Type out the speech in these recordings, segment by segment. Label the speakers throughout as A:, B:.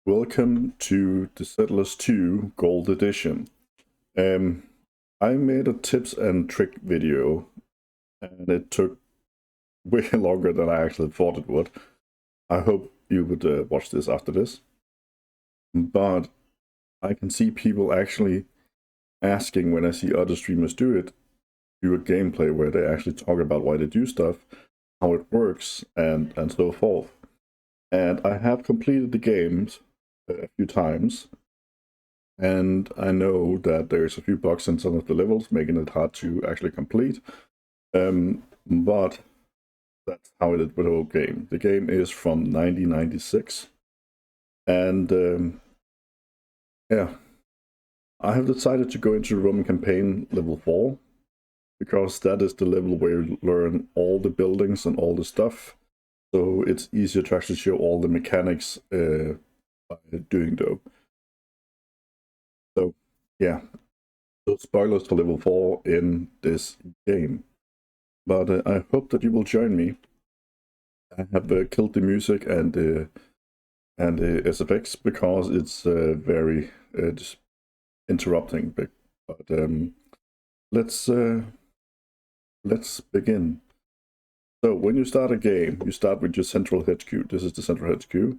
A: Welcome to the Settlers 2 Gold Edition. I made a tips and trick video, and it took way longer than I actually thought it would. I hope you would watch this after this. But I can see people actually asking when I see other streamers do a gameplay where they actually talk about why they do stuff, how it works, and so forth. And I have completed the games a few times, and I know that there's a few bugs in some of the levels, making it hard to actually complete. But that's how it is with the whole game. The game is from 1996, and yeah, I have decided to go into Roman campaign level 4 because that is the level where you learn all the buildings and all the stuff. So it's easier to actually show all the mechanics by doing though. So yeah, so spoilers for level 4 in this game. But I hope that you will join me. I have killed the music and the SFX because it's very interrupting. But let's begin. So when you start a game, you start with your central HQ. This is the central HQ.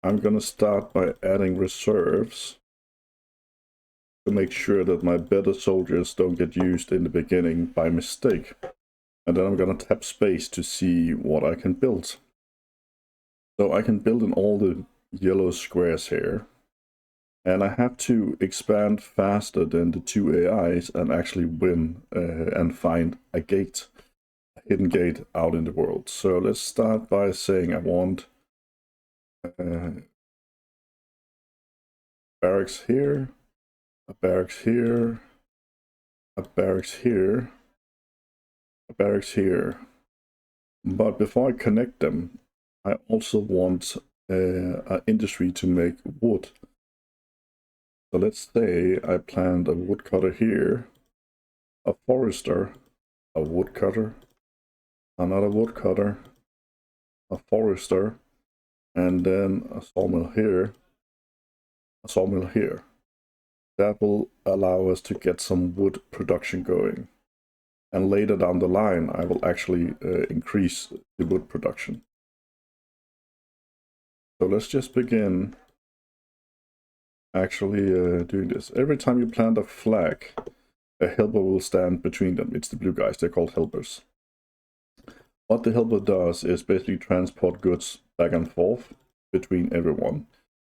A: I'm gonna start by adding reserves to make sure that my better soldiers don't get used in the beginning by mistake. And then I'm gonna tap space to see what I can build. So I can build in all the yellow squares here. And I have to expand faster than the two AIs and actually win and find a gate, a hidden gate out in the world. So let's start by saying I want barracks here, a barracks here, a barracks here, a barracks here. But before I connect them, I also want an industry to make wood. So let's say I plant a woodcutter here, a forester, a woodcutter, another woodcutter, a forester, and then a sawmill here, a sawmill here. That will allow us to get some wood production going. And later down the line, I will actually increase the wood production. So let's just begin actually doing this. Every time you plant a flag, a helper will stand between them. It's the blue guys, they're called helpers. What the helper does is basically transport goods back and forth between everyone.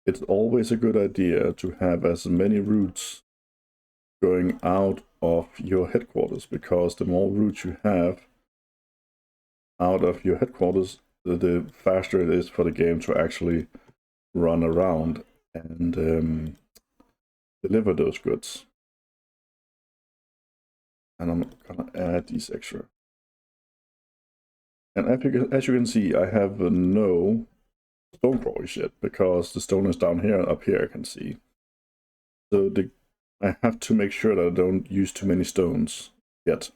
A: It's always a good idea to have as many routes going out of your headquarters, because the more routes you have out of your headquarters, the faster it is for the game to actually run around and deliver those goods. And I'm gonna add these extra. And as you can see, I have no stone quarries yet, because the stone is down here and up here I can see. So I have to make sure that I don't use too many stones yet.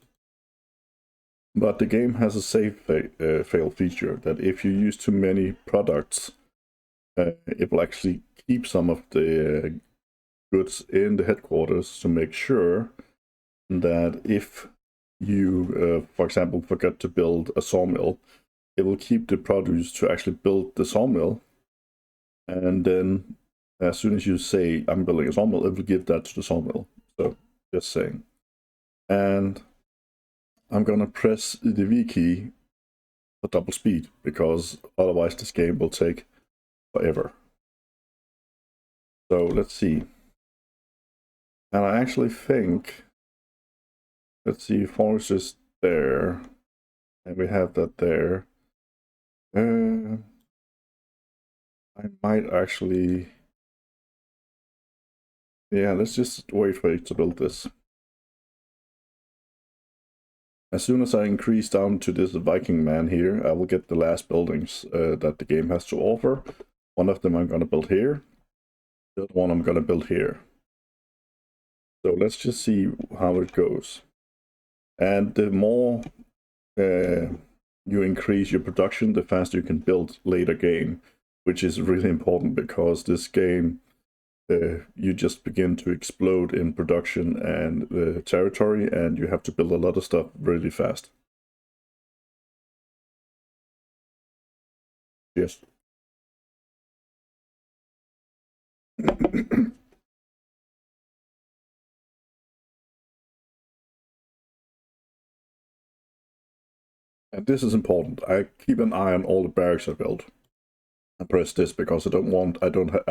A: But the game has a save fail feature that if you use too many products, it will actually keep some of the goods in the headquarters to make sure that if you, for example, forget to build a sawmill, it will keep the produce to actually build the sawmill. And then as soon as you say, I'm building a sawmill, it will give that to the sawmill. So just saying. And I'm gonna press the V key for double speed, because otherwise this game will take forever. So let's see. And I actually think, let's see, forest is there, and we have that there. I might actually, yeah, let's just wait for it to build this. As soon as I increase down to this Viking man here, I will get the last buildings that the game has to offer. One of them I'm going to build here. The other one I'm going to build here. So let's just see how it goes. And the more you increase your production, the faster you can build later game. which is really important because this game, you just begin to explode in production and territory, and you have to build a lot of stuff really fast. Yes. And this is important. I keep an eye on all the barracks I build. I press this because I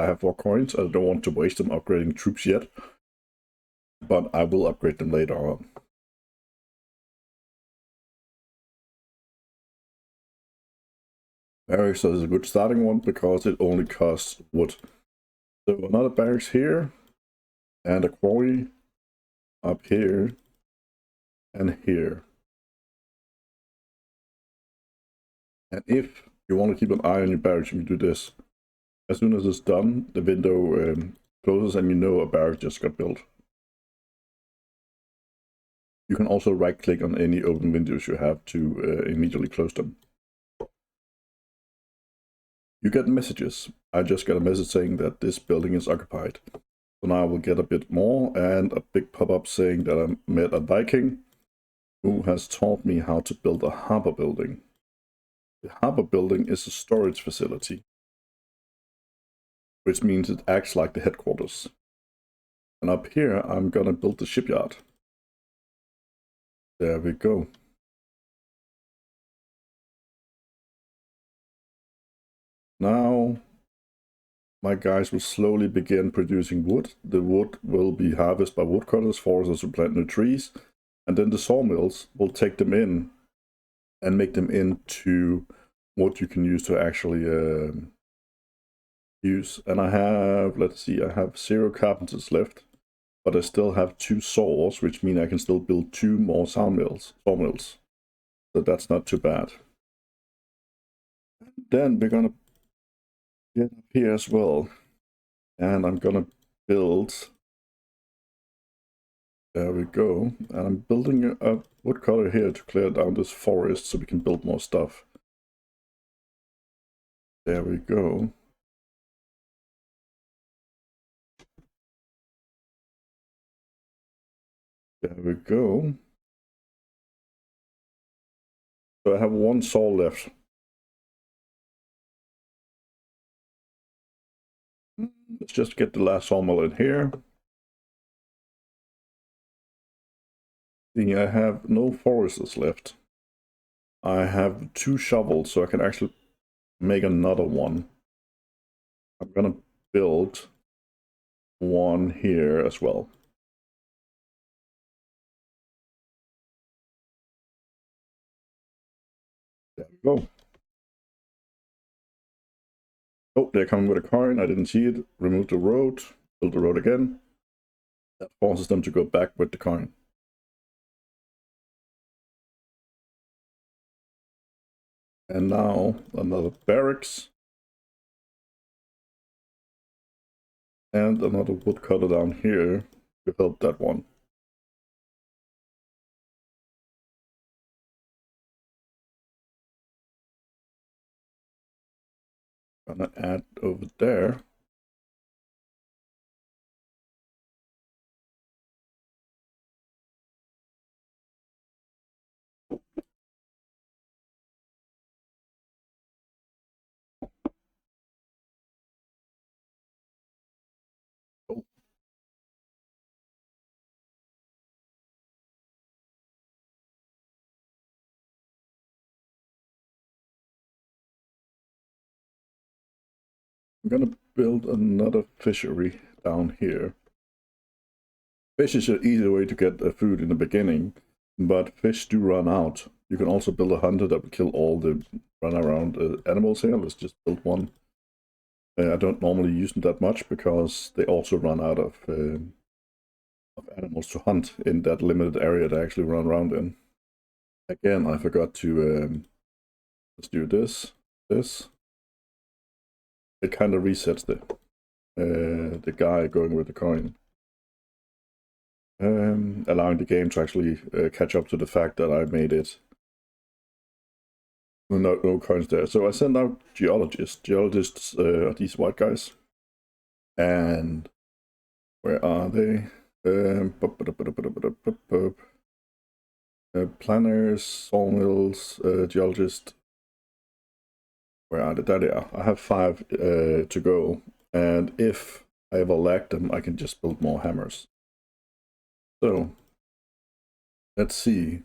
A: have 4 coins. I don't want to waste them upgrading troops yet, but I will upgrade them later on. Barracks is a good starting one because it only costs wood. So another barracks here, and a quarry up here, and here. And if you want to keep an eye on your barracks, you can do this. As soon as it's done, the window closes and you know a barrack just got built. You can also right-click on any open windows you have to immediately close them. You get messages. I just got a message saying that this building is occupied. So now I will get a bit more and a big pop-up saying that I met a Viking who has taught me how to build a harbor building. The harbor building is a storage facility, which means it acts like the headquarters. And up here, I'm gonna build the shipyard. There we go. Now, my guys will slowly begin producing wood. The wood will be harvested by woodcutters, foresters to plant new trees, and then the sawmills will take them in and make them into what you can use to actually use. And I have, let's see, I have 0 carpenters left, but I still have 2 saws, which mean I can still build 2 more sawmills. So that's not too bad. Then we're gonna get up here as well, and I'm gonna build. There we go. And I'm building a woodcutter here to clear down this forest so we can build more stuff. There we go. There we go. So I have 1 saw left. Let's just get the last sawmill in here. See, I have no foresters left. I have 2 shovels, so I can actually make another one. I'm gonna build one here as well. There we go. Oh, they're coming with a coin. I didn't see it. Remove the road. Build the road again. That forces them to go back with the coin. And now another barracks. And another woodcutter down here to help that one. Gonna add over there. Oh, I'm gonna build another fishery down here. Fish is an easy way to get food in the beginning, but fish do run out. You can also build a hunter that will kill all the run around animals here. Let's just build one. I don't normally use them that much because they also run out of animals to hunt in that limited area they actually run around in. Again, I forgot to let's do this. It kind of resets the guy going with the coin. Allowing the game to actually catch up to the fact that I made it No coins there. So I sent out geologists. Geologists are these white guys. And where are they? Planners, sawmills, geologists. Where are they? There they are. I have 5 to go. And if I ever lack them, I can just build more hammers. So, let's see.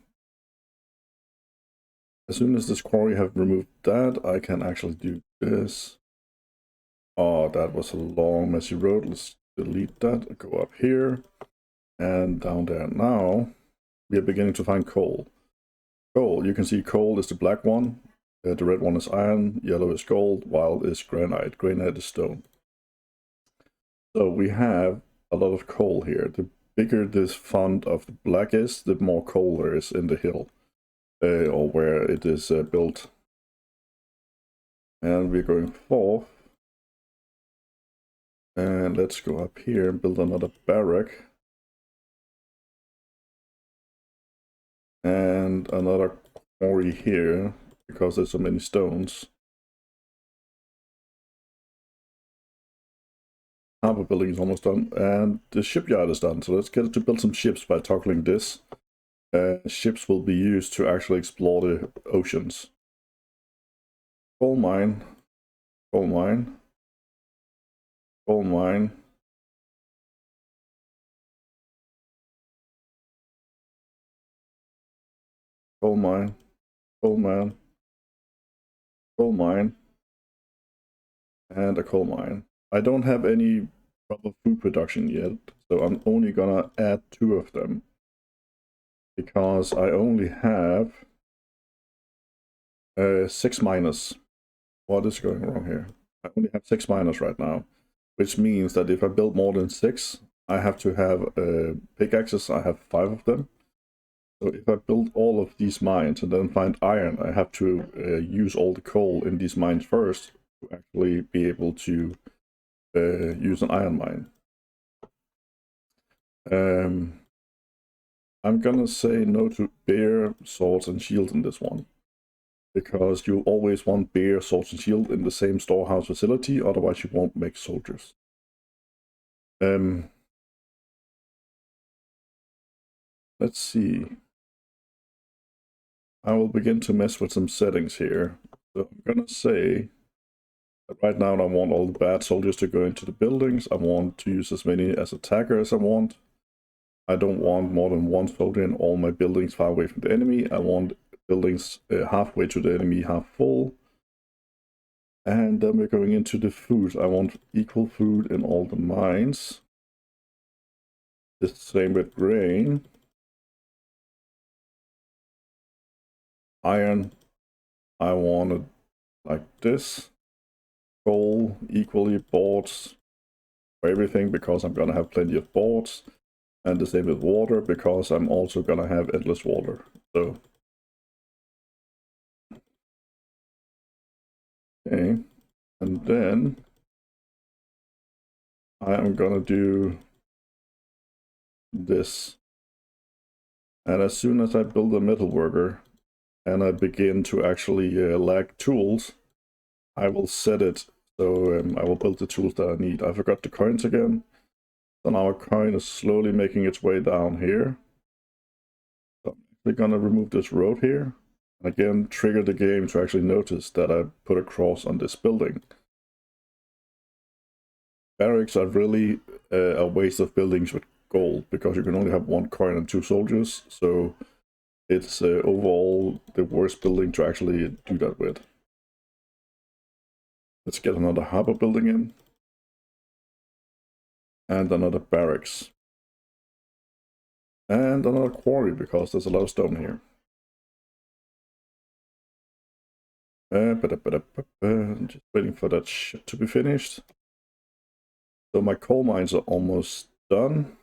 A: As soon as this quarry have removed that, I can actually do this. Oh, that was a long, messy road. Let's delete that. Go up here and down there. Now, we are beginning to find coal. Coal, you can see coal is the black one. The red one is iron, yellow is gold, wild is granite. Granite is stone. So we have a lot of coal here. The bigger this font of the black is, the more coal there is in the hill. Or where it is built. And we're going forth. And let's go up here and build another barrack. And another quarry here, because there's so many stones. Harbor building is almost done, and the shipyard is done. So let's get it to build some ships by toggling this. Ships will be used to actually explore the oceans. Coal mine, coal mine, coal mine. Coal mine, coal mine, coal mine, and a coal mine. I don't have any proper food production yet, so I'm only gonna add 2 of them. Because I only have 6 miners. What is going wrong here? I only have 6 miners right now, which means that if I build more than 6, I have to have pickaxes. I have 5 of them. So if I build all of these mines and then find iron, I have to use all the coal in these mines first to actually be able to use an iron mine. I'm gonna say no to bear, swords, and shield in this one. Because you always want bear, swords, and shield in the same storehouse facility, otherwise you won't make soldiers. Let's see. I will begin to mess with some settings here. So I'm gonna say that right now I want all the bad soldiers to go into the buildings. I want to use as many as attackers as I want. I don't want more than 1 soldier in all my buildings far away from the enemy. I want buildings halfway to the enemy, half full. And then we're going into the food. I want equal food in all the mines. The same with grain. Iron, I want it like this. Coal, equally. Boards for everything, because I'm gonna have plenty of boards. And the same with water, because I'm also gonna have endless water. So, okay. And then I am gonna do this. And as soon as I build a metal worker and I begin to actually lack tools, I will set it. So I will build the tools that I need. I forgot the coins again. So now our coin is slowly making its way down here. So we're gonna remove this road here. And again, trigger the game to actually notice that I put a cross on this building. Barracks are really a waste of buildings with gold, because you can only have 1 coin and 2 soldiers. So it's overall the worst building to actually do that with. Let's get another harbor building in. And another barracks. And another quarry, because there's a lot of stone here. Just waiting for that ship to be finished. So my coal mines are almost done.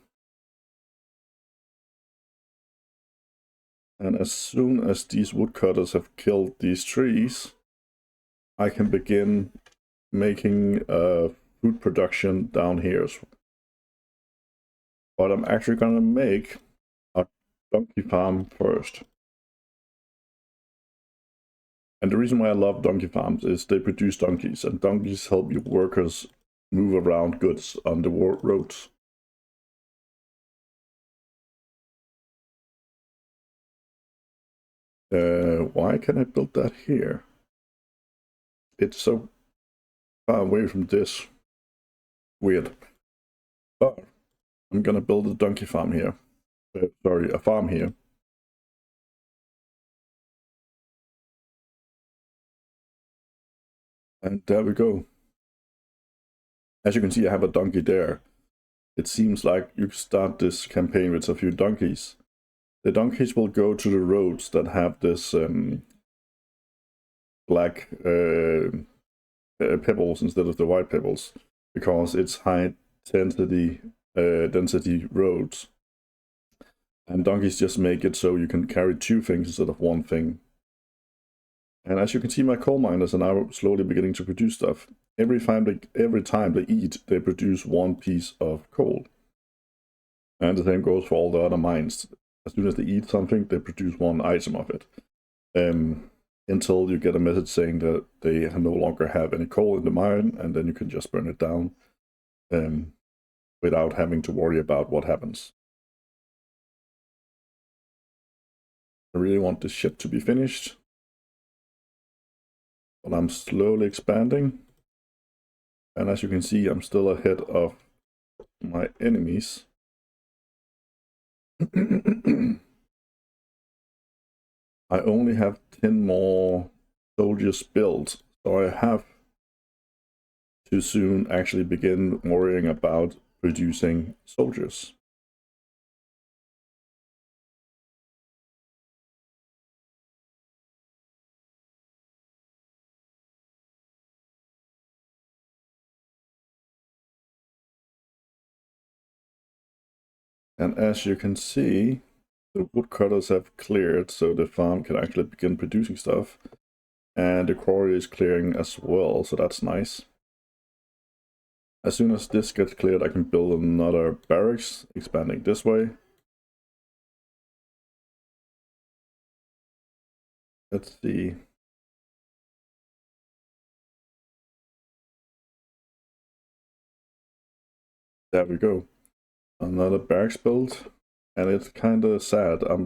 A: And as soon as these woodcutters have killed these trees, I can begin making food production down here. But I'm actually gonna make a donkey farm first. And the reason why I love donkey farms is they produce donkeys, and donkeys help your workers move around goods on the roads. Why can I build that here? It's so far away from this. Weird. But I'm gonna build a donkey farm here. Sorry, a farm here. And there we go. As you can see, I have a donkey there. It seems like you start this campaign with a few donkeys. The donkeys will go to the roads that have this black pebbles instead of the white pebbles, because it's high density roads. And donkeys just make it so you can carry two things instead of one thing. And as you can see, my coal miners are now slowly beginning to produce stuff. Every time they eat, they produce one piece of coal. And the same goes for all the other mines. As soon as they eat something, they produce one item of it. Until you get a message saying that they no longer have any coal in the mine, and then you can just burn it down without having to worry about what happens. I really want this ship to be finished, but I'm slowly expanding. And as you can see, I'm still ahead of my enemies. I only have 10 more soldiers built, so I have to soon actually begin worrying about producing soldiers. And as you can see, the woodcutters have cleared, so the farm can actually begin producing stuff. And the quarry is clearing as well, so that's nice. As soon as this gets cleared, I can build another barracks, expanding this way. Let's see. There we go. Another barracks built, and it's kind of sad. I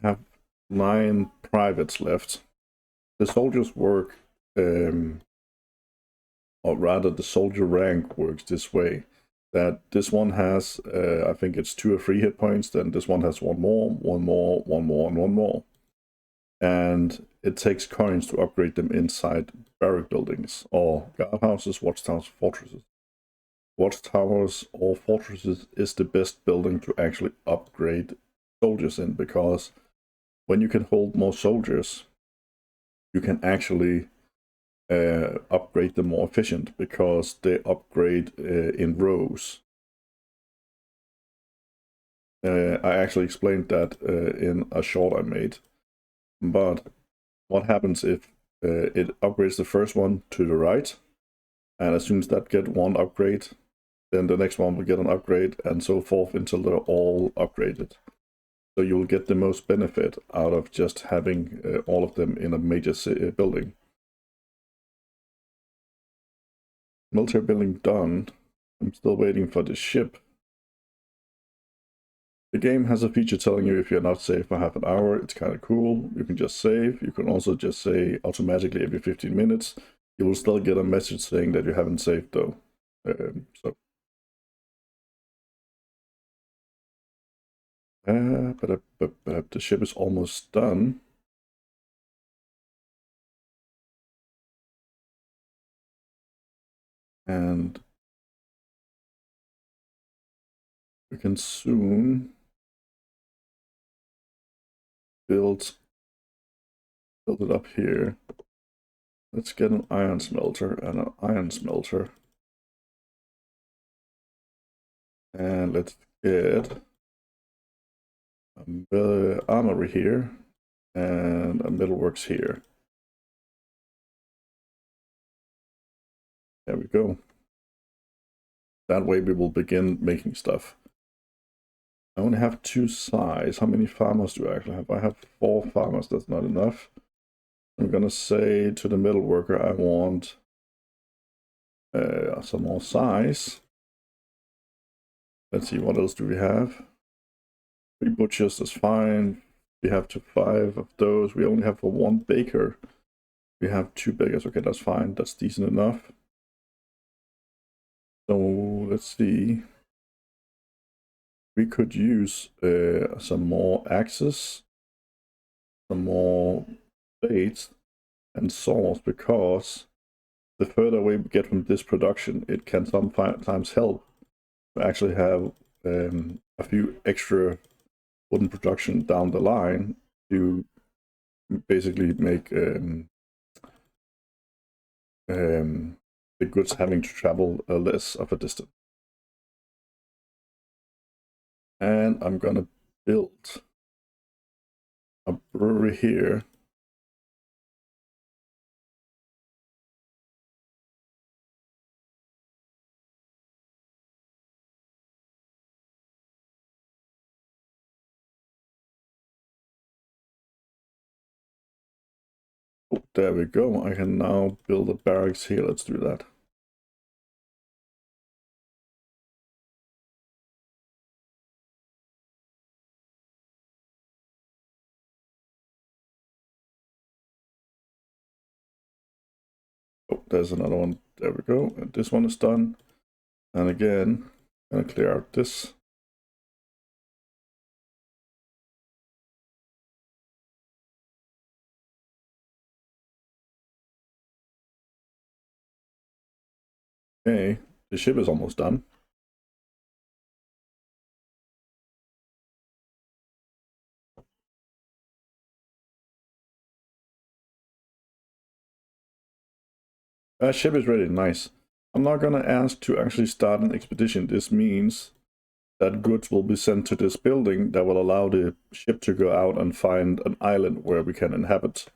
A: have 9 privates left. The soldiers work, or rather the soldier rank works this way. That this one has, I think it's 2 or 3 hit points, then this one has 1 more, 1 more, 1 more, and 1 more. And it takes coins to upgrade them inside barrack buildings, or guardhouses, watchtowers, fortresses. Watchtowers or fortresses is the best building to actually upgrade soldiers in, because when you can hold more soldiers, you can actually upgrade them more efficient, because they upgrade in rows. I actually explained that in a short I made. But what happens if it upgrades the first one to the right, and as soon as that get one upgrade, then the next one will get an upgrade, and so forth until they're all upgraded. So you will get the most benefit out of just having all of them in a major building. Military building done. I'm still waiting for the ship. The game has a feature telling you if you're not safe for half an hour. It's kind of cool. You can just save. You can also just say automatically every 15 minutes. You will still get a message saying that you haven't saved though. But the ship is almost done. And we can soon build it up here. Let's get an iron smelter and an iron smelter. And let's get a armory here and a metalworks here. There we go. That way we will begin making stuff. I only have 2 size. How many farmers do I actually have? I have 4 farmers. That's not enough. I'm gonna say to the middle worker I want some more size. Let's see, what else do we have? 3 butchers is fine. We have to 5 of those. We only have for 1 baker. We have 2 bakers. Okay, that's fine. That's decent enough. So let's see. We could use some more axes, some more blades, and saws, because the further away we get from this production, it can sometimes help to actually have a few extra wooden production down the line to basically make the goods having to travel less of a distance. And I'm gonna build a brewery here. Oh, there we go. I can now build a barracks here. Let's do that. Oh, there's another one. There we go. And this one is done. And again, I'm gonna clear out this. Okay, the ship is almost done. Ship is ready. Nice. I'm not gonna ask to actually start an expedition. This means that goods will be sent to this building that will allow the ship to go out and find an island where we can inhabit.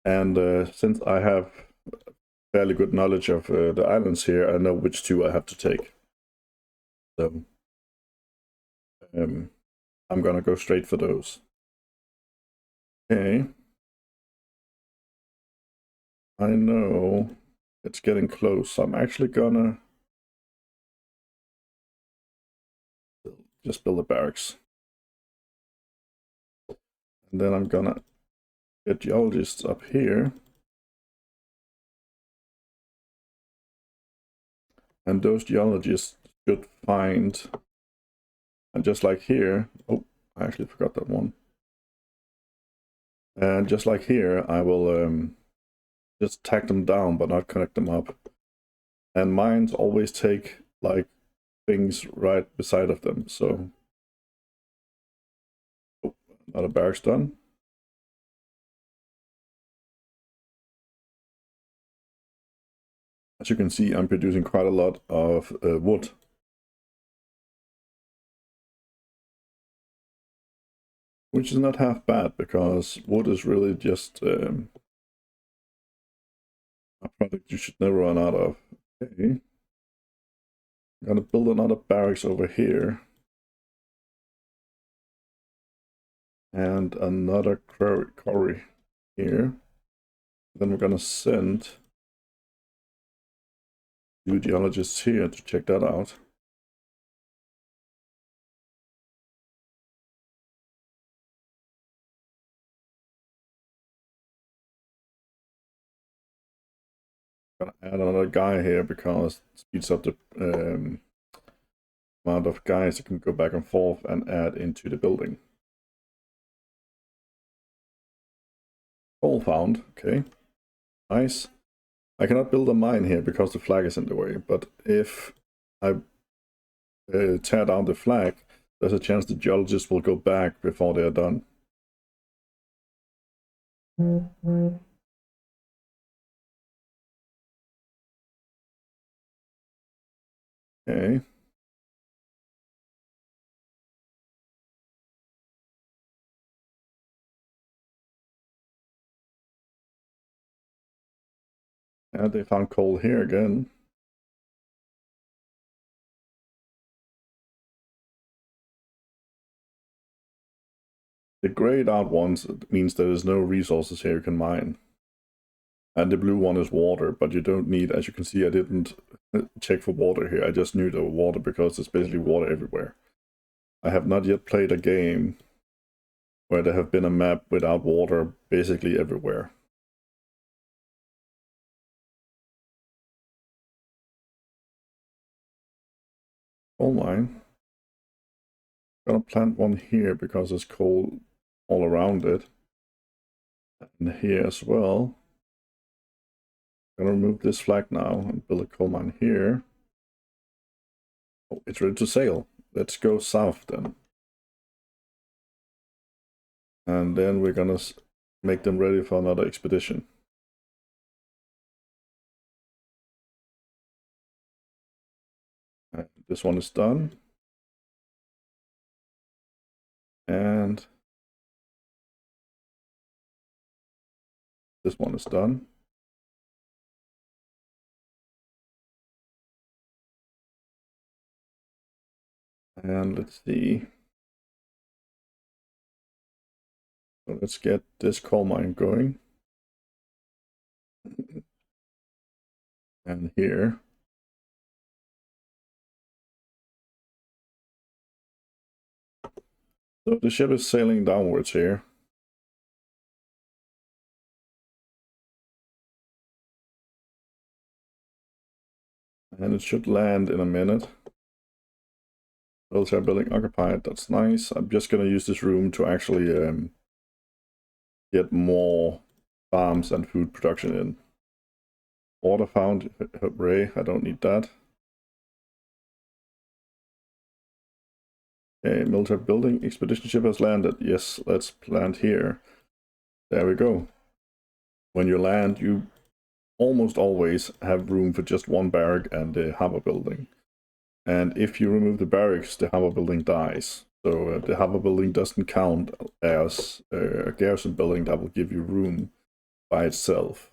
A: And since I have fairly good knowledge of the islands here, I know which 2 I have to take. So I'm gonna go straight for those. Okay. I know it's getting close. I'm actually gonna just build a barracks. And then I'm gonna get geologists up here. And those geologists should find, and just like here, oh, I actually forgot that one. And just like here, I will just tack them down, but not connect them up. And mines always take like things right beside of them. So, oh, another barracks done. As you can see, I'm producing quite a lot of wood. Which is not half bad, because wood is really just a product you should never run out of. Okay. I'm gonna build another barracks over here. And another quarry here. Then we're gonna send 2 geologists here to check that out. Gonna add another guy here because it speeds up the amount of guys that can go back and forth and add into the building. Coal found. Okay, nice. I cannot build a mine here because the flag is in the way, but if I tear down the flag, there's a chance the geologists will go back before they are done. Okay. And they found coal here again. The grayed out ones means there is no resources here you can mine. And the blue one is water, but you don't need, as you can see, I didn't check for water here. I just knew there was water because there's basically water everywhere. I have not yet played a game where there have been a map without water basically everywhere. Coal mine. Gonna plant one here because there's coal all around it. And here as well. Gonna remove this flag now and build a coal mine here. Oh, it's ready to sail. Let's go south then. And then we're gonna make them ready for another expedition. And this one is done. And this one is done. And let's see. So let's get this coal mine going. And here. So the ship is sailing downwards here. And it should land in a minute. Military building occupied, that's nice. I'm just going to use this room to actually get more farms and food production in. Water found, hooray, I don't need that. Okay, military building, expedition ship has landed. Yes, let's plant here. There we go. When you land, you almost always have room for just one barrack and the harbor building. And if you remove the barracks, the harbor building dies. So the harbor building doesn't count as a garrison building that will give you room by itself.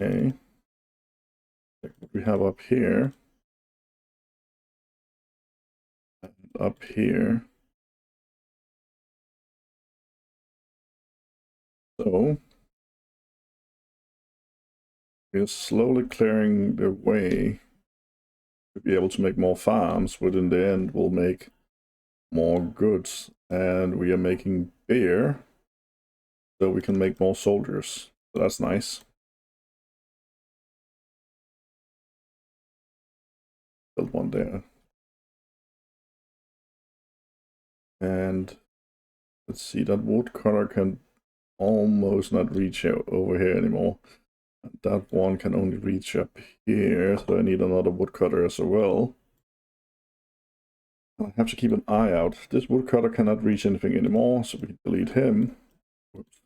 A: Okay. What we have up here. And up here. So we're slowly clearing the way to be able to make more farms, but in the end we'll make more goods. And we are making beer, so we can make more soldiers. So that's nice. Build one there. And let's see, that woodcutter can almost not reach over here anymore. And that one can only reach up here, so I need another woodcutter as well. I have to keep an eye out. This woodcutter cannot reach anything anymore, so we can delete him. Oops.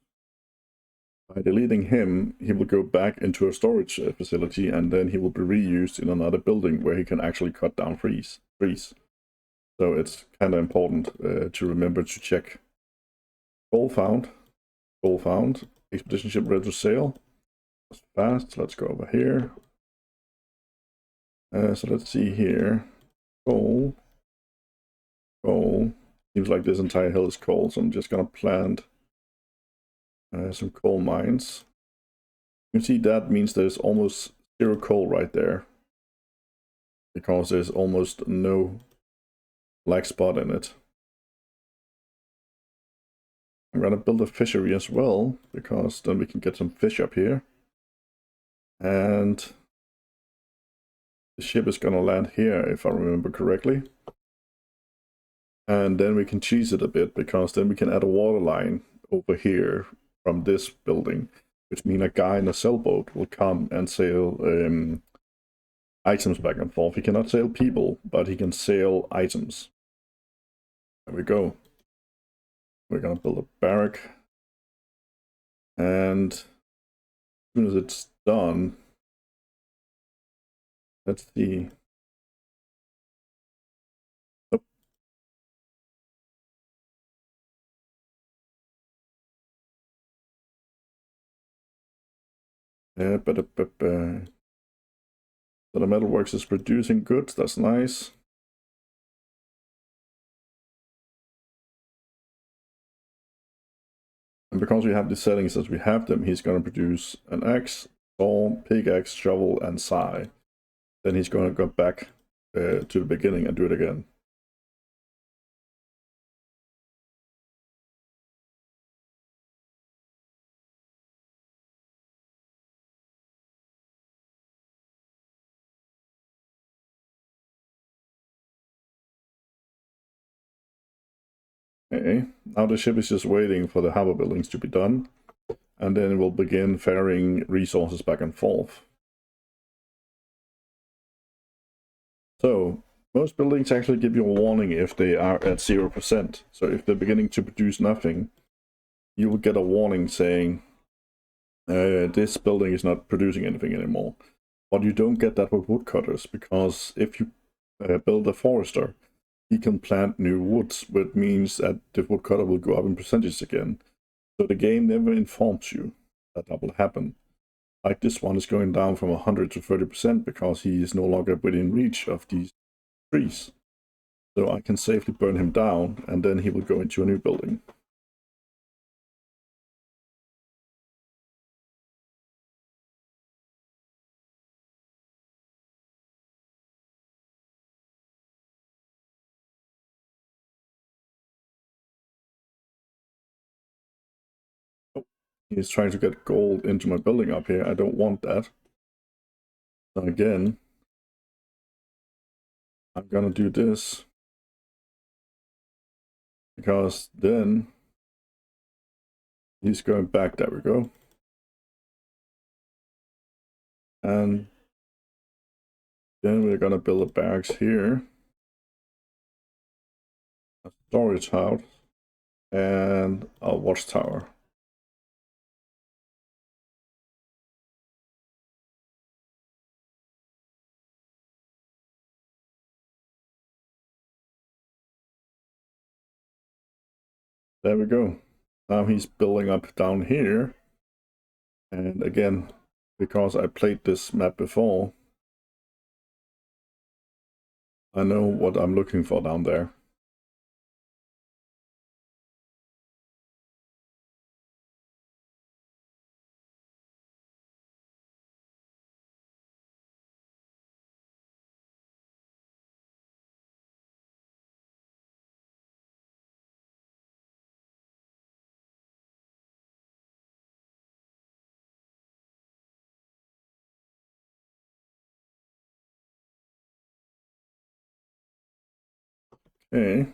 A: By deleting him, he will go back into a storage facility, and then he will be reused in another building where he can actually cut down trees. So it's kind of important to remember to check. Coal found. Coal found. Expedition ship ready to sail. That's fast. Let's go over here. So let's see here. Coal. Coal. Seems like this entire hill is coal, so I'm just gonna plant some coal mines. You can see that means there's almost zero coal right there, because there's almost no black spot in it. I'm gonna build a fishery as well, because then we can get some fish up here. And the ship is gonna land here, if I remember correctly. And then we can cheese it a bit, because then we can add a water line over here from this building, which means a guy in a sailboat will come and sail items back and forth. He cannot sail people, but he can sail items. There we go. We're gonna build a barrack. And as soon as it's done, let's see. Oh. So the metalworks is producing goods, that's nice. And because we have the settings as we have them, he's going to produce an axe, saw, pickaxe, shovel, and scythe. Then he's going to go back to the beginning and do it again. Okay, now the ship is just waiting for the harbor buildings to be done, and then it will begin ferrying resources back and forth. So, most buildings actually give you a warning if they are at 0%. So if they're beginning to produce nothing, you will get a warning saying, this building is not producing anything anymore. But you don't get that with woodcutters, because if you build a forester, he can plant new woods, which means that the woodcutter will go up in percentage again. So the game never informs you that that will happen. Like this one is going down from 100 to 30% because he is no longer within reach of these trees. So I can safely burn him down, and then he will go into a new building. He's trying to get gold into my building up here. I don't want that. So again, I'm gonna do this, because then he's going back. There we go. And then we're gonna build a barracks here, a storage house, and a watchtower. There we go. Now he's building up down here. And again, because I played this map before, I know what I'm looking for down there. Okay.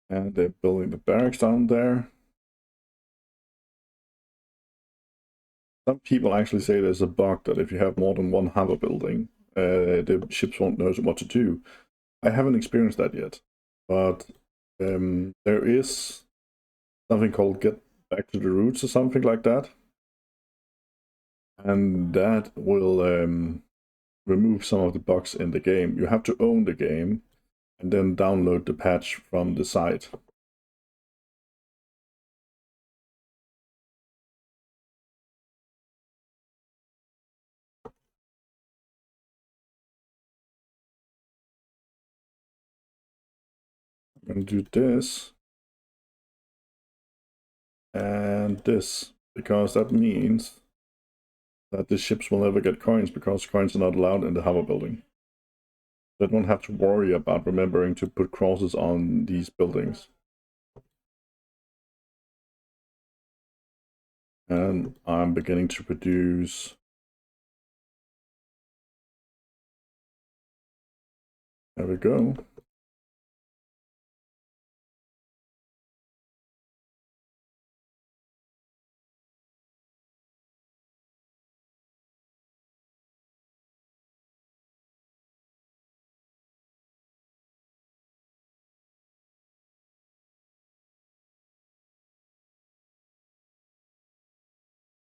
A: And they're building the barracks down there. Some people actually say there's a bug that if you have more than one harbor building, the ships won't know what to do. I haven't experienced that yet, but there is something called Get Back to the Roots or something like that. And that will remove some of the bugs in the game. You have to own the game and then download the patch from the site. I'm going to do this and this, because that means that the ships will never get coins, because coins are not allowed in the harbor building. They don't have to worry about remembering to put crosses on these buildings. And I'm beginning to produce. There we go.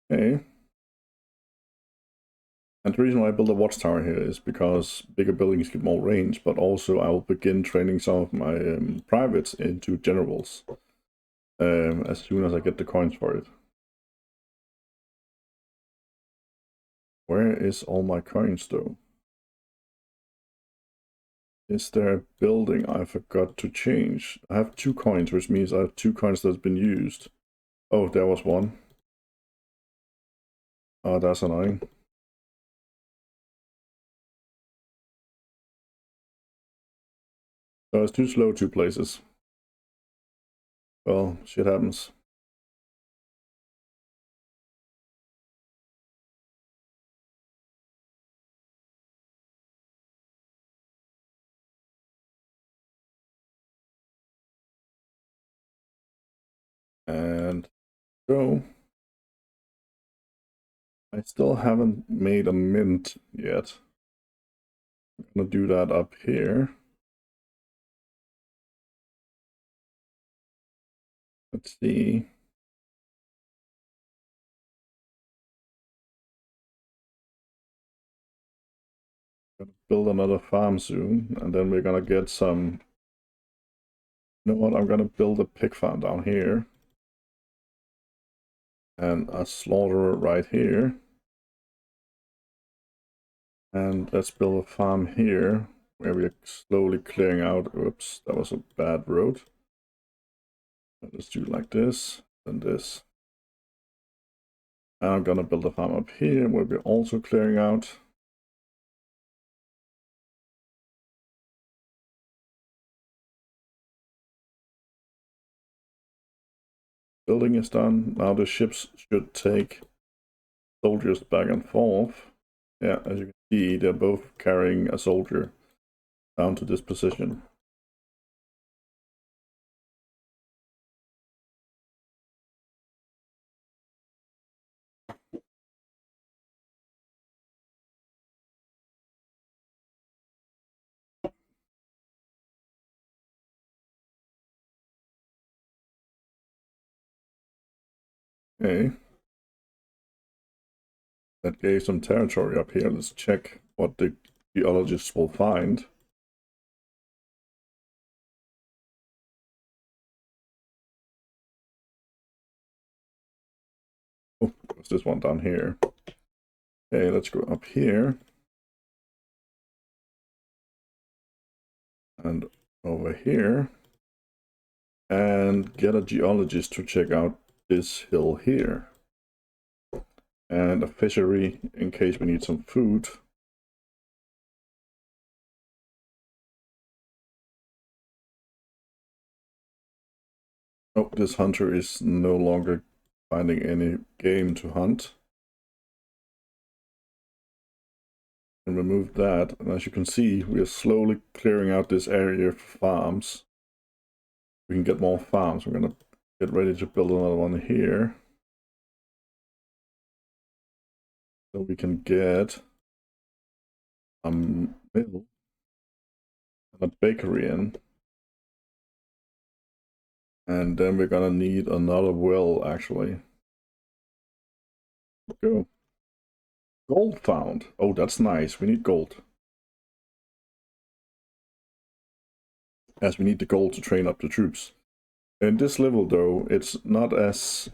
A: Okay. And the reason why I build a watchtower here is because bigger buildings give more range, but also I will begin training some of my privates into generals. as soon as I get the coins for it. Where is all my coins though? Is there a building I forgot to change? I have 2 coins, which means I have 2 coins that's been used. Oh, there was one. Oh, that's annoying. So it's too slow 2 places. Well, shit happens. And go. I still haven't made a mint yet. I'm gonna do that up here. Let's see. Gonna build another farm soon, and then we're gonna get some. You know what? I'm gonna build a pig farm down here. And a slaughterer right here. And let's build a farm here, where we're slowly clearing out. Oops, that was a bad road. Let's do like this, and this. And I'm gonna build a farm up here, where we're also clearing out. Building is done. Now the ships should take soldiers back and forth. Yeah, as you can see, they're both carrying a soldier down to this position. Okay. That gave some territory up here. Let's check what the geologists will find. Oh, what's this one down here? Okay, let's go up here. And over here. And get a geologist to check out this hill here. And a fishery in case we need some food. Oh, this hunter is no longer finding any game to hunt. And remove that. And as you can see, we are slowly clearing out this area for farms. We can get more farms. We're gonna get ready to build another one here. So we can get a mill and a bakery in. And then we're gonna need another well, actually. Go. Gold found. Oh, that's nice. We need gold. As we need the gold to train up the troops. In this level, though, it's not as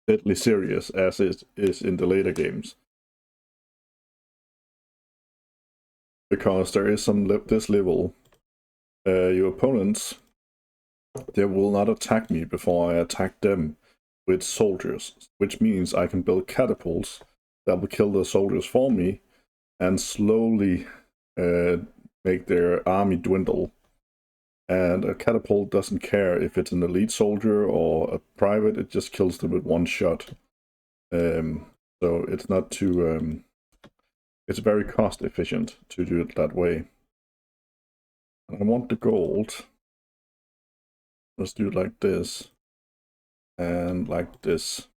A: deadly serious as it is in the later games. Because there is some this level, your opponents, they will not attack me before I attack them with soldiers, which means I can build catapults that will kill the soldiers for me and slowly make their army dwindle. And a catapult doesn't care if it's an elite soldier or a private, it just kills them with one shot. So it's not too, it's very cost efficient to do it that way. I want the gold. Let's do it like this. And like this.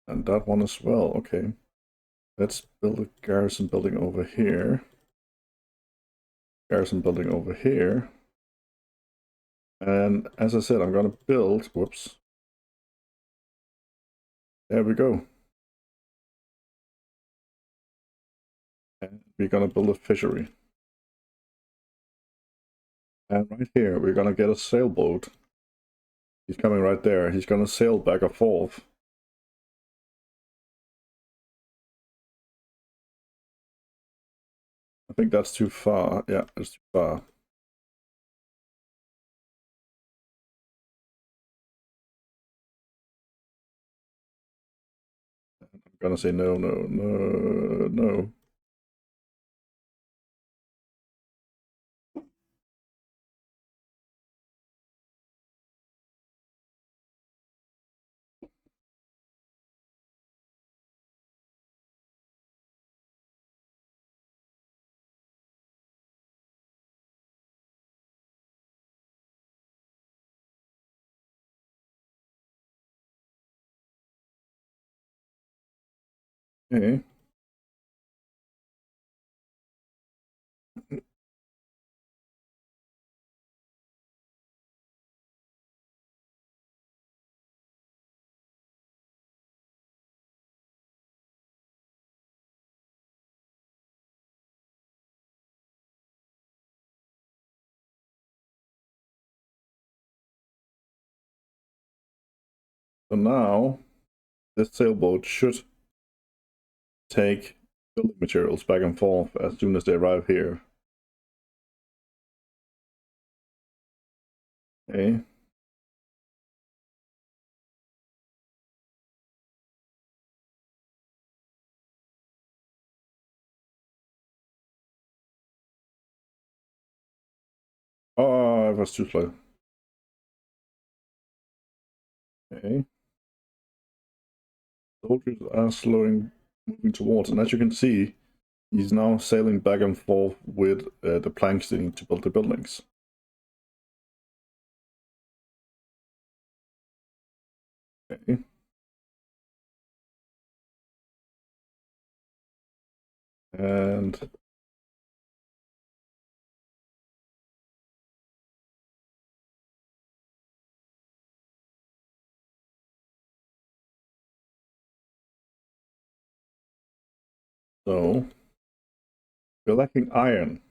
A: And that one as well, okay. Let's build a garrison building over here. Garrison building over here. And as I said, I'm gonna build, whoops. There we go. And we're gonna build a fishery. And right here, we're gonna get a sailboat. He's coming right there. He's gonna sail back and forth. I think that's too far. Yeah, it's too far. I'm gonna say no, no, no, no. Okay. So now, this sailboat should take building materials back and forth as soon as they arrive here. Okay. Oh, I was too slow. Okay. Soldiers are moving towards, and as you can see, he's now sailing back and forth with the planks they need to build the buildings. Okay. And so we're lacking iron.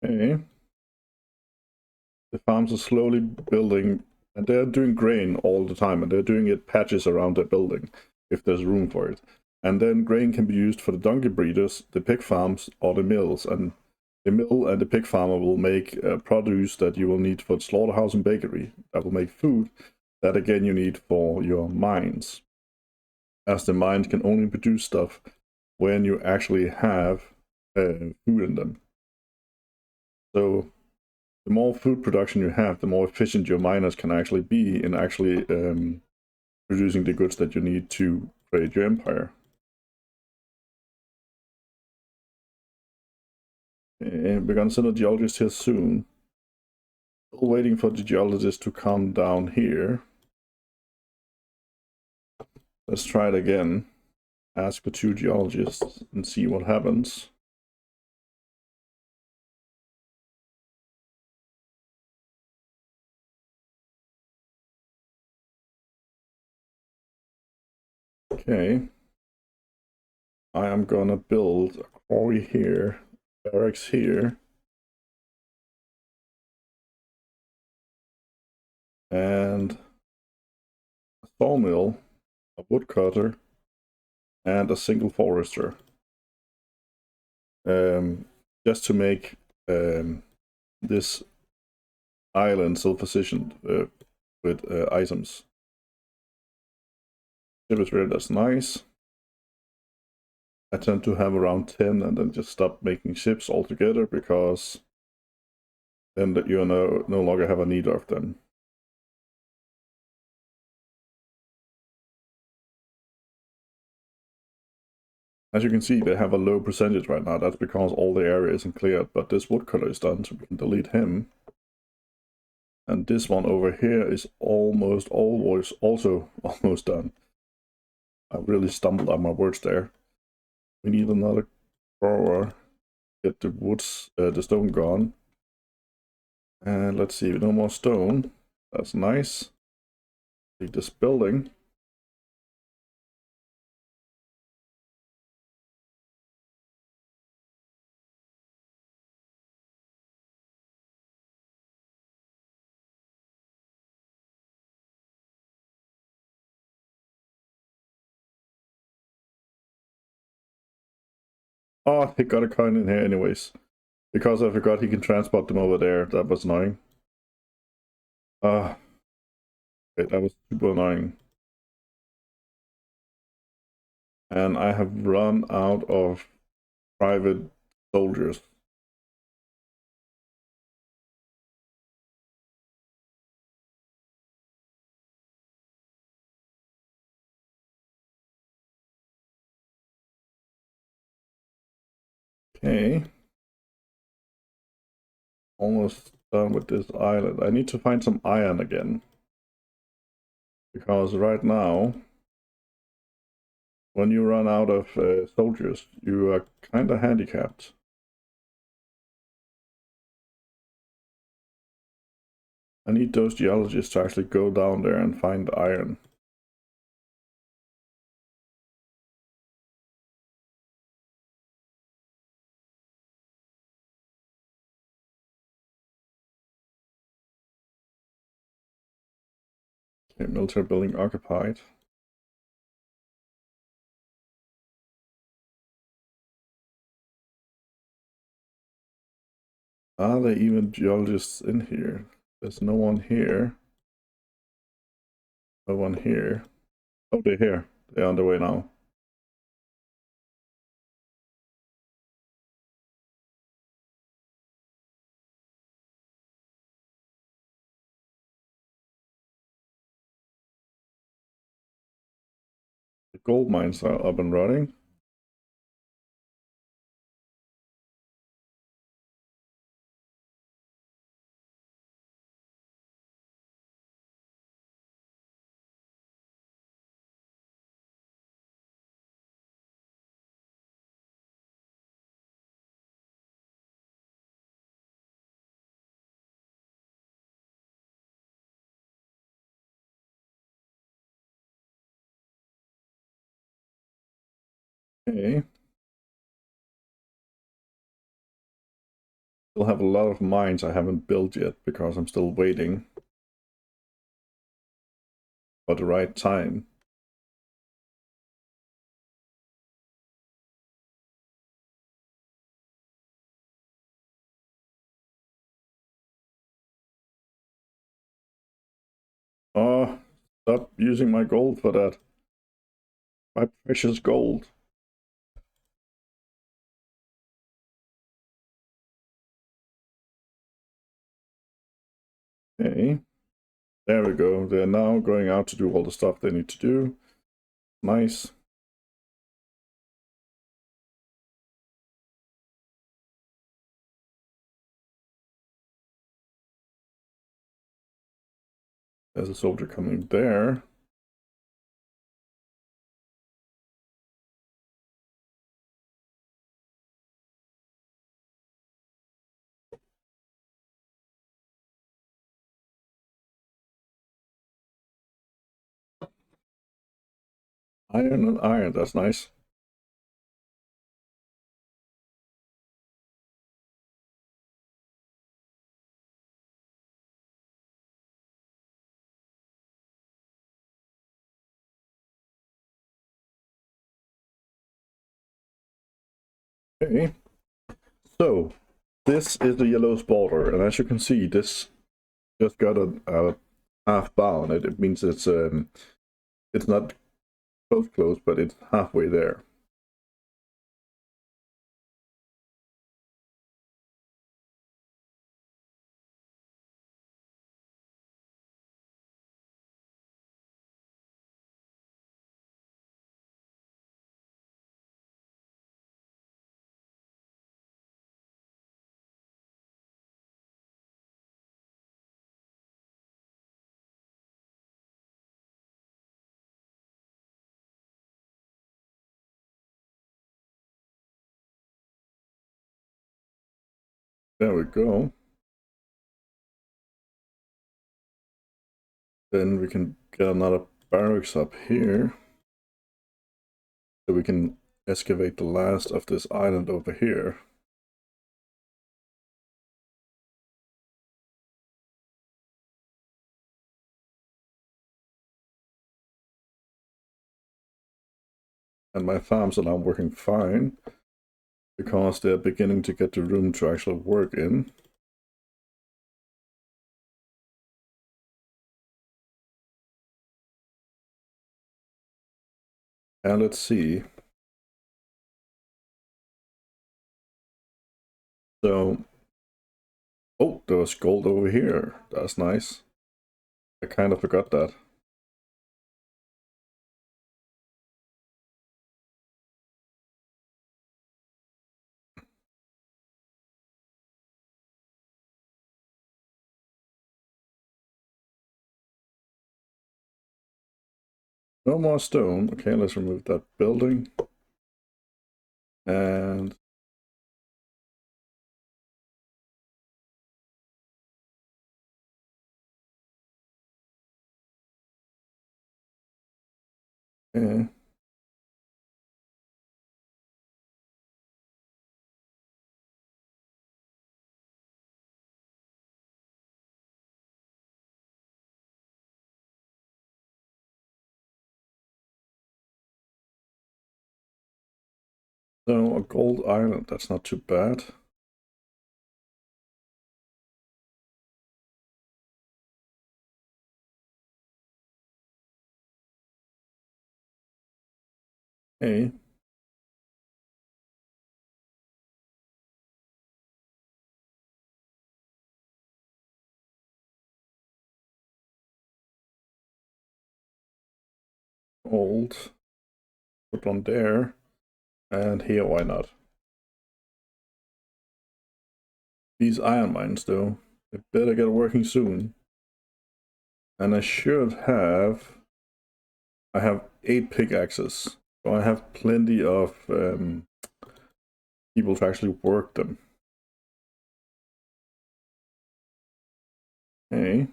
A: Okay. The farms are slowly building, and they're doing grain all the time, and they're doing it patches around their building if there's room for it. And then grain can be used for the donkey breeders, the pig farms, or the mills. And the mill and the pig farmer will make produce that you will need for the slaughterhouse and bakery. That will make food that again you need for your mines, as the mines can only produce stuff when you actually have food in them. So the more food production you have, the more efficient your miners can actually be in actually producing the goods that you need to create your empire. And we're gonna send a geologist here soon. Still waiting for the geologist to come down here. Let's try it again. Ask for 2 geologists and see what happens. Okay. I am gonna build a quarry here, barracks here, and a sawmill, a woodcutter, and a single forester. Just to make this island self-sufficient with items. That's nice. I tend to have around 10 and then just stop making ships altogether because then you no longer have a need of them. As you can see, they have a low percentage right now. That's because all the area isn't cleared, but this woodcutter is done, so we can delete him. And this one over here is almost always also almost done. I really stumbled on my words there. We need another drawer. Get the woods, the stone gone. And let's see, no more stone. That's nice. Take this building. Oh, he got a coin in here anyways. Because I forgot he can transport them over there. That was annoying. Ah, that was super annoying. And I have run out of private soldiers. Okay. Almost done with this island. I need to find some iron again. Because right now, when you run out of soldiers, you are kind of handicapped. I need those geologists to actually go down there and find iron. Okay, military building occupied. Are there even geologists in here? There's no one here. No one here. Oh, they're here. They're on their way now. The gold mines are up and running. Okay. Still have a lot of mines I haven't built yet because I'm still waiting for the right time. Oh, stop using my gold for that. My precious gold. Okay. There we go. They're now going out to do all the stuff they need to do. Nice. There's a soldier coming there. Iron and iron, that's nice. Okay. So, this is the yellow's border, and as you can see, this just got a half bound. It means it's not close, but it's halfway there. There we go. Then we can get another barracks up here. So we can excavate the last of this island over here. And my farms are now working fine because they're beginning to get the room to actually work in. And let's see. So, oh, there was gold over here. That's nice. I kind of forgot that. No more stone. Okay, let's remove that building. And yeah. So a gold island, that's not too bad. Hey. Gold. Put one there. And here, why not? These iron mines, though, they better get working soon. And I should have... I have 8 pickaxes. So I have plenty of people to actually work them. Okay.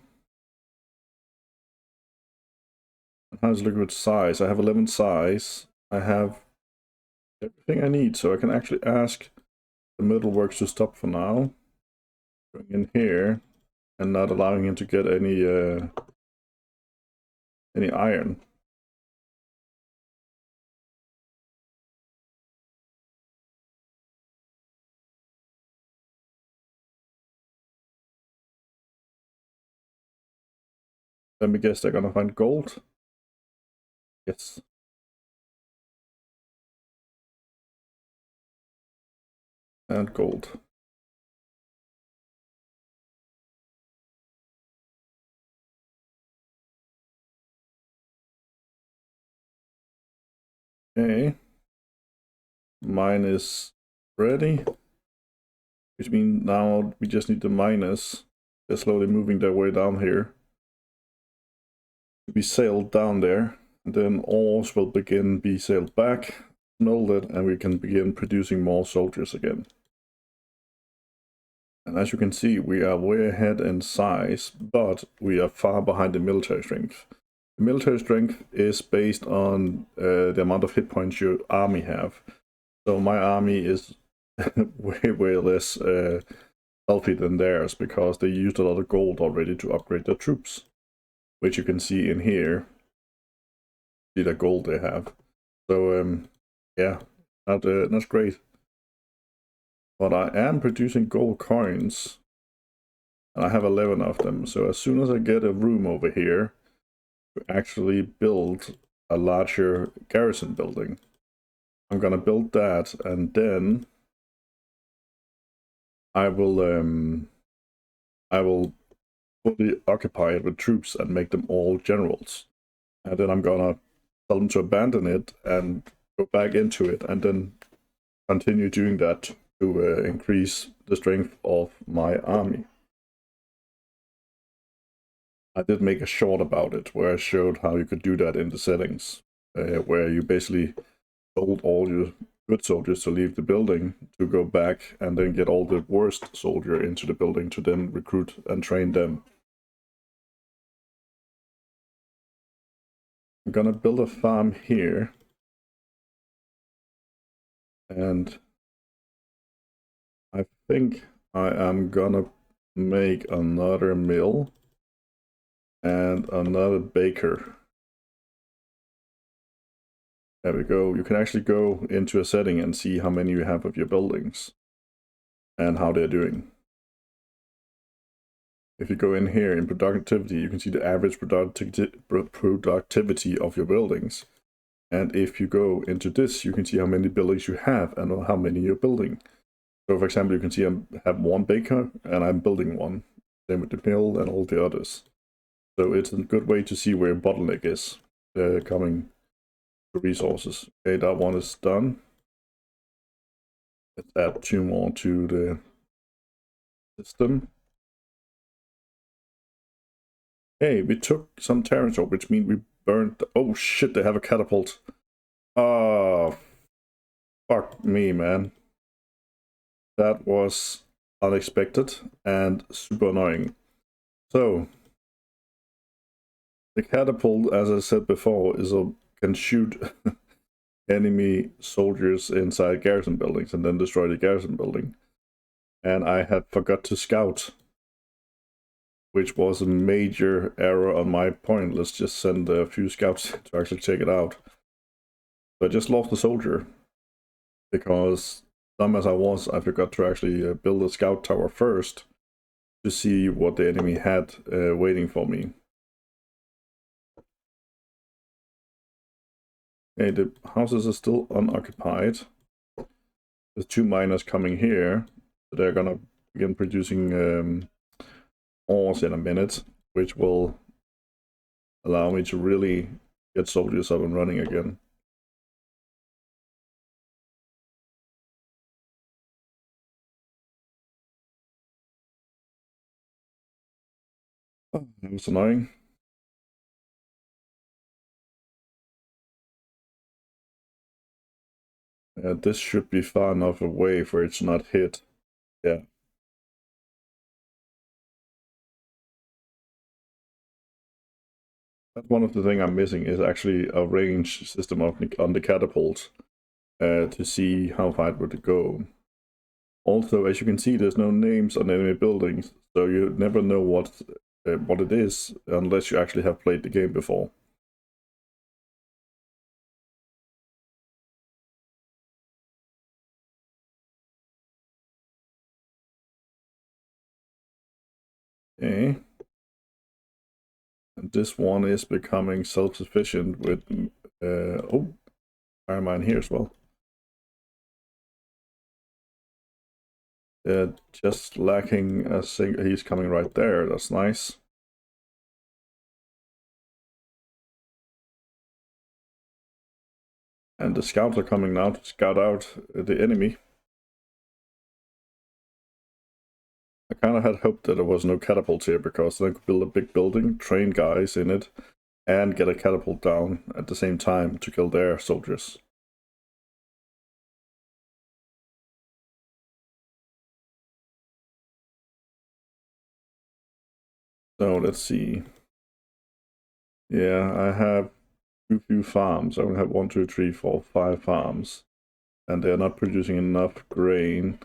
A: How's it look with size? I have 11 size. I have everything I need, so I can actually ask the metalworks to stop for now. Going in here and not allowing him to get any iron. Let me guess, they're gonna find gold. Yes. And gold. Okay. Mine is ready. Which means now we just need the miners. They're slowly moving their way down here. To be sailed down there. And then ores will be sailed back, smelted, and we can begin producing more soldiers again. And as you can see, we are way ahead in size, but we are far behind the military strength. The military strength is based on the amount of hit points your army have. So my army is way less healthy than theirs because they used a lot of gold already to upgrade their troops, which you can see in here. See the gold they have. So yeah, not great. But I am producing gold coins, and I have 11 of them. So as soon as I get a room over here to actually build a larger garrison building, I'm gonna build that, and then I will fully occupy it with troops and make them all generals. And then I'm gonna tell them to abandon it and go back into it, and then continue doing that to increase the strength of my army. I did make a short about it where I showed how you could do that in the settings, where you basically sold all your good soldiers to leave the building to go back and then get all the worst soldier into the building to then recruit and train them. I'm gonna build a farm here. And I think I am gonna make another mill and another baker. There we go. You can actually go into a setting and see how many you have of your buildings and how they're doing. If you go in here in productivity, you can see the average productivity of your buildings. And if you go into this, you can see how many buildings you have and how many you're building. So for example, you can see I have one baker and I'm building one. Same with the mill and all the others. So it's a good way to see where bottleneck is coming to resources. Okay, that one is done. Let's add 2 more to the system. Hey, we took some territory, which means we burned. Oh shit, they have a catapult. Oh, fuck me, man. That was unexpected and super annoying. So, the catapult, as I said before, can shoot enemy soldiers inside garrison buildings and then destroy the garrison building. And I had forgot to scout, which was a major error on my point. Let's just send a few scouts to actually check it out. So I just lost a soldier because, dumb as I was, I forgot to actually build a scout tower first to see what the enemy had waiting for me. Okay, the houses are still unoccupied. There's 2 miners coming here. So they're gonna begin producing ores in a minute, which will allow me to really get soldiers up and running again. Oh, that was annoying. This should be far enough away for it to not hit. Yeah. That's one of the things I'm missing is actually a range system on the catapult to see how far it would go. Also, as you can see, there's no names on enemy buildings, so you never know what it is unless you actually have played the game before. Okay. And this one is becoming self-sufficient with oh, iron mine here as well. Just lacking a single. He's coming right there. That's nice. And the scouts are coming now to scout out the enemy. I kind of had hoped that there was no catapults here because then I could build a big building, train guys in it, and get a catapult down at the same time to kill their soldiers. So let's see. Yeah, I have too few farms. I only have 1, 2, 3, 4, 5 farms. And they're not producing enough grain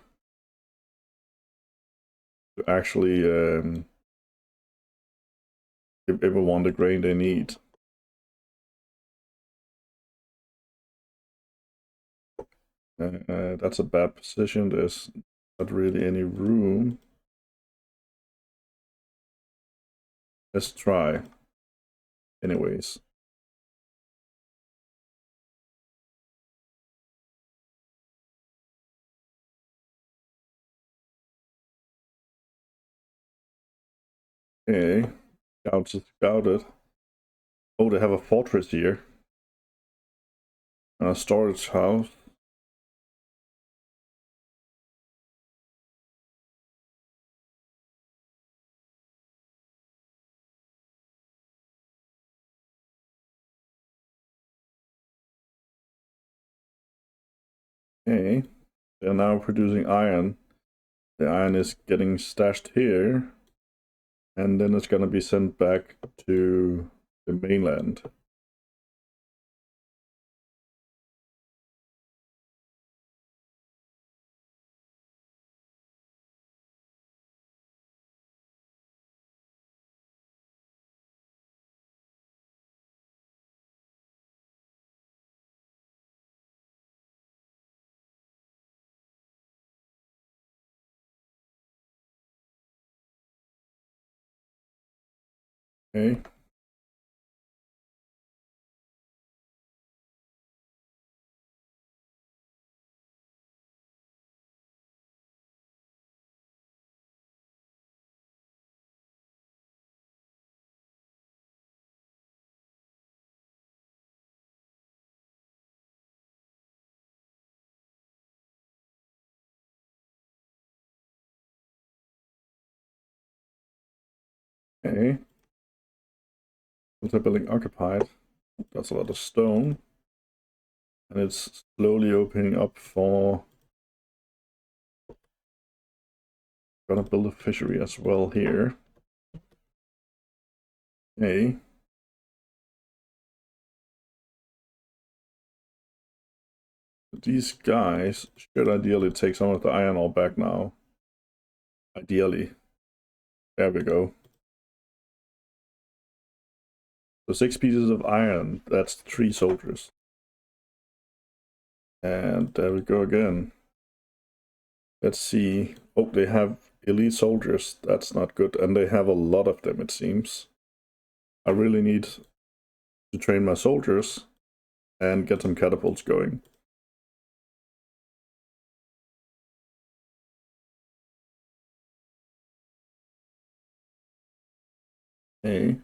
A: to actually give everyone the grain they need. That's a bad position. There's not really any room. Let's try. Anyways. Okay. Scouts is scouted. Oh, they have a fortress here. And a storage house. Okay, they're now producing iron. The iron is getting stashed here, and then it's gonna be sent back to the mainland. Okay. Okay. They're building occupied. That's a lot of stone. And it's slowly opening up for... Gonna build a fishery as well here. Okay. These guys should ideally take some of the iron ore back now. Ideally. There we go. So 6 pieces of iron, that's 3 soldiers. And there we go again. Let's see. Oh, they have elite soldiers. That's not good. And they have a lot of them, it seems. I really need to train my soldiers and get some catapults going. Okay.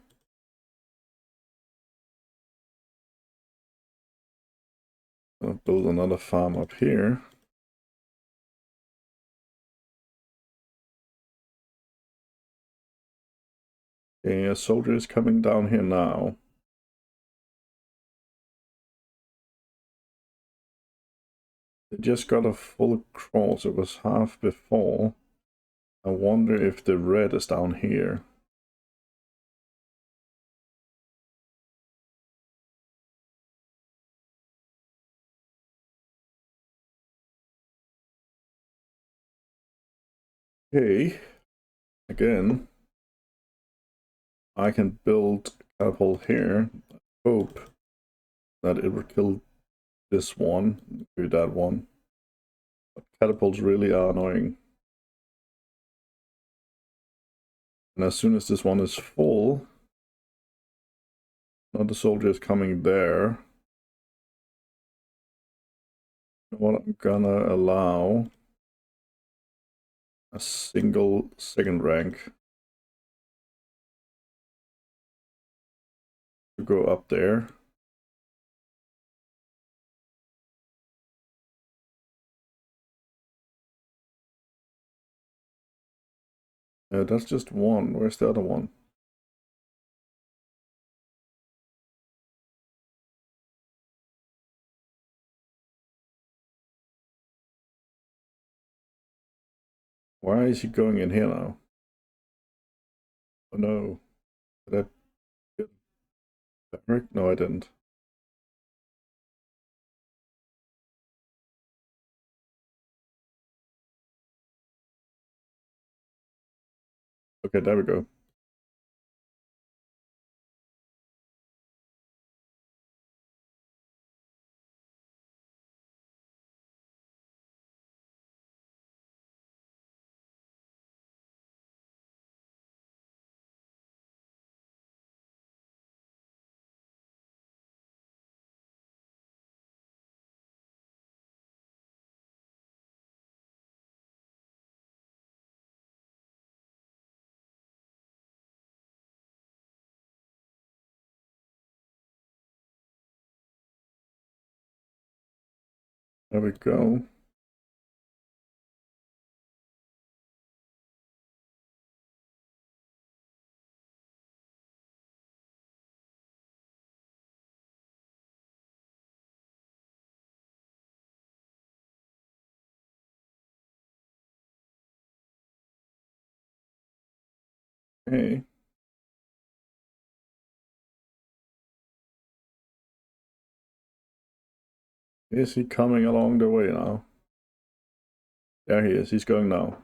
A: I'll build another farm up here. Okay, a soldier is coming down here now. They just got a full cross. It was half before. I wonder if the red is down here. Okay. Again, I can build a catapult here. Hope that it will kill this one, do that one. But catapults really are annoying. And as soon as this one is full, another soldier is coming there. What I'm gonna allow a single second rank to go up there. That's just one. Where's the other one? Why is he going in here now? Oh no. Did I get Eric? No, I didn't. Okay, there we go. There we go. Okay. Is he coming along the way now? There he is. He's going now.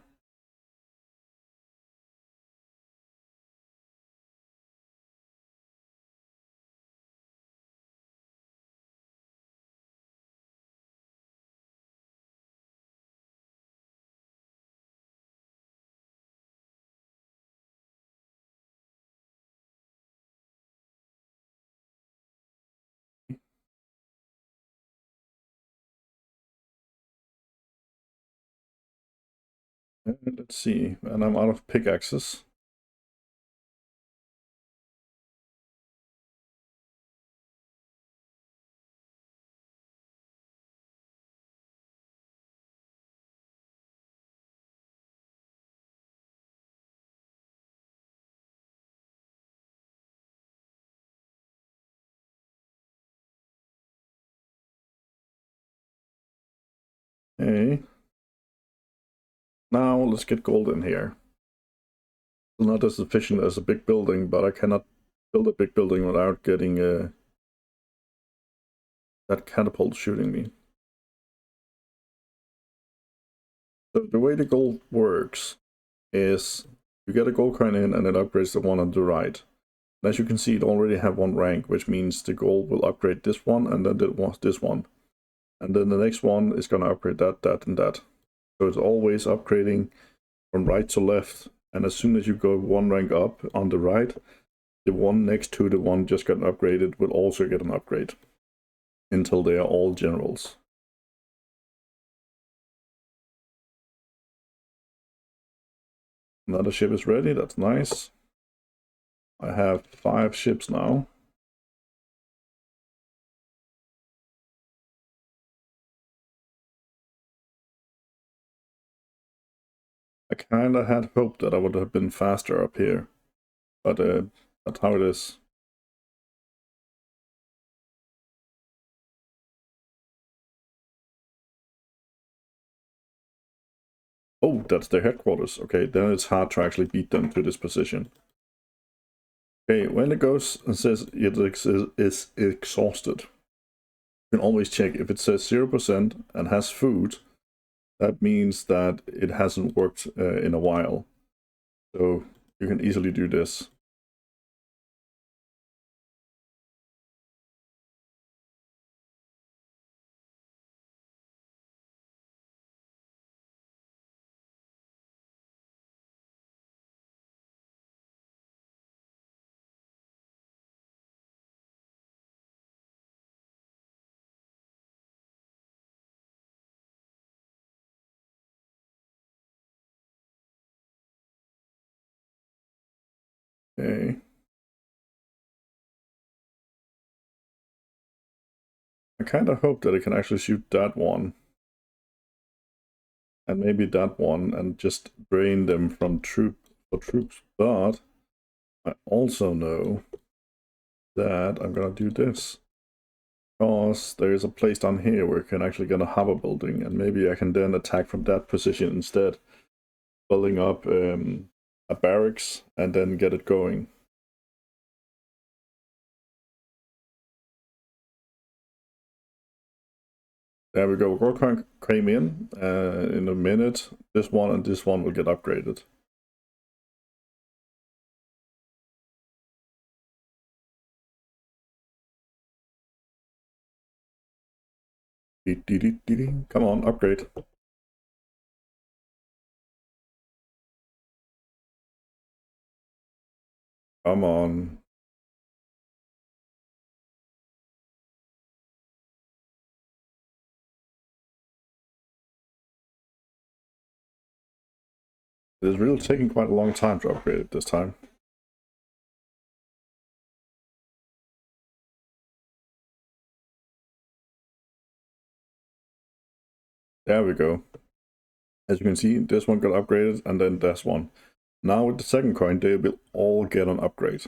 A: Let's see. And I'm out of pickaxes. Okay. Now let's get gold in here. It's not as efficient as a big building, but I cannot build a big building without getting that catapult shooting me. So the way the gold works is you get a gold coin in and it upgrades the one on the right. And as you can see, it already have one rank, which means the gold will upgrade this one and then this one. And then the next one is going to upgrade that, that, and that. So it's always upgrading from right to left. And as soon as you go one rank up on the right, the one next to the one just got upgraded will also get an upgrade until they are all generals. Another ship is ready, that's nice. I have 5 ships now. I kinda had hoped that I would have been faster up here, but that's how it is. Oh, that's their headquarters. Okay, then it's hard to actually beat them to this position. Okay, when it goes and says it is exhausted, you can always check. If it says 0% and has food, that means that it hasn't worked in a while. So you can easily do this. Okay. I kind of hope that I can actually shoot that one. And maybe that one and just drain them from troops, but I also know that I'm gonna do this. Because there is a place down here where I can actually get a hover building, and maybe I can then attack from that position instead, building up a barracks and then get it going. There we go. Gold came in a minute. This one and this one will get upgraded. Come on, upgrade. Come on. It's really taking quite a long time to upgrade it this time. There we go. As you can see, this one got upgraded and then this one. Now with the second coin, they will all get an upgrade.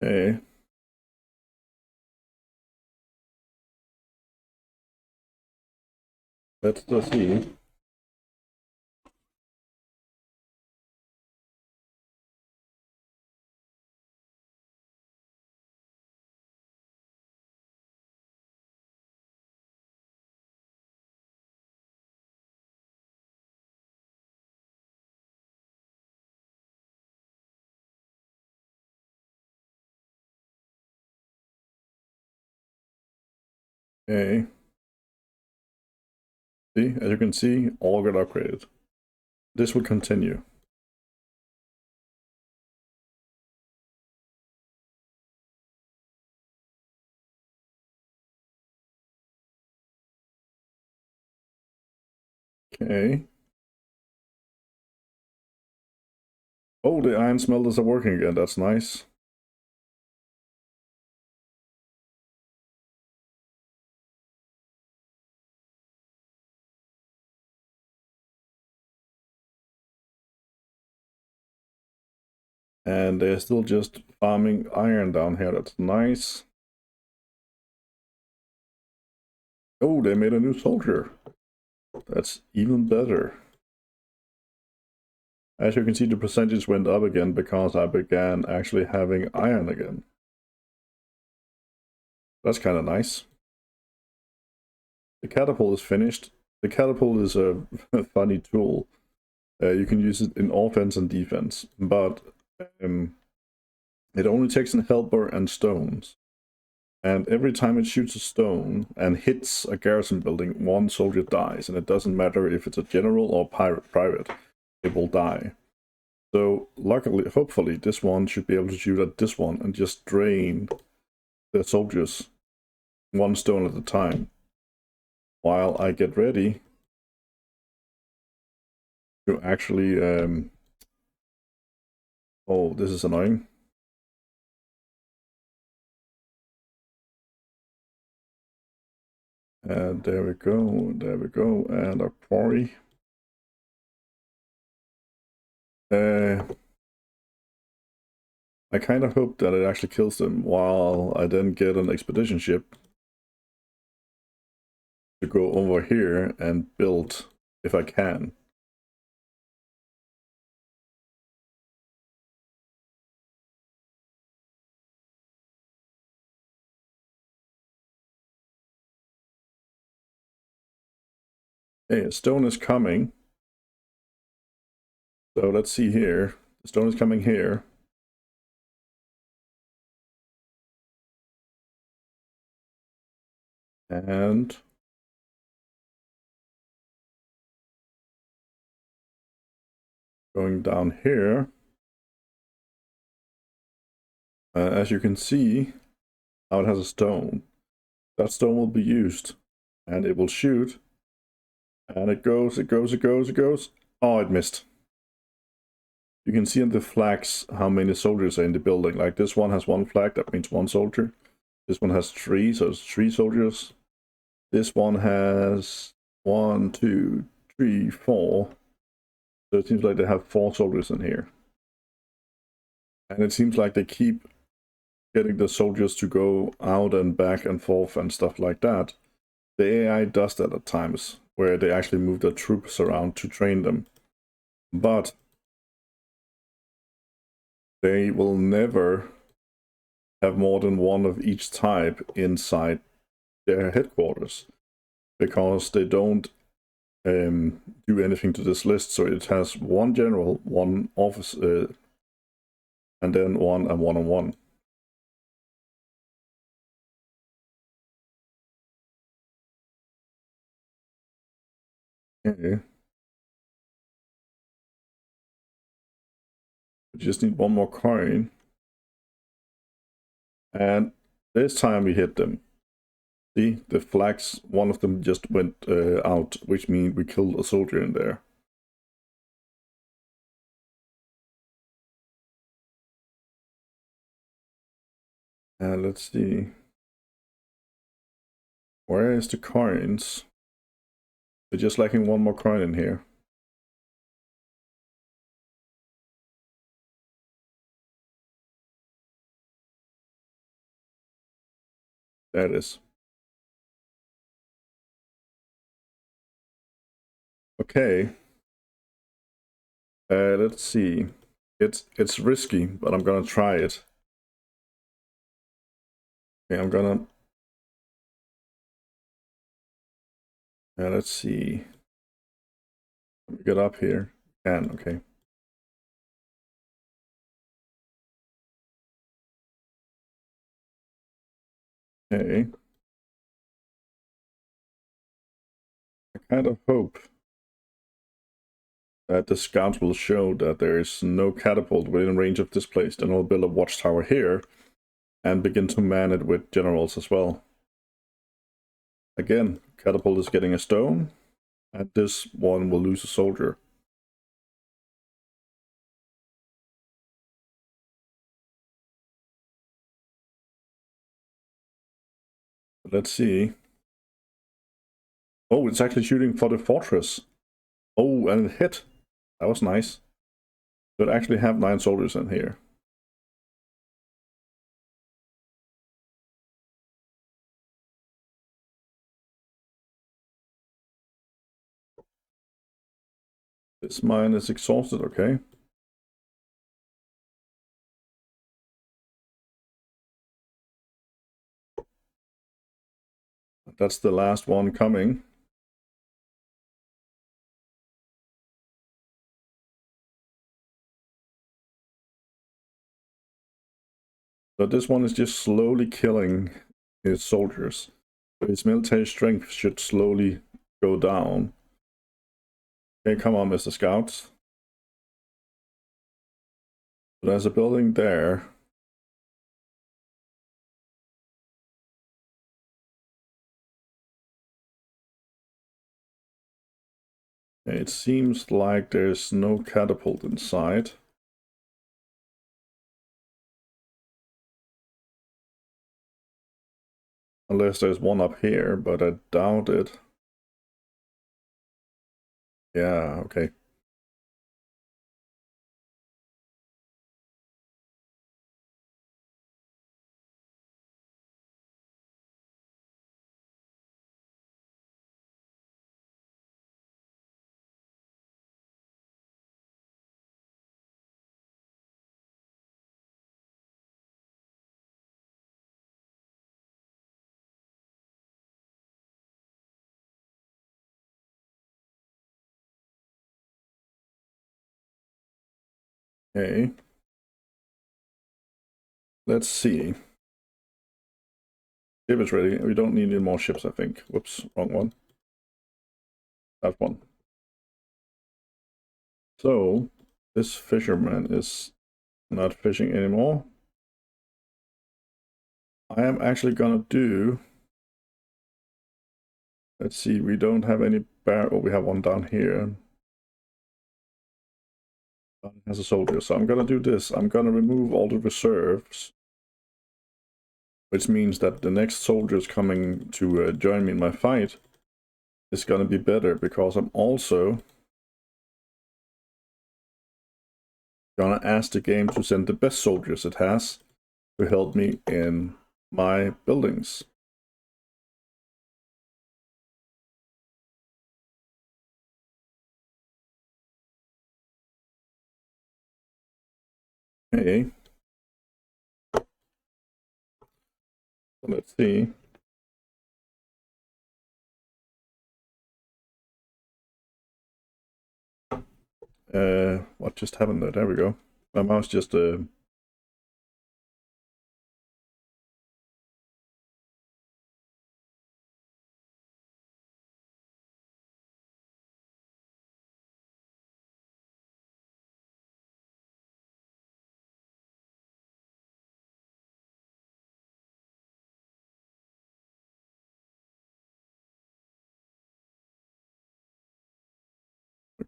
A: Okay. Let's just see. Okay. See, as you can see, all got upgraded. This will continue. Okay. Oh, the iron smelters are working again. That's nice. And they're still just farming iron down here. That's nice. Oh, they made a new soldier. That's even better. As you can see, the percentage went up again because I began actually having iron again. That's kind of nice. The catapult is finished. The catapult is a funny tool. You can use it in offense and defense, but it only takes in helper and stones. And every time it shoots a stone and hits a garrison building, one soldier dies. And it doesn't matter if it's a general or private, it will die. So luckily, hopefully, this one should be able to shoot at this one and just drain the soldiers one stone at a time. While I get ready to actually... oh, this is annoying. And there we go, and our quarry. I kind of hope that it actually kills them while I then get an expedition ship to go over here and build if I can. Hey, stone is coming. So let's see here. The stone is coming here. And going down here. As you can see, now it has a stone. That stone will be used. And it will shoot. And it goes. Oh, it missed. You can see on the flags how many soldiers are in the building. Like this one has one flag, that means one soldier. This one has three, so it's 3 soldiers. This one has 1, 2, 3, 4. So it seems like they have 4 soldiers in here. And it seems like they keep getting the soldiers to go out and back and forth and stuff like that. The AI does that at times, where they actually move their troops around to train them. But they will never have more than one of each type inside their headquarters, because they don't do anything to this list. So it has 1 general, 1 officer, and then 1 and 1 and 1. Okay. We just need 1 more coin. And this time we hit them. See, the flags, one of them just went out, which means we killed a soldier in there. And let's see. Where is the coins? We're just lacking 1 more coin in here. There it is. Okay. Let's see. It's risky, but I'm gonna try it. Okay, I'm gonna. Let's see. Let me get up here. Can okay. Okay. I kind of hope that the scouts will show that there is no catapult within range of this place. Then I'll build a watchtower here and begin to man it with generals as well. Again, catapult is getting a stone, and this one will lose a soldier. Let's see. Oh, it's actually shooting for the fortress. Oh, and it hit. That was nice. But actually have 9 soldiers in here. This mine is exhausted, okay. That's the last one coming. But this one is just slowly killing his soldiers. So his military strength should slowly go down. Okay, come on, Mr. Scouts. So there's a building there. It seems like there's no catapult inside. Unless there's one up here, but I doubt it. Yeah, okay. Okay. Let's see. Ship is ready. We don't need any more ships, I think. Whoops, wrong one. That one. So, this fisherman is not fishing anymore. I am actually gonna do... Let's see, we don't have any bar... Oh, we have one down here. As a soldier, so I'm gonna do this. I'm gonna remove all the reserves. Which means that the next soldiers coming to join me in my fight is gonna be better, because I'm also gonna ask the game to send the best soldiers it has to help me in my buildings. Okay. Let's see. What just happened there? There we go. My mouse just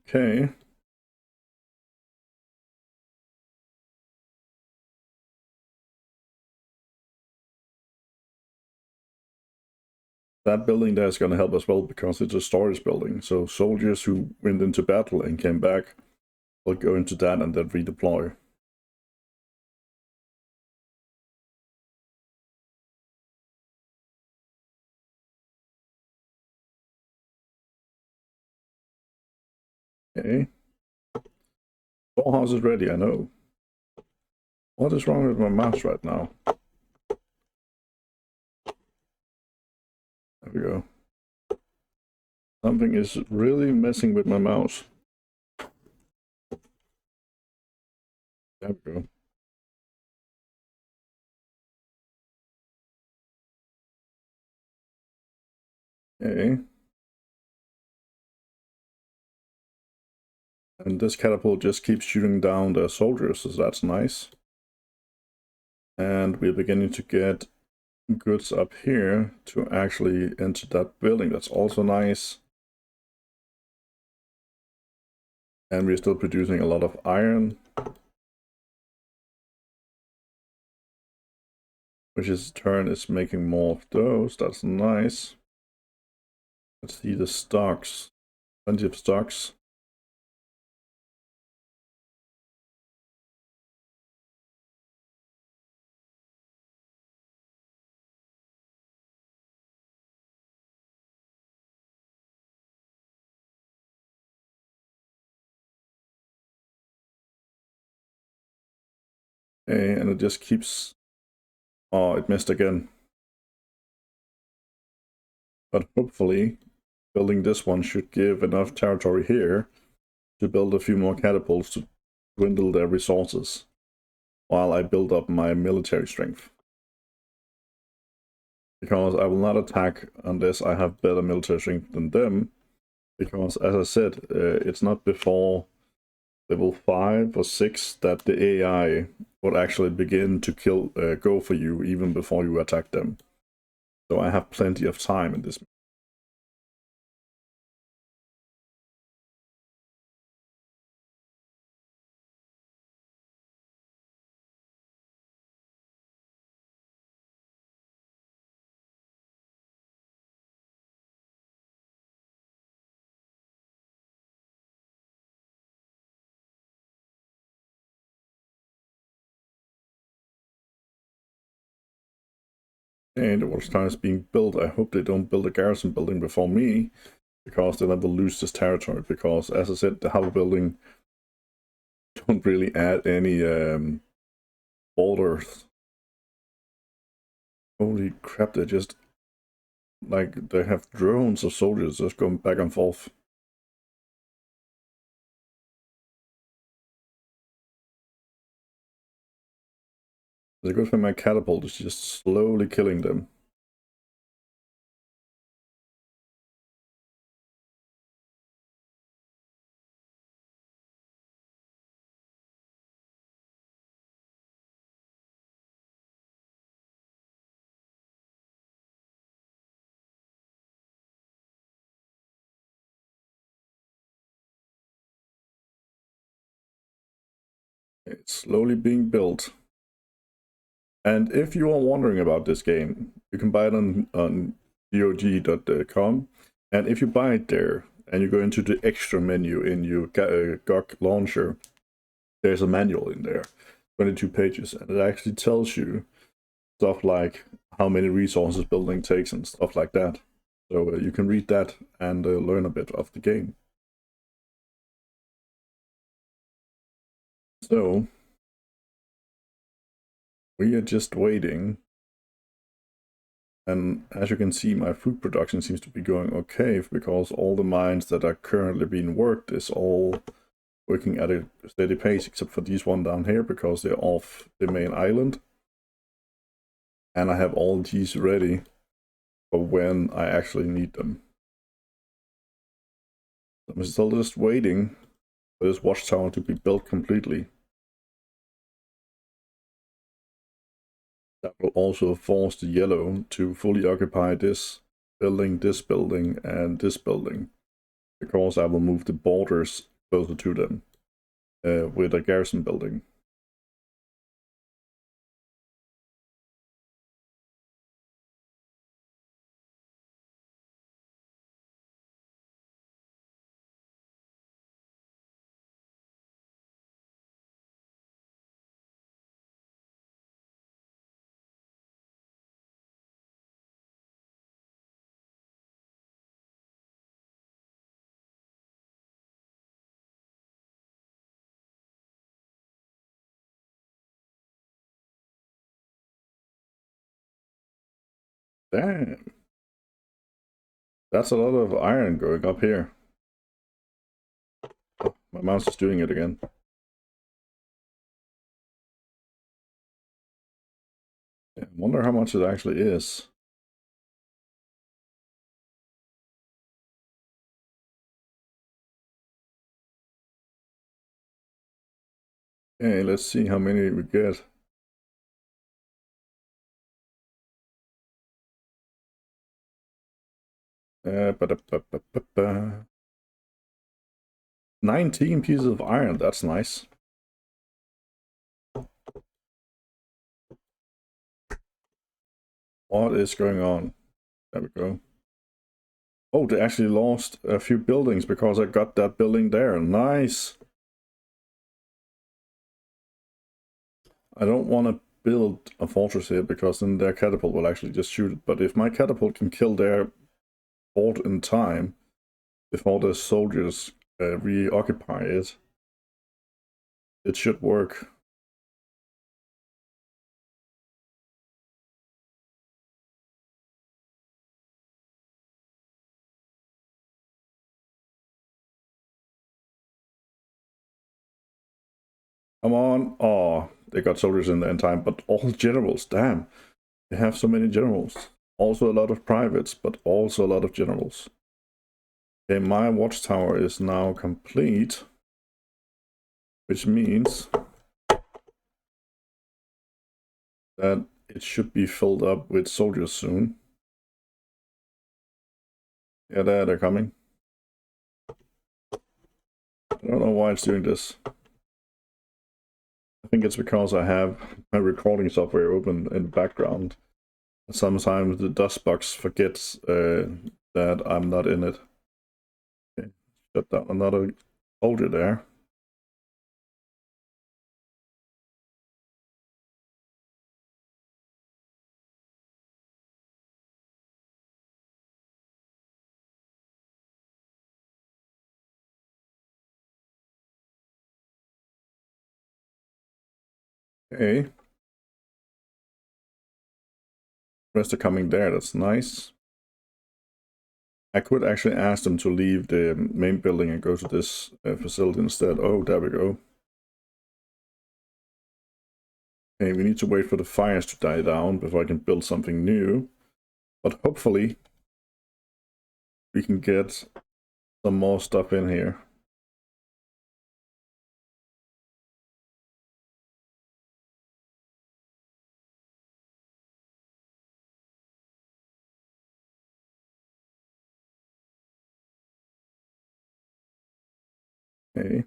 A: okay. That building there is going to help as well, because it's a storage building. So soldiers who went into battle and came back will go into that and then redeploy. Okay. Storehouse is ready, I know. What is wrong with my mouse right now? There we go. Something is really messing with my mouse. There we go. Okay. And this catapult just keeps shooting down the soldiers, so that's nice. And we're beginning to get goods up here to actually enter that building. That's also nice. And we're still producing a lot of iron, which is turn is making more of those. That's nice. Let's see the stocks. Plenty of stocks. Okay, and it just keeps... Oh, it missed again. But hopefully, building this one should give enough territory here to build a few more catapults to dwindle their resources while I build up my military strength. Because I will not attack unless I have better military strength than them. Because, as I said, it's not before level 5 or 6 that the AI would actually begin to go for you even before you attack them. So I have plenty of time in this. And the watchtower is being built. I hope they don't build a garrison building before me, because then I will lose this territory. Because, as I said, the house building don't really add any borders. Holy crap, they're just... like, they have drones of soldiers just going back and forth. The good thing my catapult is just slowly killing them. It's slowly being built. And if you are wondering about this game, you can buy it on GOG.com. And if you buy it there, and you go into the extra menu in your GOG launcher, there's a manual in there, 22 pages, and it actually tells you stuff like how many resources building takes and stuff like that. So you can read that and learn a bit of the game. So we are just waiting. And as you can see, my food production seems to be going okay, because all the mines that are currently being worked is all working at a steady pace, except for these one down here, because they're off the main island. And I have all these ready for when I actually need them. I'm still just waiting for this watchtower to be built completely. That will also force the yellow to fully occupy this building, and this building, because I will move the borders closer to them with a garrison building. Damn. That's a lot of iron going up here. Oh, my mouse is doing it again. Yeah, I wonder how much it actually is. Okay, let's see how many we get. Ba-da-ba-ba-ba-ba. 19 pieces of iron, that's nice. What is going on? There we go. Oh, they actually lost a few buildings because I got that building there. Nice. I don't want to build a fortress here because then their catapult will actually just shoot it. But if my catapult can kill their fort in time, before the soldiers reoccupy it, it should work. Come on. Oh, they got soldiers in there in time, but all generals, damn. They have so many generals. Also a lot of privates, but also a lot of generals. Okay, my watchtower is now complete, which means that it should be filled up with soldiers soon. Yeah, there, they're coming. I don't know why it's doing this. I think it's because I have my recording software open in the background. Sometimes the dust box forgets that I'm not in it. Okay. Shut down another soldier there. Okay. Rest are coming there, that's nice. I could actually ask them to leave the main building and go to this facility instead. Oh, there we go. Okay, we need to wait for the fires to die down before I can build something new. But hopefully we can get some more stuff in here. Okay.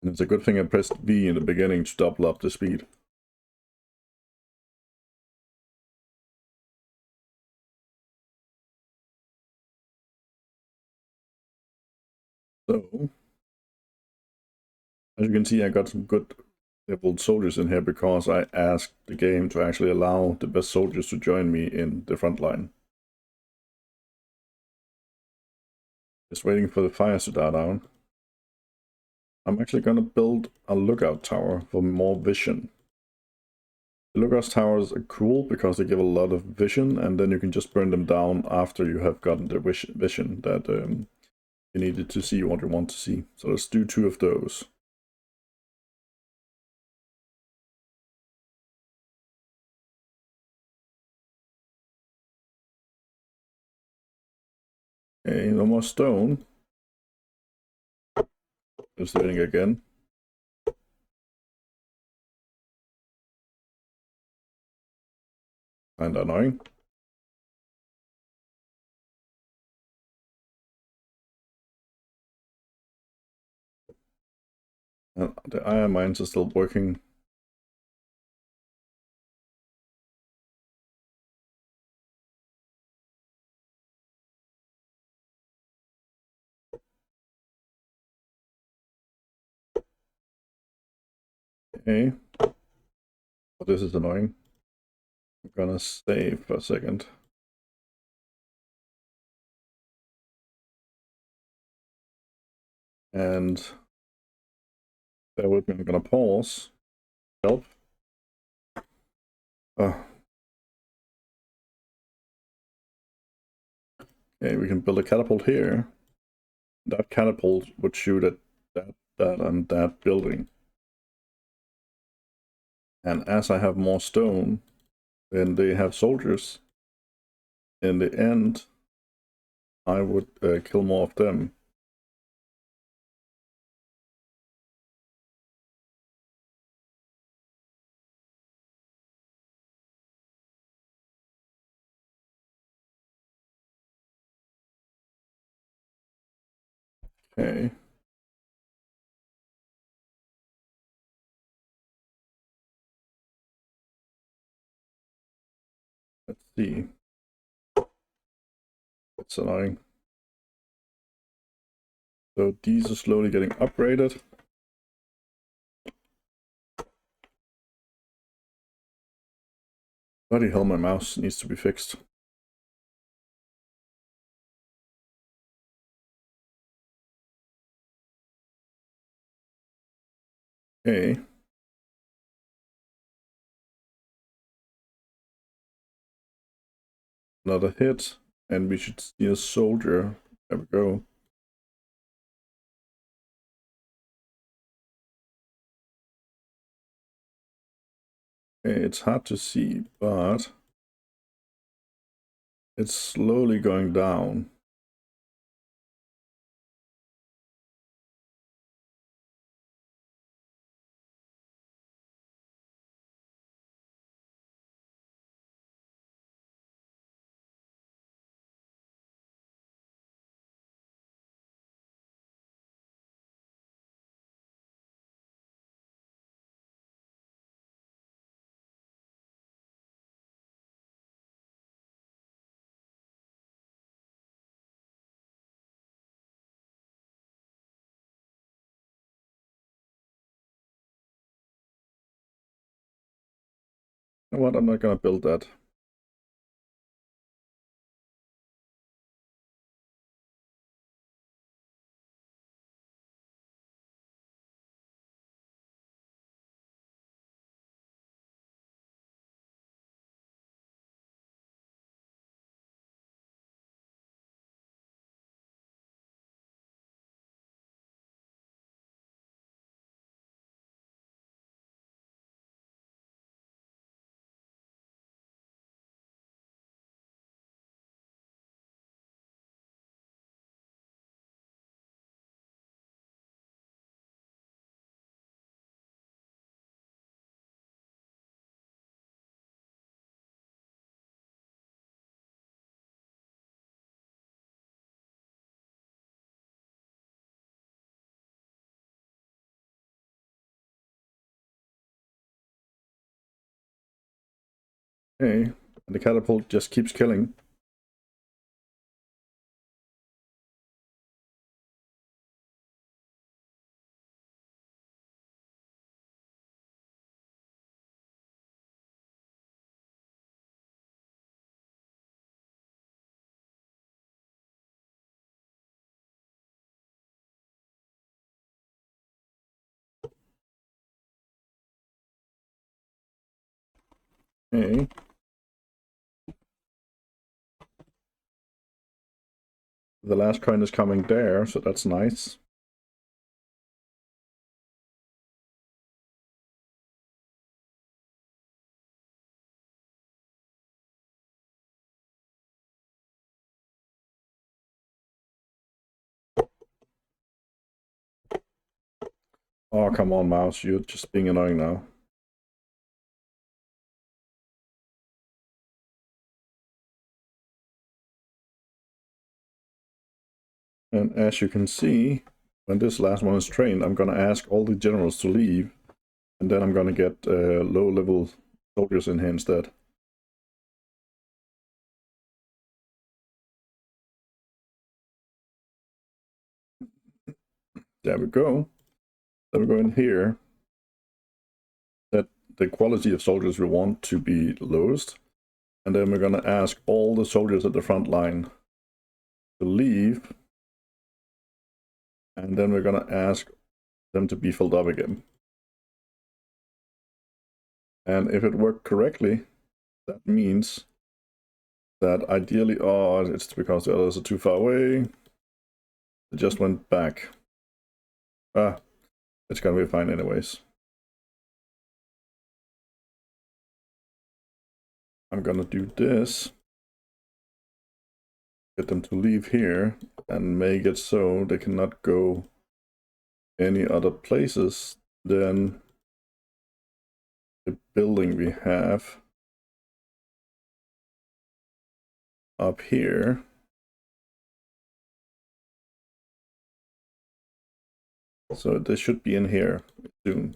A: And it's a good thing I pressed V in the beginning to double up the speed. So, as you can see, I got some good leveled soldiers in here because I asked the game to actually allow the best soldiers to join me in the front line. Just waiting for the fires to die down. I'm actually going to build a lookout tower for more vision. The lookout towers are cool because they give a lot of vision, and then you can just burn them down after you have gotten the vision that you needed to see what you want to see. So let's do 2 of those. Okay, no more stone. Just doing it again. Kinda annoying. And the iron mines are still working. Okay. But this is annoying. I'm gonna save for a second. And bear with me, I'm gonna pause. Help. Okay, we can build a catapult here. That catapult would shoot at that and that building. And as I have more stone, then they have soldiers. In the end, I would kill more of them. Okay. Let's see. It's annoying. So these are slowly getting upgraded. Bloody hell, my mouse needs to be fixed. Okay. Another hit, and we should see a soldier. There we go. Okay, it's hard to see, but it's slowly going down. You know what? I'm not gonna build that. Okay, and the catapult just keeps killing. Okay. The last coin is coming there, so that's nice. Oh, come on, mouse. You're just being annoying now. And as you can see, when this last one is trained, I'm gonna ask all the generals to leave, and then I'm gonna get low-level soldiers in here instead. There we go. Then we go in here. That the quality of soldiers we want to be lowest. And then we're gonna ask all the soldiers at the front line to leave. And then we're gonna ask them to be filled up again. And if it worked correctly, That means that ideally, oh, it's because the others are too far away. It just went back. Ah, it's gonna be fine anyways. I'm gonna do this. Get them to leave here and make it so they cannot go any other places than the building we have up here. So they should be in here soon.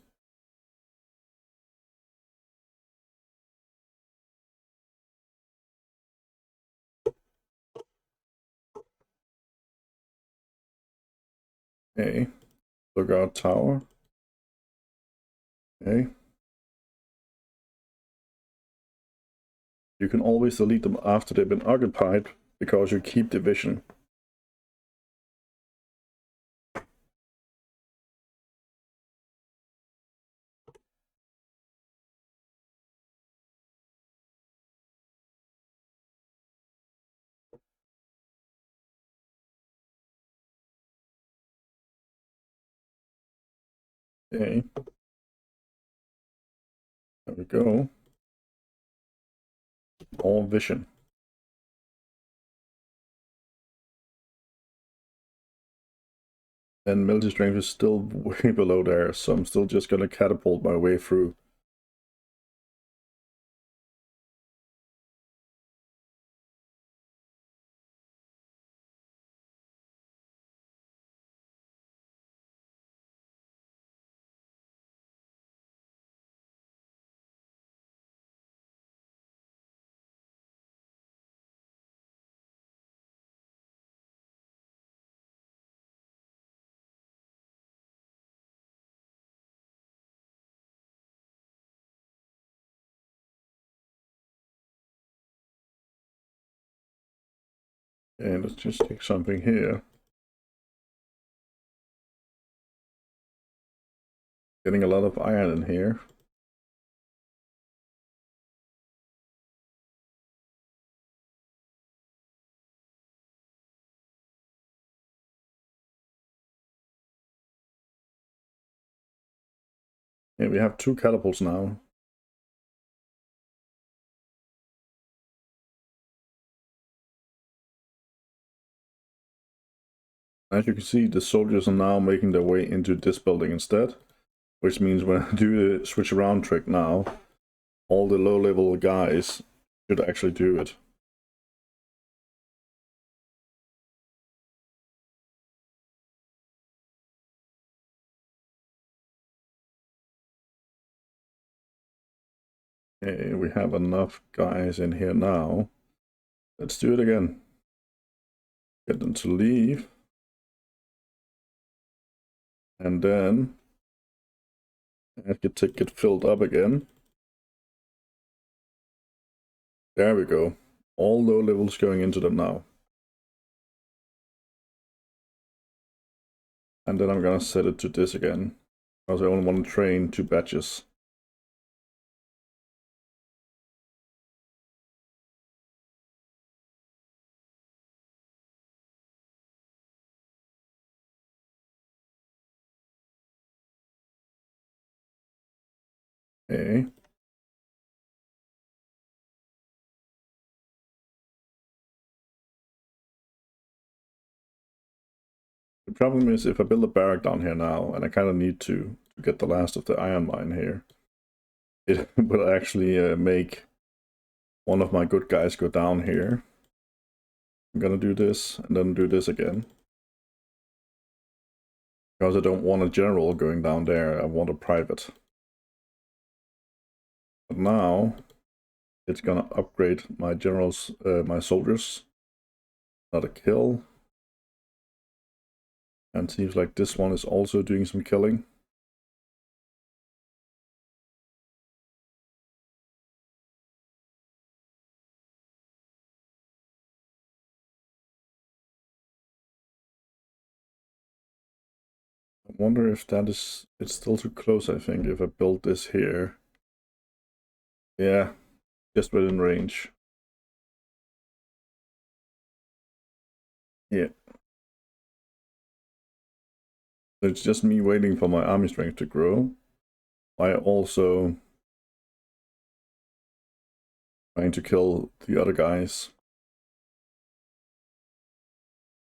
A: Okay, lookout tower. Okay. You can always delete them after they've been occupied because you keep the vision. Okay. There we go. All vision. And military strength is still way below there, so I'm still just gonna catapult my way through. And let's just take something here. Getting a lot of iron in here. And we have 2 catapults now. As you can see, the soldiers are now making their way into this building instead, which means when I do the switch around trick now, all the low level guys should actually do it. Okay, we have enough guys in here now. Let's do it again. Get them to leave. And then I get filled up again. There we go. All low levels going into them now. And then I'm gonna set it to this again, because I only want to train 2 batches. Okay. The problem is if I build a barrack down here now, and I kind of need to get the last of the iron mine here, it will actually make one of my good guys go down here. I'm gonna do this, and then do this again. Because I don't want a general going down there, I want a private. But now, it's gonna upgrade my generals, my soldiers. Not a kill. And seems like this one is also doing some killing. I wonder if that is, it's still too close, I think, if I build this here. Yeah, just within range. Yeah. It's just me waiting for my army strength to grow. I also trying to kill the other guys.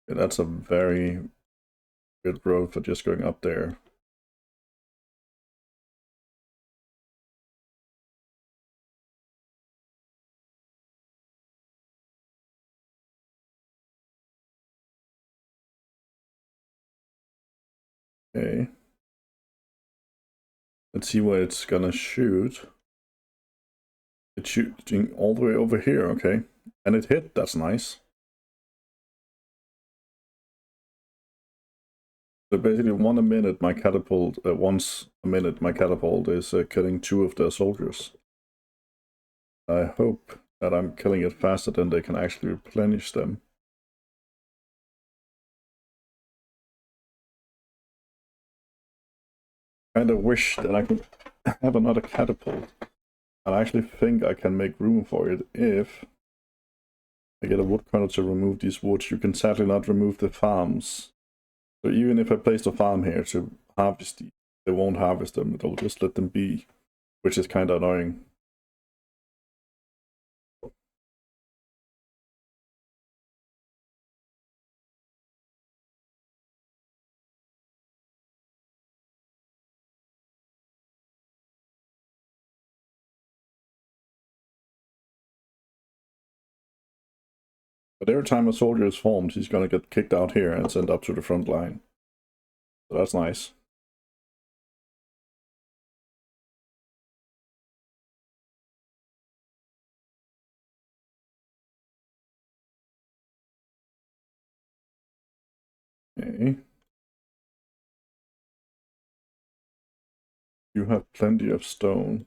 A: Yeah, that's a very good road for just going up there. Okay. Let's see where it's gonna shoot. It's shooting all the way over here, okay. And it hit, that's nice. So basically once a minute my catapult is killing 2 of their soldiers. I hope that I'm killing it faster than they can actually replenish them. Kind of wish that I could have another catapult. I actually think I can make room for it if I get a woodcutter to remove these woods. You can sadly not remove the farms. So even if I place the farm here to harvest these, they won't harvest them. They'll just let them be, which is kind of annoying. But every time a soldier is formed, he's gonna get kicked out here and sent up to the front line. So that's nice. Okay. You have plenty of stone.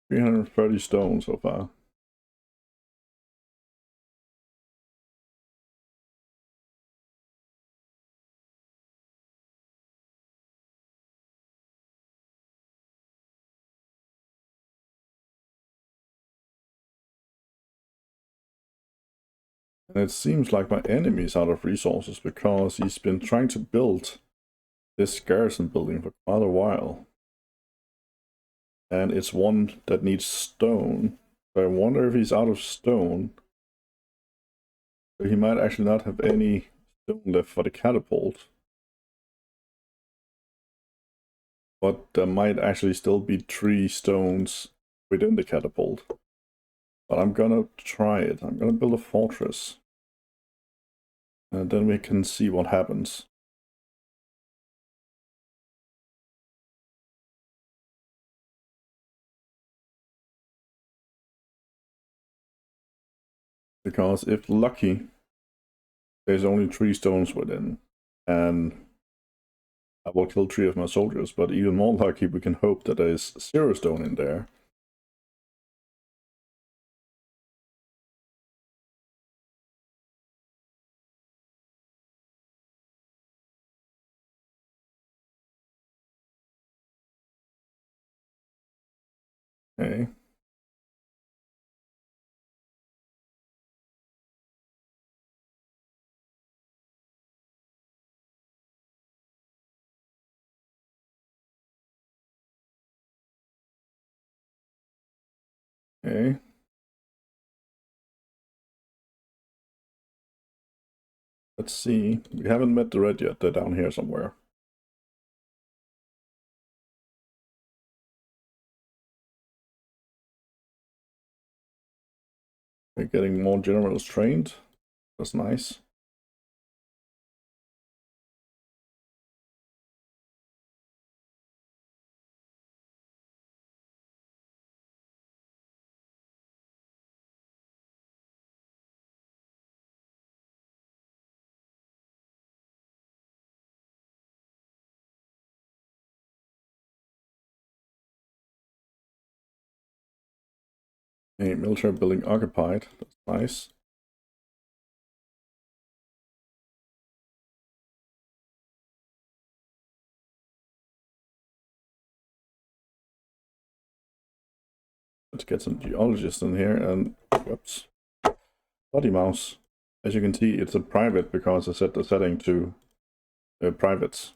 A: 330 stone so far. And it seems like my enemy is out of resources because he's been trying to build this garrison building for quite a while. And it's one that needs stone. So I wonder if he's out of stone. So he might actually not have any stone left for the catapult. But there might actually still be 3 stones within the catapult. But I'm gonna try it. I'm gonna build a fortress. And then we can see what happens. Because if lucky, there's only 3 stones within. And I will kill 3 of my soldiers. But even more lucky, we can hope that there's 0 stone in there. Okay. Okay. Let's see. We haven't met the red yet. They're down here somewhere. We're getting more generals trained. That's nice. A military building occupied. That's nice. Let's get some geologists in here and whoops. Bloody mouse. As you can see, it's a private because I set the setting to privates.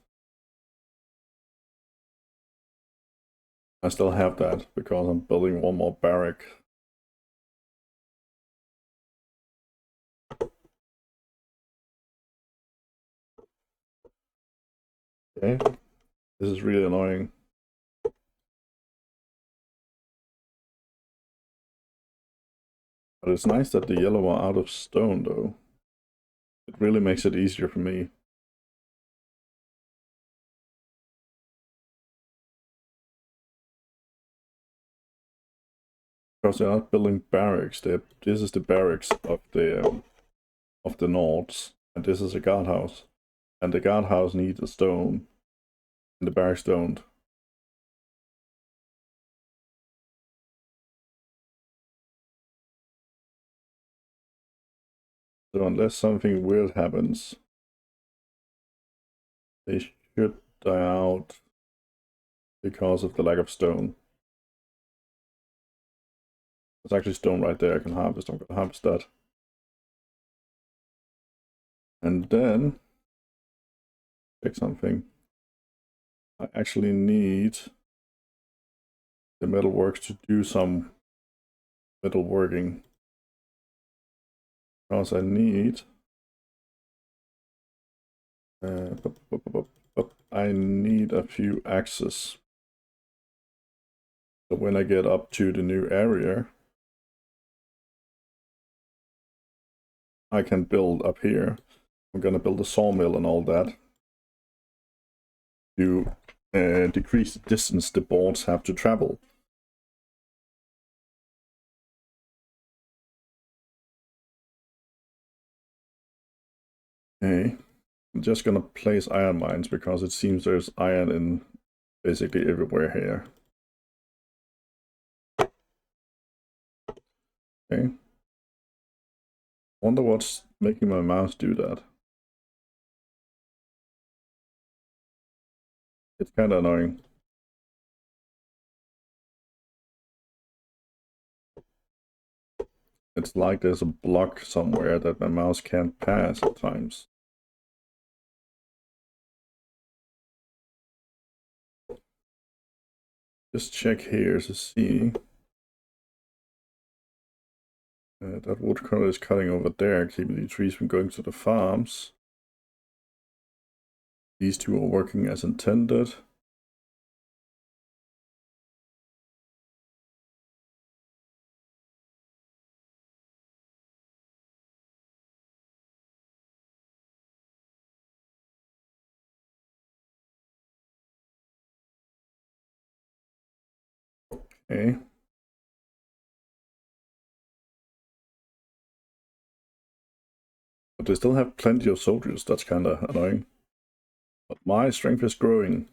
A: I still have that because I'm building one more barrack. Okay, this is really annoying. But it's nice that the yellow are out of stone though. It really makes it easier for me. Because they're not building barracks. This is the barracks of the Nords, and this is a guardhouse. And the guardhouse needs a stone, and the barracks don't. So unless something weird happens, they should die out because of the lack of stone. There's actually stone right there I can harvest. I'm gonna harvest that. And then check something. I actually need the metalworks to do some metalworking. Because I need I need a few axes. So when I get up to the new area, I can build up here. I'm gonna build a sawmill and all that to decrease the distance the boards have to travel. Okay, I'm just gonna place iron mines because it seems there's iron in basically everywhere here. Okay. Wonder what's making my mouse do that. It's kind of annoying. It's like there's a block somewhere that my mouse can't pass at times. Just check here to see. That woodcutter is cutting over there, keeping the trees from going to the farms. These two are working as intended. Okay. But they still have plenty of soldiers, that's kind of annoying. But my strength is growing.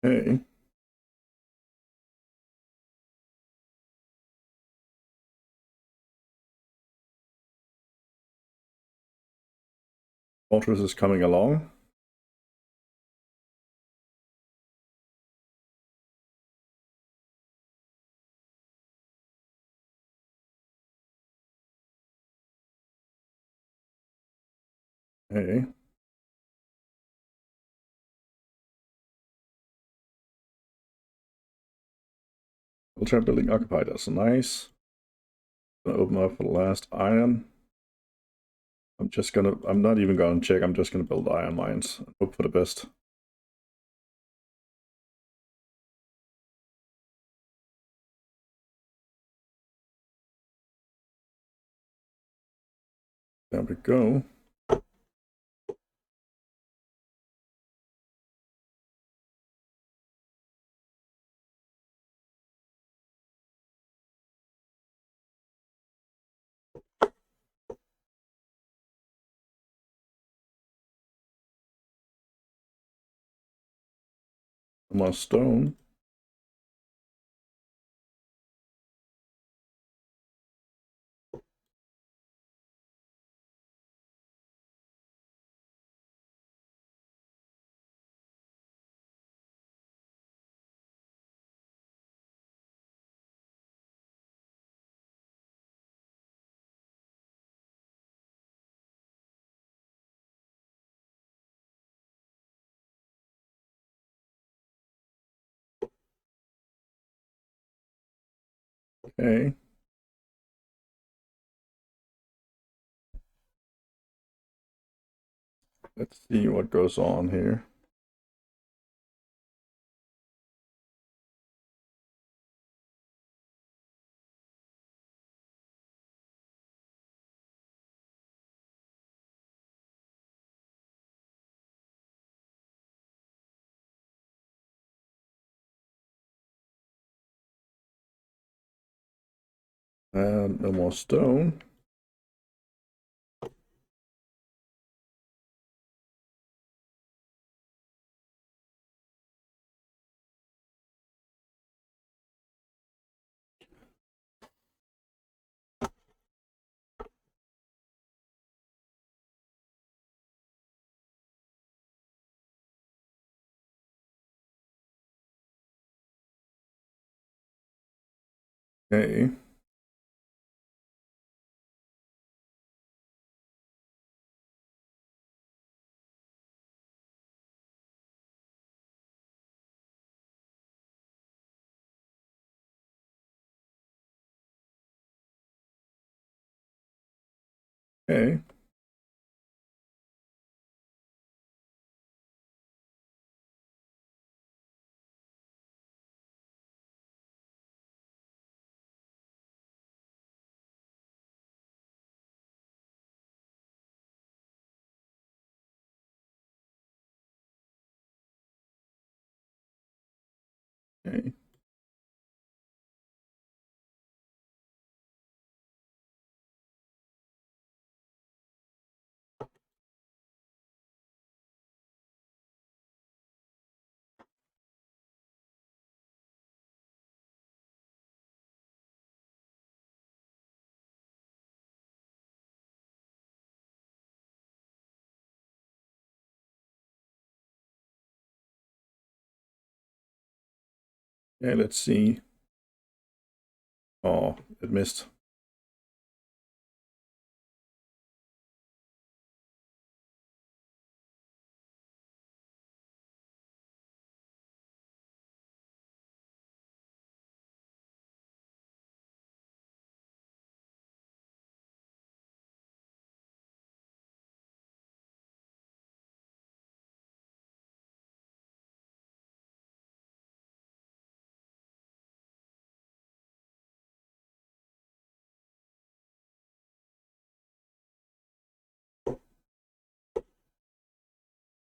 A: Hey. Fortress is coming along. Hey. We'll try building Occupy, that's nice. Gonna open up for the last iron. I'm not even gonna check, I'm just gonna build iron mines. Hope for the best. There we go. More stone. Okay. Let's see what goes on here. And no more stone. Okay. Okay. Okay. Okay, let's see. Oh, it missed.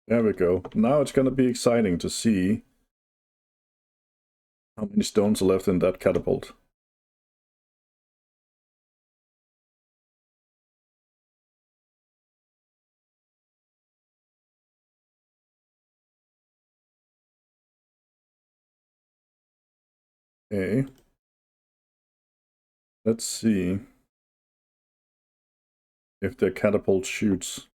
A: There we go. Now it's gonna be exciting to see how many stones are left in that catapult. Okay. Let's see if the catapult shoots.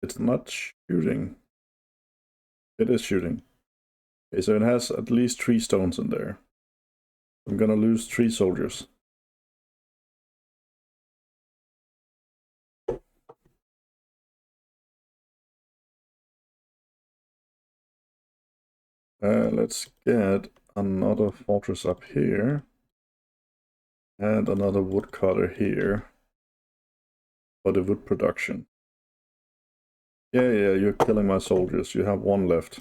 A: It's not shooting. It is shooting. Okay, so it has at least 3 stones in there. I'm gonna lose 3 soldiers. Let's get another fortress up here. And another woodcutter here. For the wood production. Yeah, you're killing my soldiers. You have 1 left.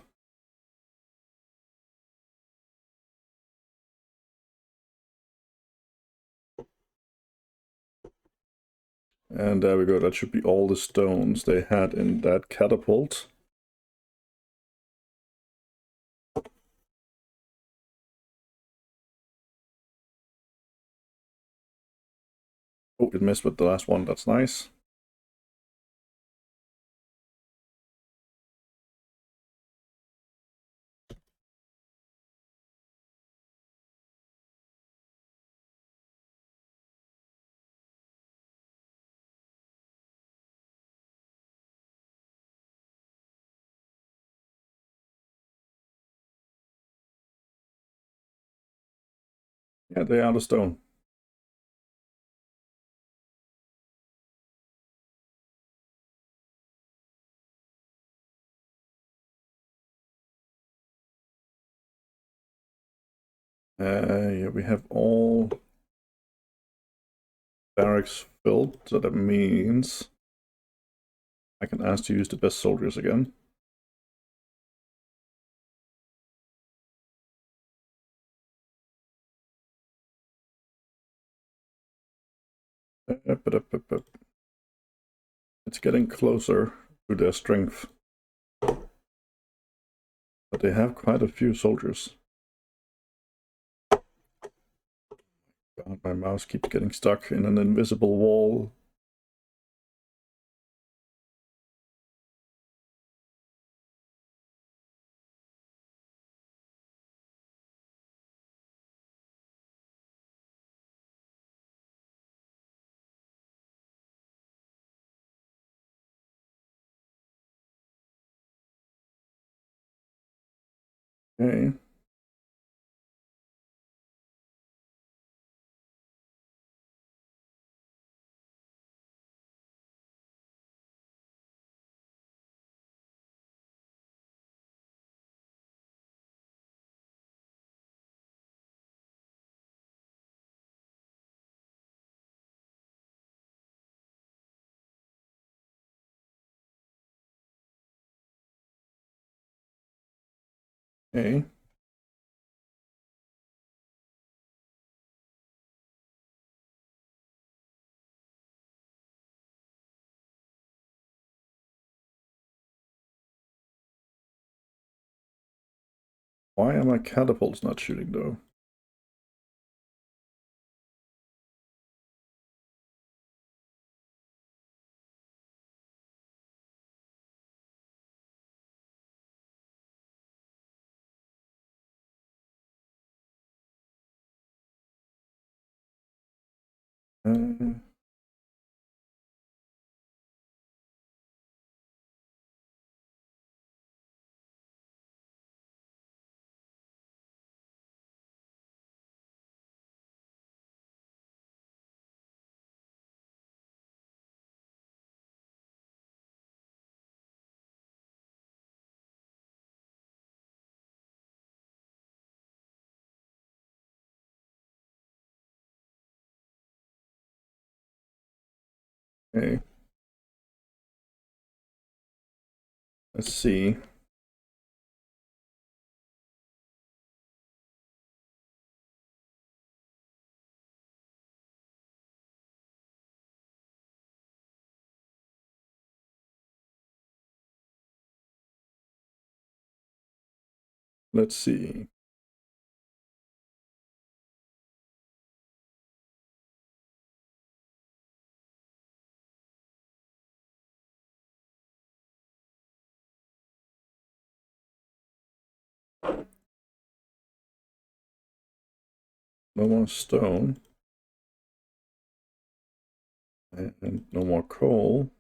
A: And there we go. That should be all the stones they had in that catapult. Oh, it missed with the last one. That's nice. Yeah, they're out of stone. Yeah, we have all barracks filled, so that means I can ask to use the best soldiers again. It's getting closer to their strength, but they have quite a few soldiers. God, my mouse keeps getting stuck in an invisible wall. Okay. Okay. Why are my catapults not shooting though? Uh, okay. Let's see. Let's see. No more stone. And no more coal.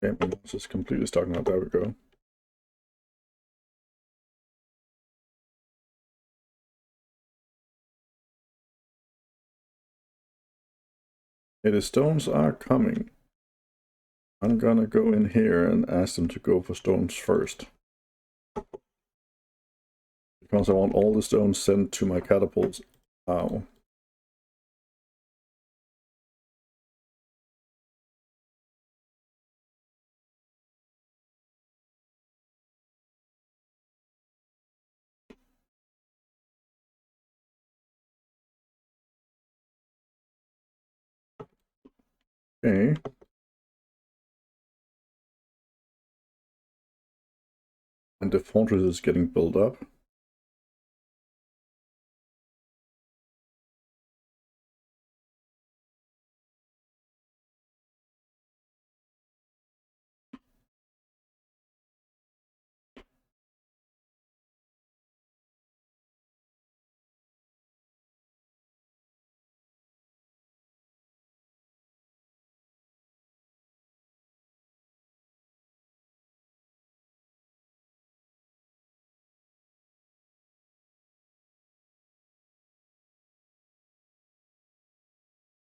A: Okay, my mouse is completely stuck now. There we go. Okay, the stones are coming. I'm gonna go in here and ask them to go for stones first. Because I want all the stones sent to my catapults now. Okay. And the fortress is getting built up.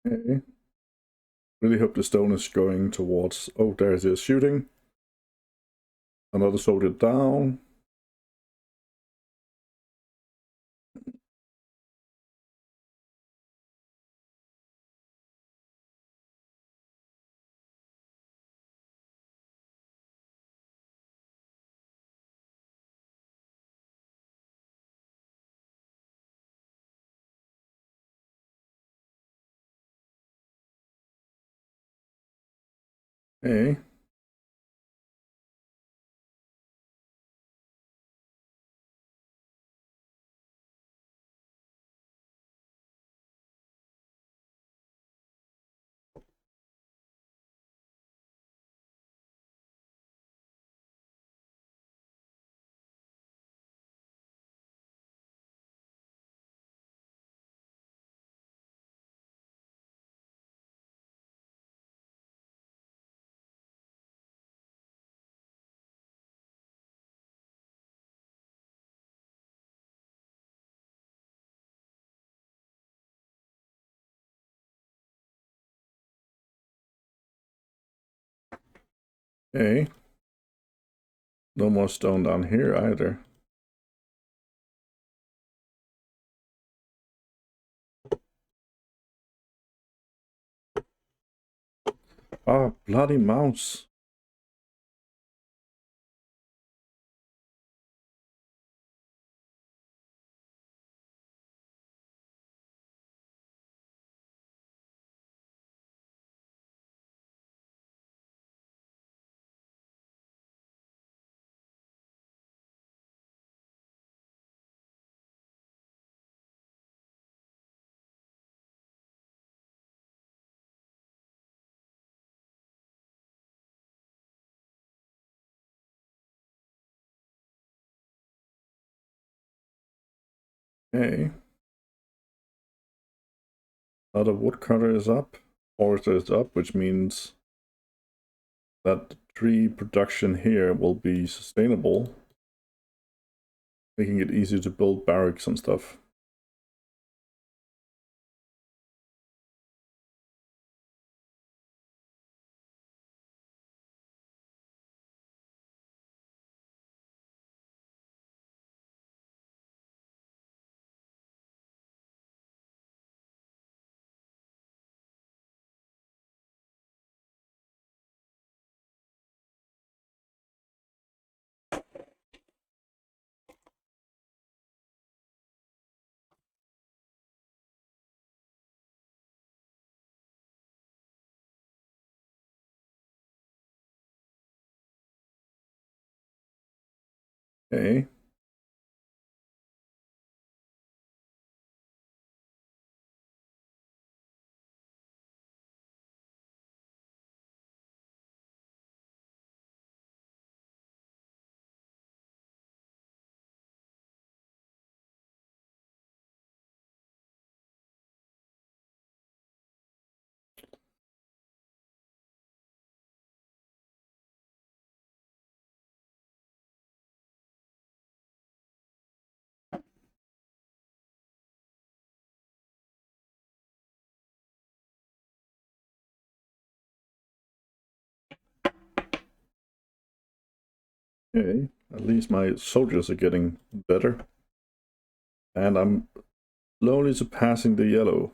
A: Okay. Really hope the stone is going towards... Oh, there it is shooting. Another soldier down. Okay. Okay. No more stone down here either. Ah, bloody mouse. Okay. Another woodcutter is up. Forester is up, which means that tree production here will be sustainable, making it easier to build barracks and stuff. Okay. Okay. At least my soldiers are getting better. And I'm slowly surpassing the yellow.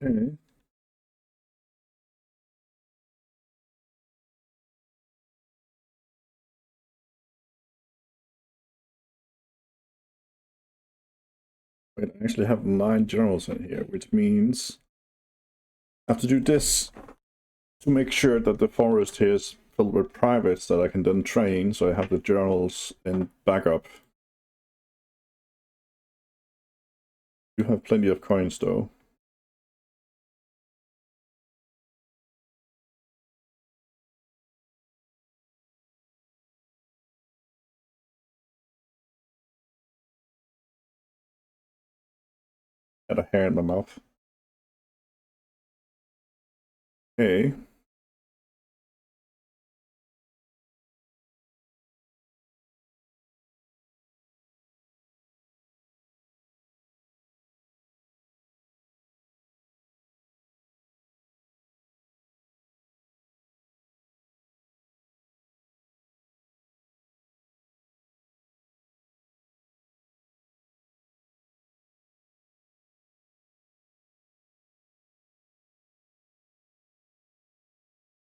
A: Okay. Wait, I actually have 9 generals in here, which means I have to do this to make sure that the forest here is filled with privates that I can then train, so I have the generals in backup. You have plenty of coins though. Had a hair in my mouth. Okay.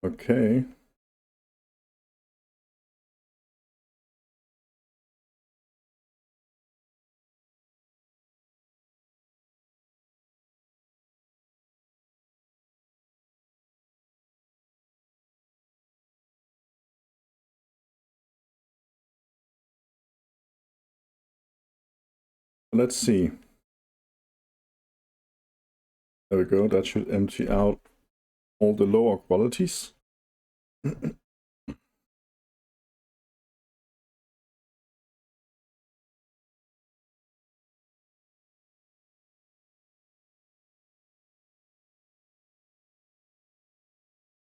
A: Okay. Let's see. There we go. That should empty out all the lower qualities.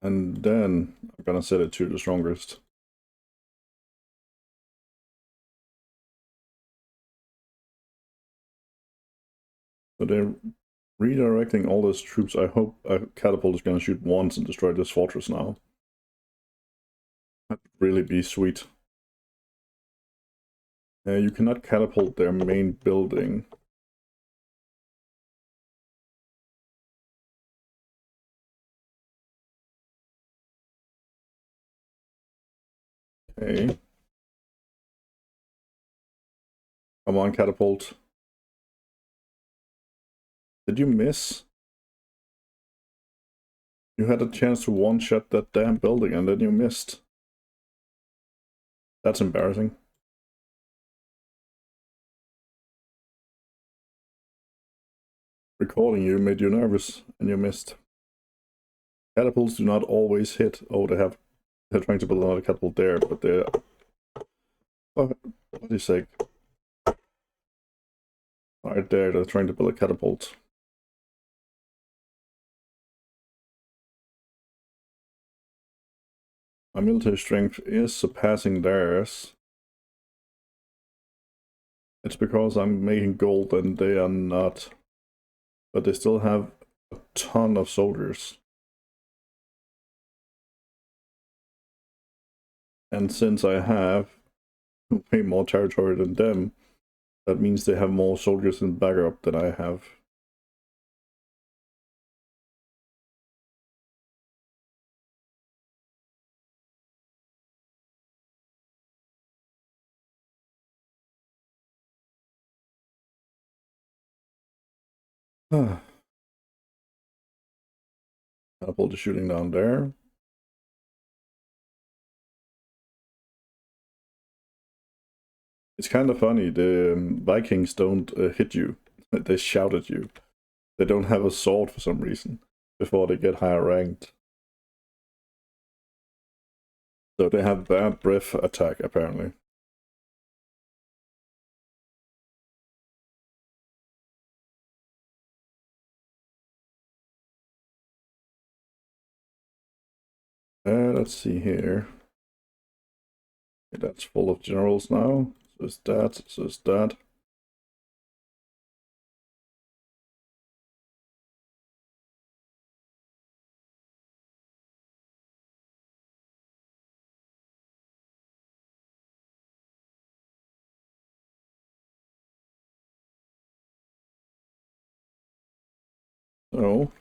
A: And then I'm gonna set it to the strongest. So they're redirecting all those troops. I hope a catapult is gonna shoot once and destroy this fortress now. That'd really be sweet. You cannot catapult their main building. Okay. Come on, catapult. Did you miss? You had a chance to one-shot that damn building and then you missed. That's embarrassing. Recording you made you nervous and you missed. Catapults do not always hit. Oh, they're trying to build another catapult there, but they're, oh, what do you say? Right there, they're trying to build a catapult. My military strength is surpassing theirs. It's because I'm making gold and they are not. But they still have a ton of soldiers. And since I have way more territory than them, that means they have more soldiers in backup than I have. Catapult is shooting down there. It's kind of funny, the Vikings don't hit you, they shout at you. They don't have a sword for some reason before they get higher ranked. So they have bad breath attack, apparently. Let's see here. Okay, that's full of generals now. So is that, so is that. So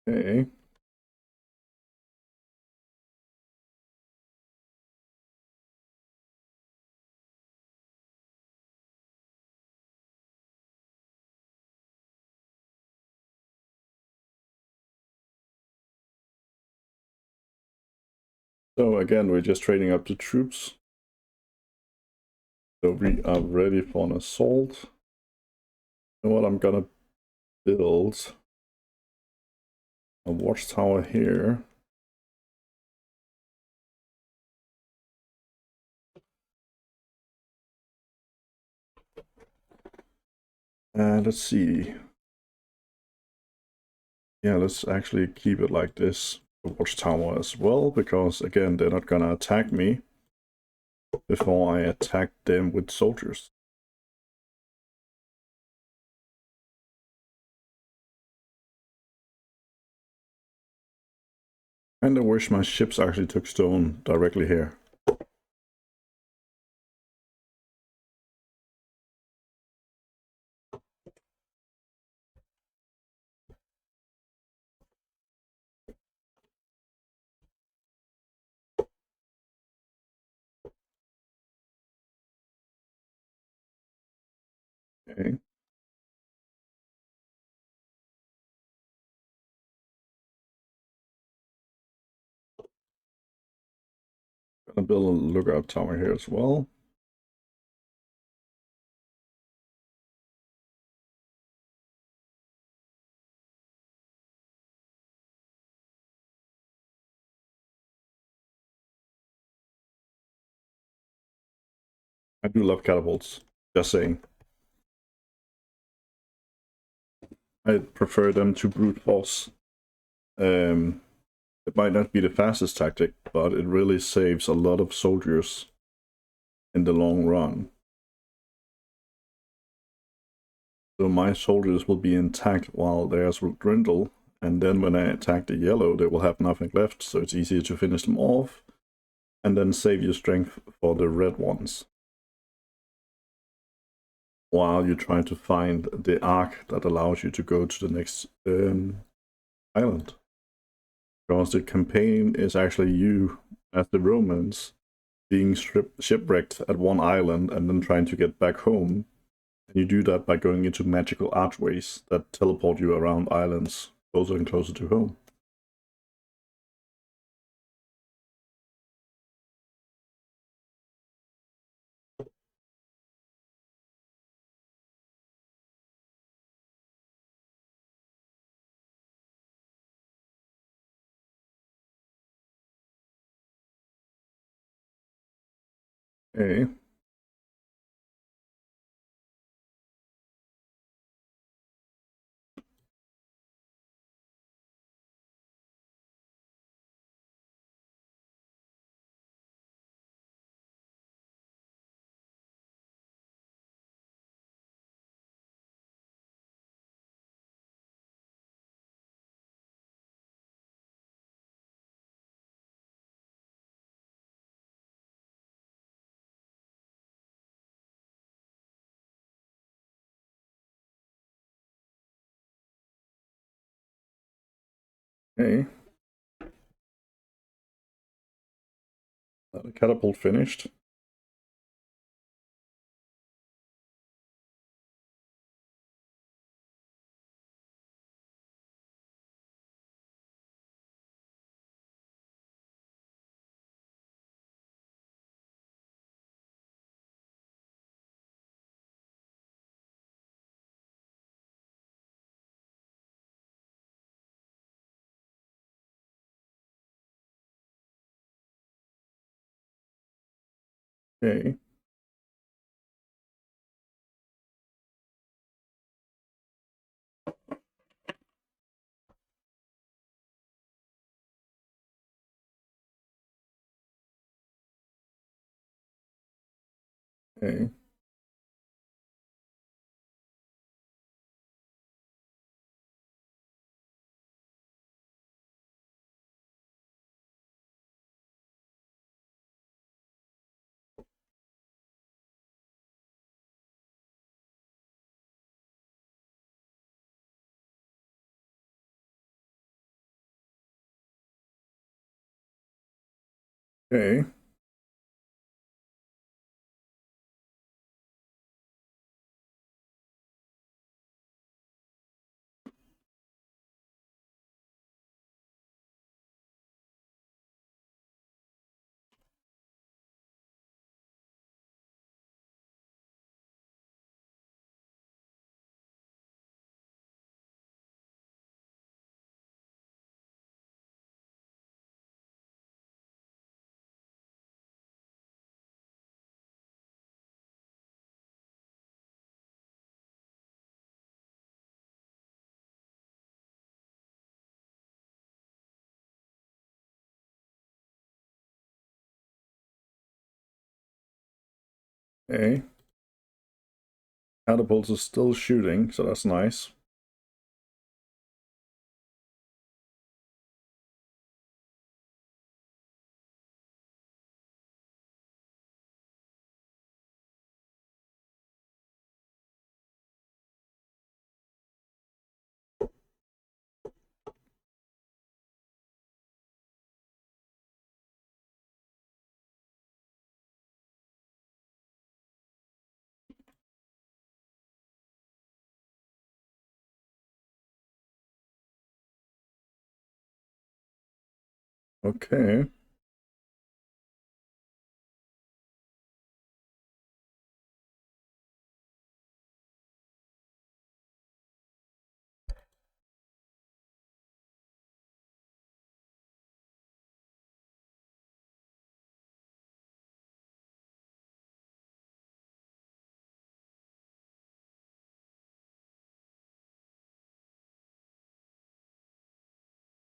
A: Okay. So again, we're just trading up the troops. So we are ready for an assault. And what I'm gonna build a watchtower here. And let's see. Yeah, let's actually keep it like this, the watchtower as well, because again, they're not gonna attack me before I attack them with soldiers. And I wish my ships actually took stone directly here. Okay. Gonna build a lookout tower here as well. I do love catapults, just saying. I prefer them to brute force. It might not be the fastest tactic, but it really saves a lot of soldiers in the long run. So my soldiers will be intact while theirs will dwindle, and then when I attack the yellow, they will have nothing left, so it's easier to finish them off, and then save your strength for the red ones. While you try to find the arc that allows you to go to the next island. Because the campaign is actually you, as the Romans, being shipwrecked at one island and then trying to get back home. And you do that by going into magical archways that teleport you around islands closer and closer to home. Okay. Okay. The catapult finished. Okay. Okay. Okay. Okay. Catapults are still shooting, so that's nice. Okay.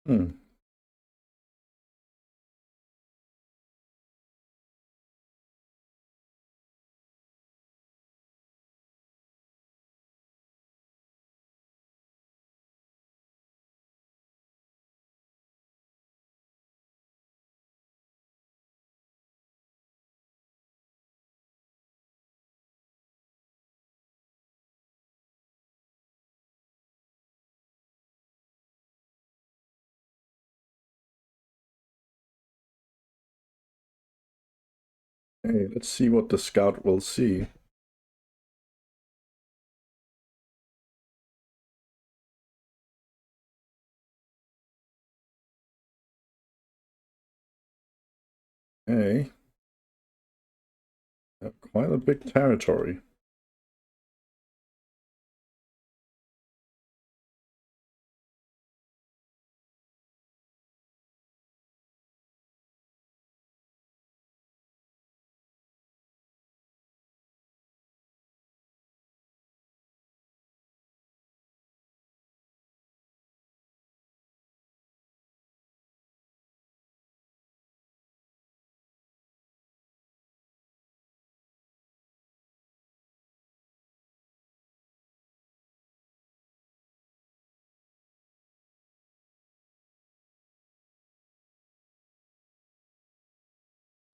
A: Hmm. Hey, let's see what the scout will see. Hey, quite a big territory.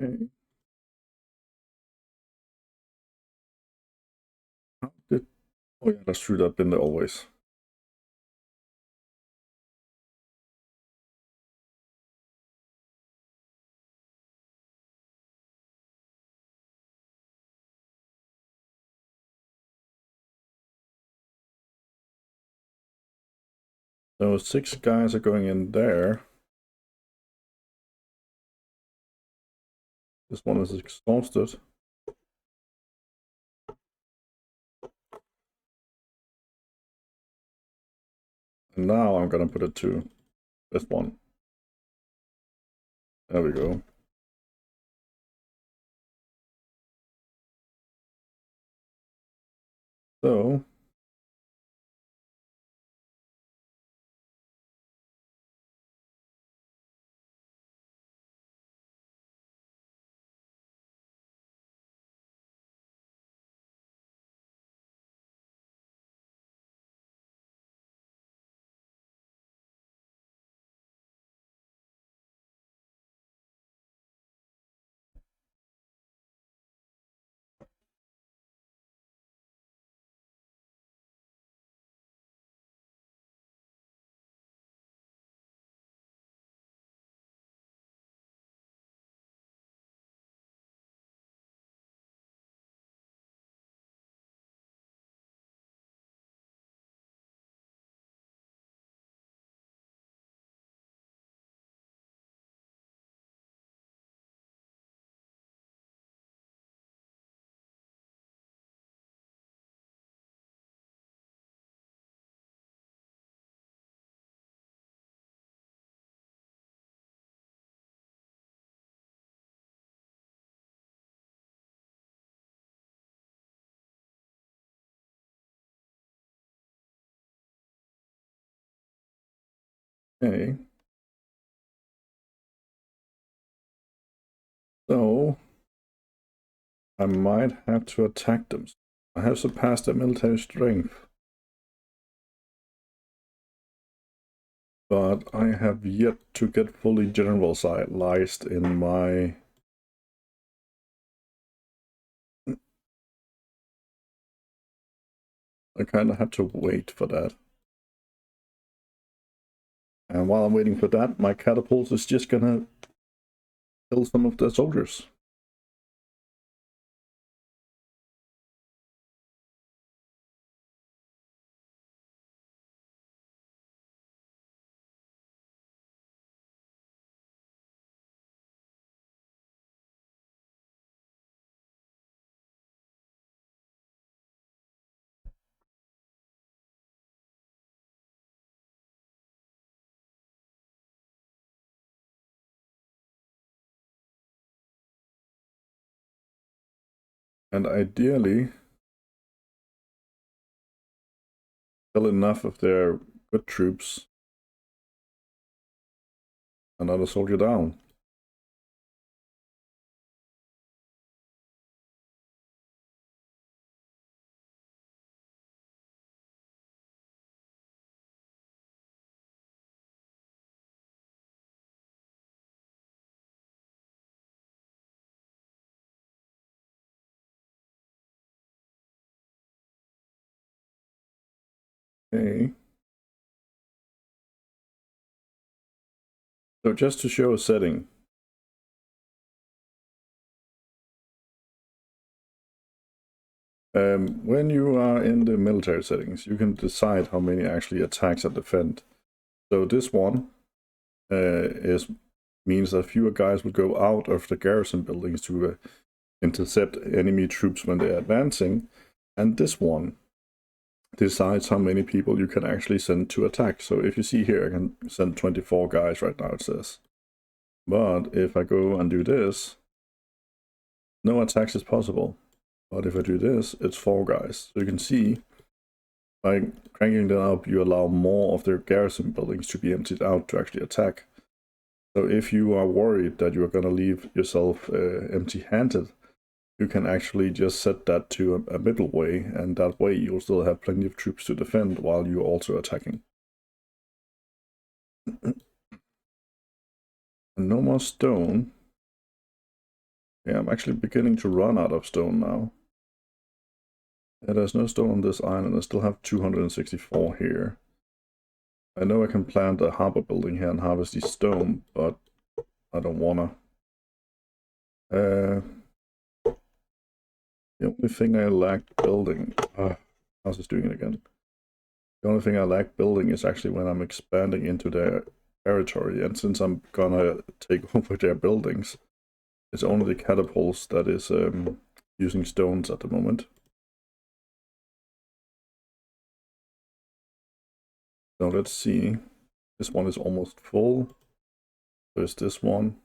A: Okay. How did... Oh yeah, that's true, that been there always. So 6 guys are going in there. This one is exhausted. And now I'm gonna put it to this one. There we go. So Okay. So I might have to attack them. I have surpassed their military strength. But I have yet to get fully generalized in my... I kind of have to wait for that. And while I'm waiting for that, my catapult is just gonna kill some of the soldiers. And ideally, kill enough of their good troops. Another soldier down. Okay. So just to show a setting. When you are in the military settings, you can decide how many actually attacks and defend. So this one means that fewer guys will go out of the garrison buildings to intercept enemy troops when they're advancing. And this one decides how many people you can actually send to attack. So if you see here, I can send 24 guys right now, it says. But if I go and do this, no attacks is possible. But if I do this, it's 4 guys. So you can see, by cranking them up, you allow more of their garrison buildings to be emptied out to actually attack. So if you are worried that you are going to leave yourself empty-handed, you can actually just set that to a middle way, and that way you'll still have plenty of troops to defend while you're also attacking. No more stone. Yeah, I'm actually beginning to run out of stone now. Yeah, there's no stone on this island. I still have 264 here. I know I can plant a harbor building here and harvest the stone, but I don't wanna. The only thing I lack building... how's this doing it again? The only thing I lack building is actually when I'm expanding into their territory, and since I'm gonna take over their buildings, it's only the catapults that is using stones at the moment. So let's see. This one is almost full. There's this one.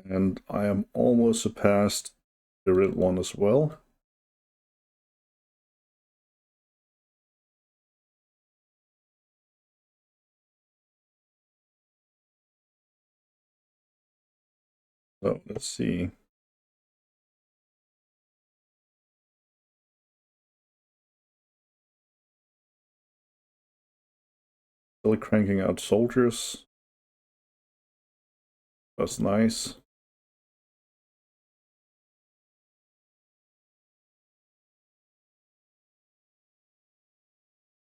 A: And I am almost surpassed the red one as well. So let's see. Still cranking out soldiers. That's nice.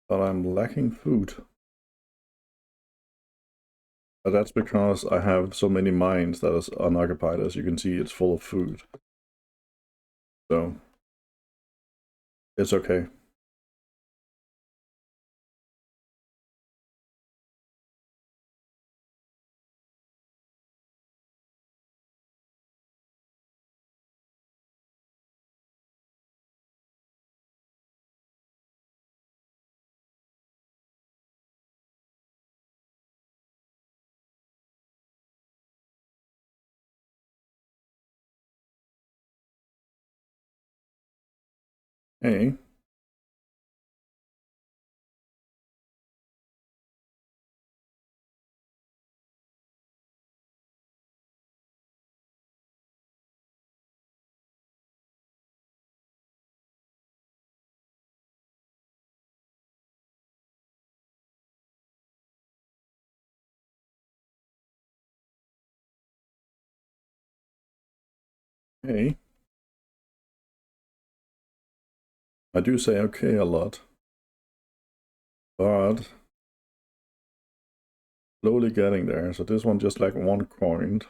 A: But I'm lacking food. But that's because I have so many mines that is unoccupied. As you can see, it's full of food. So it's okay. Okay. Okay. I do say okay a lot, but slowly getting there. So this one just like one coined.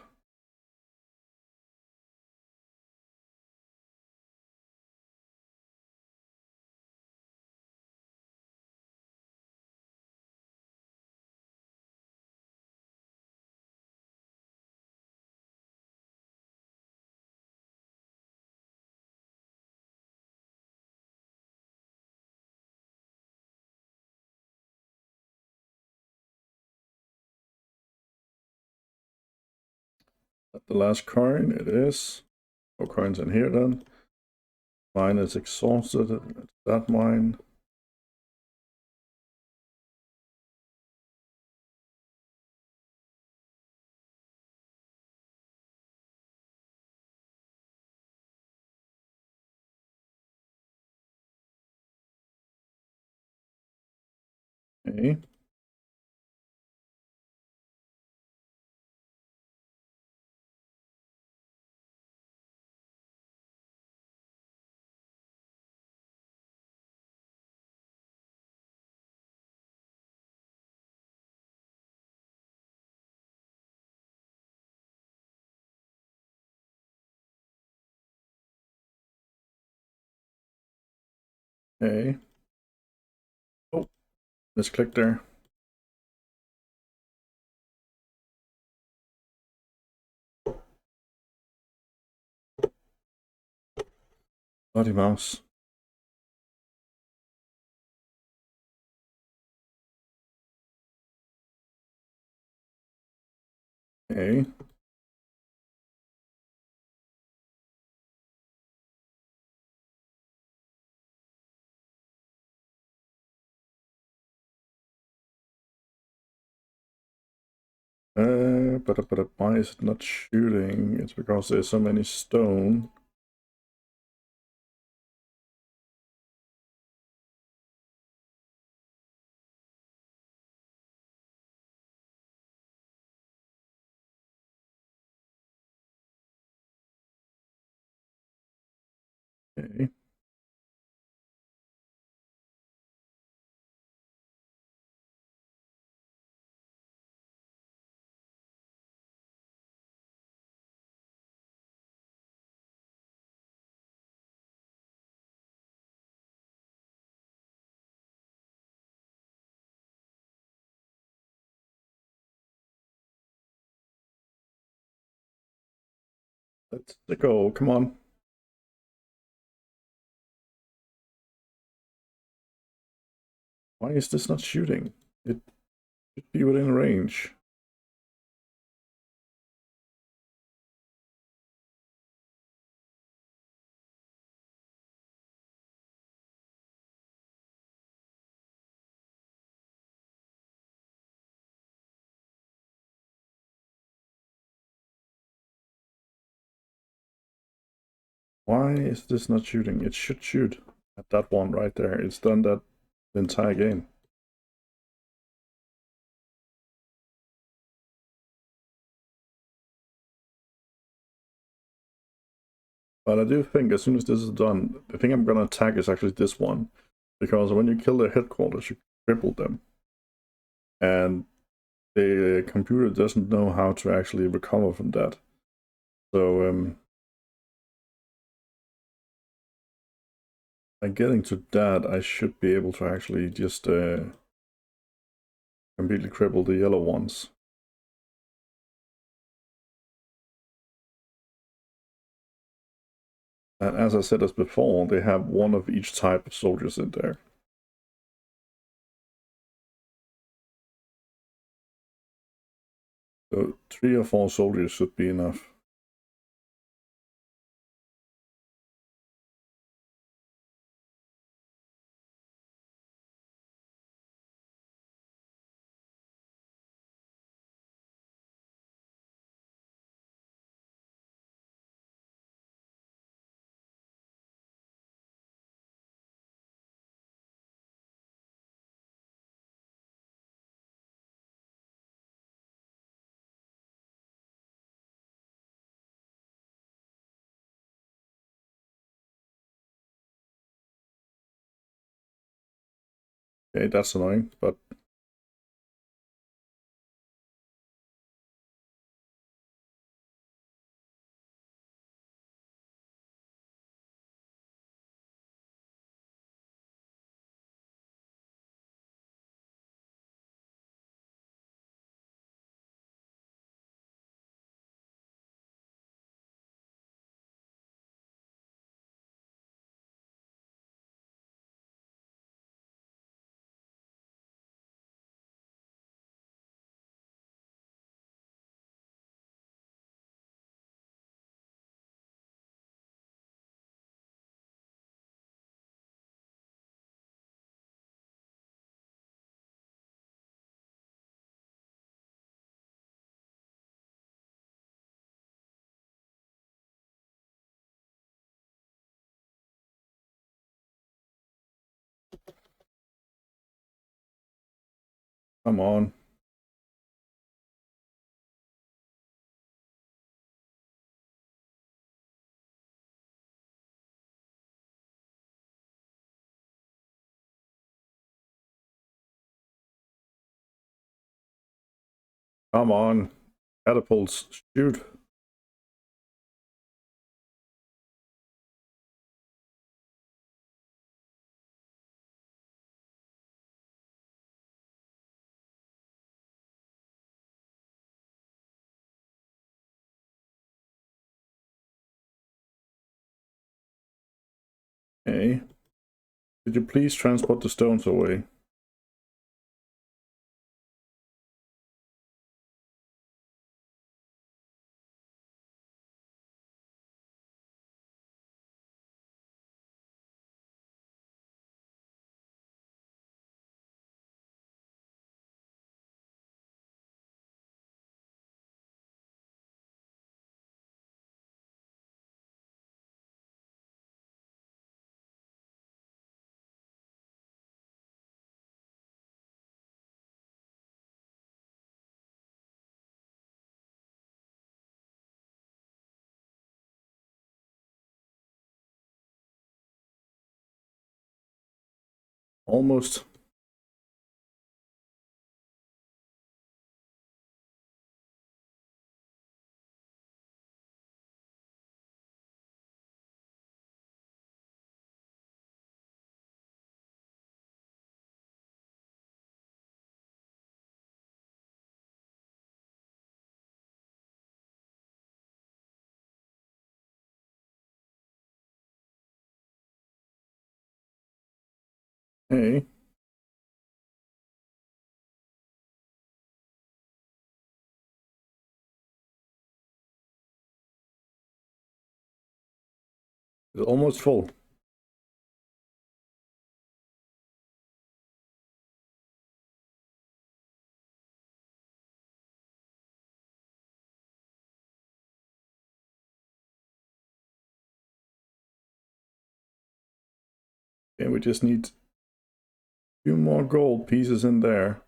A: At the last coin, it is. No coins in here then. Mine is exhausted. It's that mine. Okay. Okay. Oh, misclick there. Bloody mouse. Okay. But why is it not shooting? It's because there's so many stone. Okay. Let's go. Come on. Why is this not shooting? It should be within range. Why is this not shooting? It should shoot at that one right there. It's done that the entire game. But I do think as soon as this is done, the thing I'm gonna attack is actually this one. Because when you kill the headquarters, you cripple them. And the computer doesn't know how to actually recover from that. So by getting to that, I should be able to actually just completely cripple the yellow ones. And as I said as before, they have one of each type of soldiers in there. So 3 or 4 soldiers should be enough. Okay, that's annoying, but... Come on. Come on. Catapults, shoot. Okay. Could you please transport the stones away? Almost. Okay. It's almost full. Okay, we just need a few more gold pieces in there.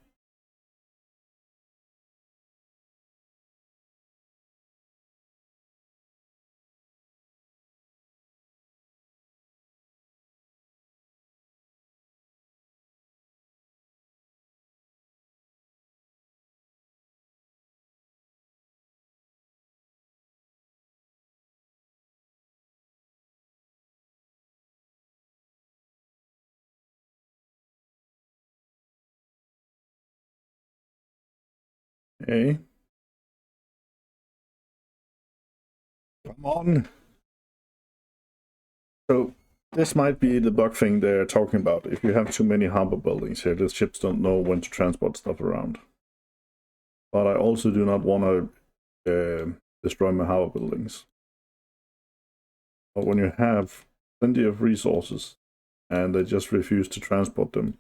A: Okay. Come on. So this might be the bug thing they're talking about. If you have too many harbor buildings here, the ships don't know when to transport stuff around. But I also do not want to destroy my harbor buildings. But when you have plenty of resources and they just refuse to transport them,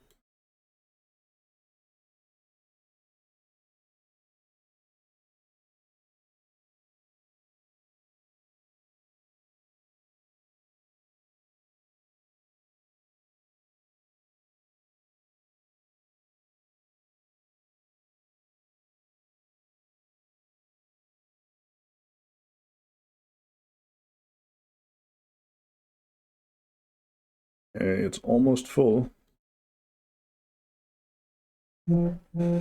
A: it's almost full. Uh,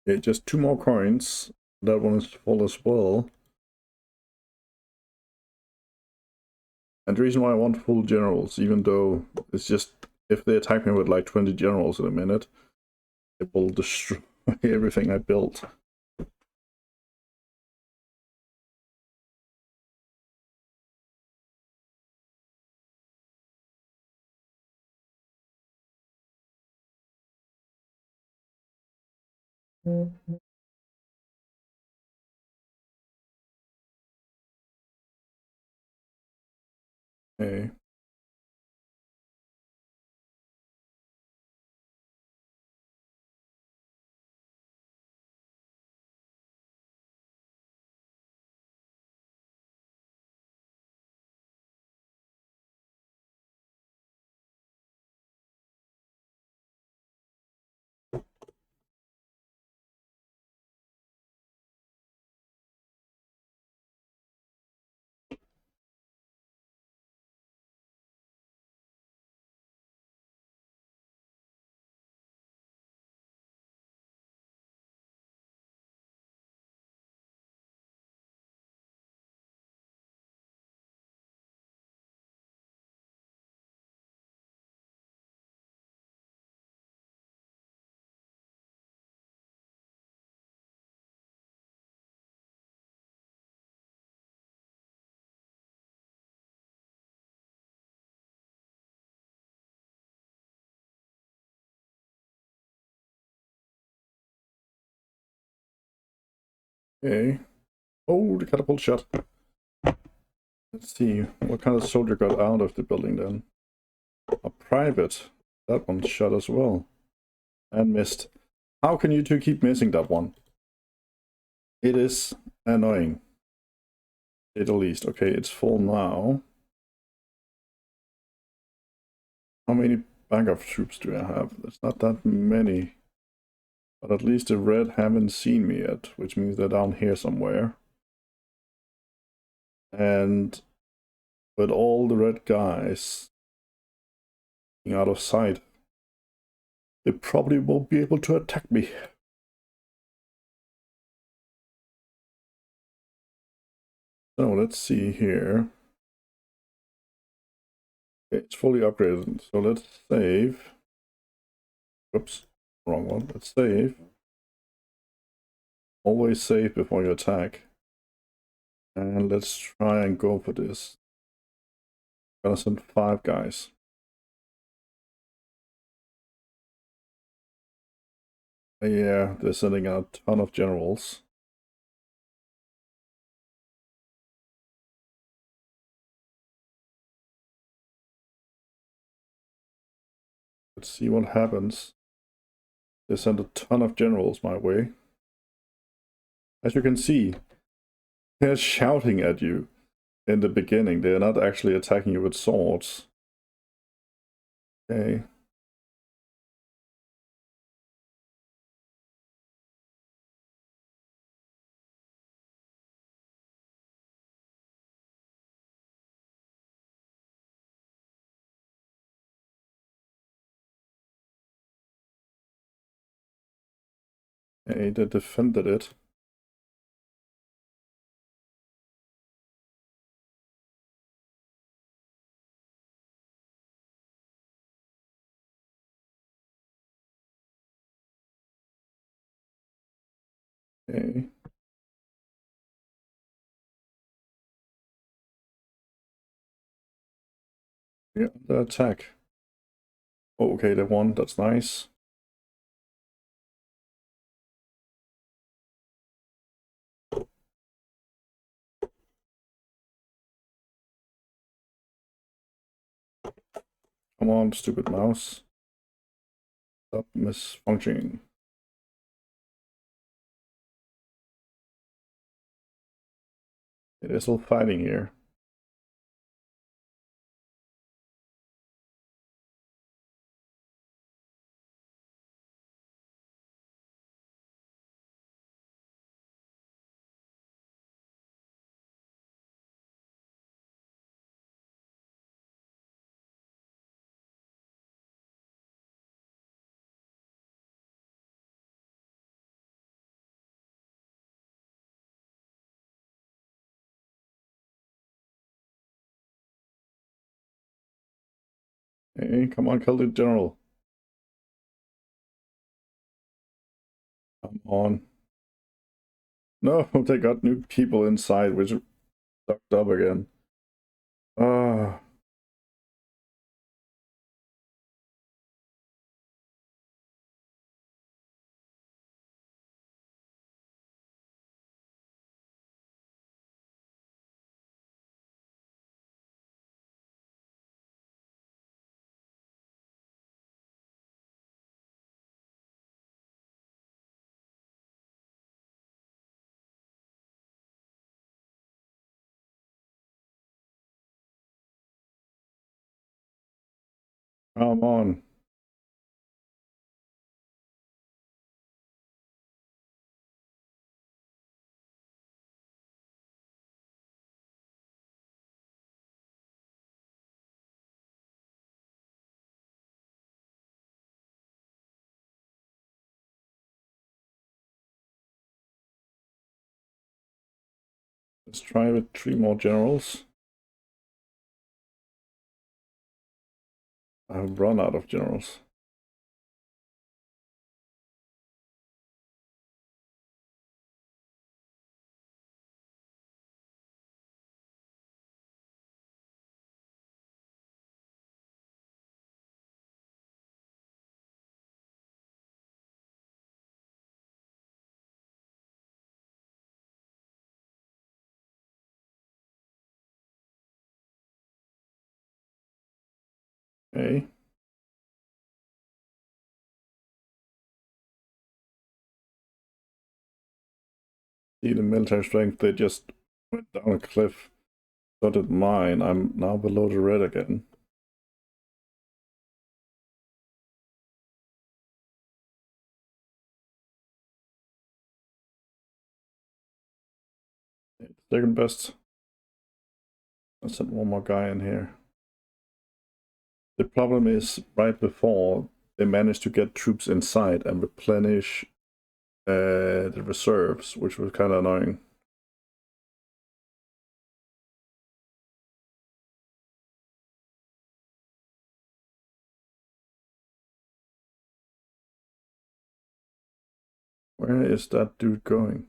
A: yeah, just 2 more coins. That one is full as well. And the reason why I want full generals, even though it's just, if they attack me with like 20 generals in a minute, it will destroy everything I built. Okay. Okay. Oh, the catapult shot. Let's see, what kind of soldier got out of the building then? A private. That one shot as well. And missed. How can you two keep missing that one? It is annoying. At the least. Okay, it's full now. How many backup troops do I have? There's not that many. But at least the red haven't seen me yet, which means they're down here somewhere. And with all the red guys being out of sight, they probably won't be able to attack me. So let's see here. It's fully upgraded, so let's save. Whoops, wrong one. Let's save. Always save before you attack. And let's try and go for this. Gonna send 5 guys. Yeah, they're sending out a ton of generals. Let's see what happens. They send a ton of generals my way. As you can see, they're shouting at you in the beginning. They're not actually attacking you with swords. Okay. Okay, they defended it. Okay. Yeah, the attack. Oh, okay, they won. That's nice. Come on, stupid mouse. Stop misfunctioning. It is all fighting here. Hey, come on, kill the general. Come on. No, they got new people inside, which are sucked up again. Ah, come on. Let's try with 3 more generals. I've run out of generals. Okay. See the military strength, they just went down a cliff. So did mine. I'm now below the red again. Second best. Let's send one more guy in here. The problem is, right before, they managed to get troops inside and replenish the reserves, which was kind of annoying. Where is that dude going?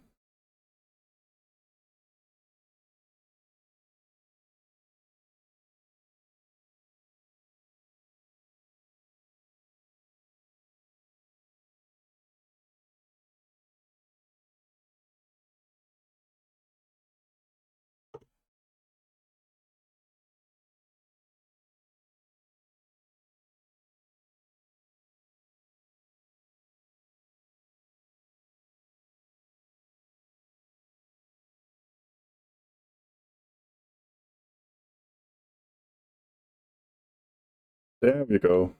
A: There we go.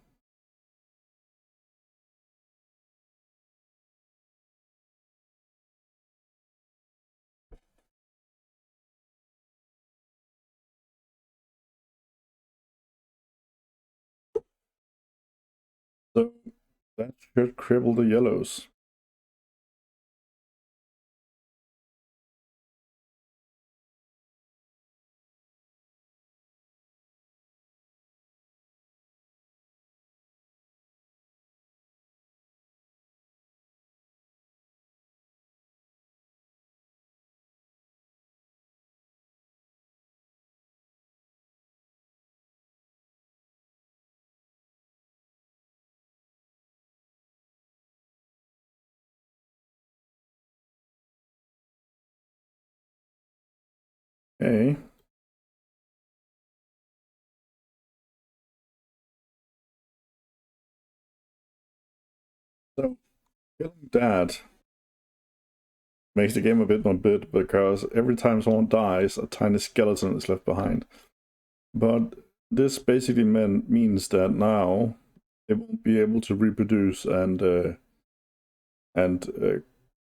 A: So that should cripple the yellows. Okay. So, killing that makes the game a bit more bit because every time someone dies, a tiny skeleton is left behind. But this basically means that now it won't be able to reproduce and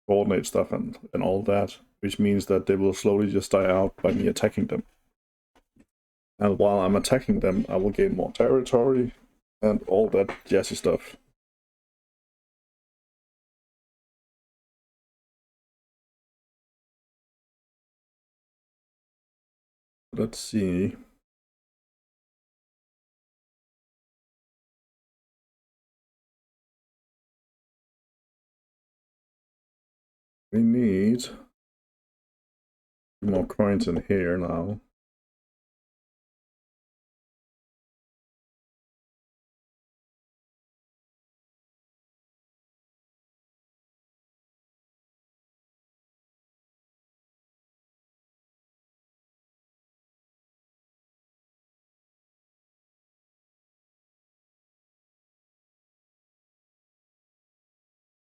A: coordinate stuff and all that, which means that they will slowly just die out by me attacking them. And while I'm attacking them, I will gain more territory and all that jazzy stuff. Let's see. We need more coins in here now.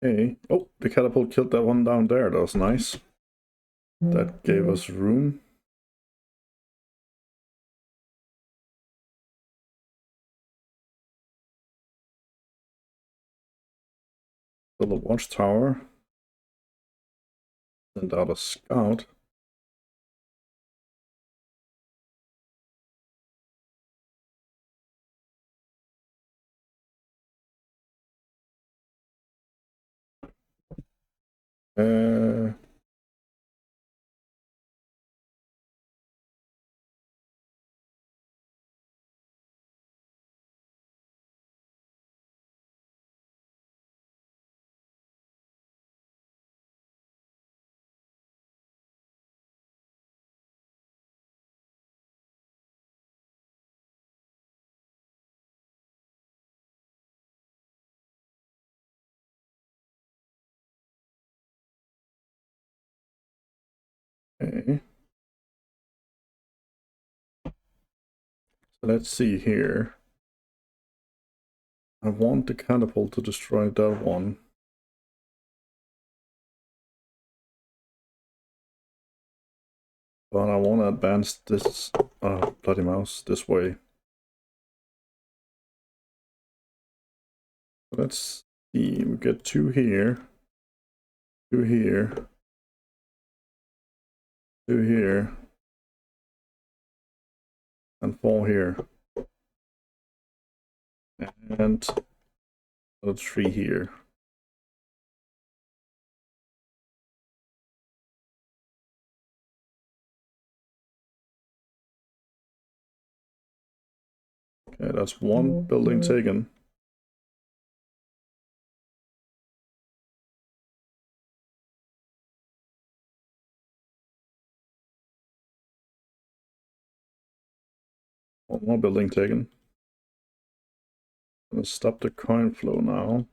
A: Hey, oh, the catapult killed that one down there. That was nice. That gave us room. Build a watchtower. Send out a scout. Uh, okay. So let's see here. I want the catapult to destroy that one. But I want to advance this bloody mouse this way. Let's see, we get 2 here, 2 here, 2 here, and 4 here. And another 3 here. Okay, that's 1 building taken. One more building taken. I'm gonna stop the coin flow now.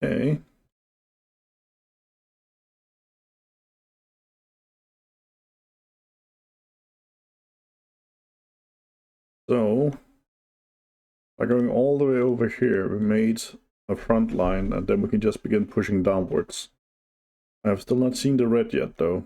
A: Okay. So, by going all the way over here, we made a front line, and then we can just begin pushing downwards. I've still not seen the red yet, though.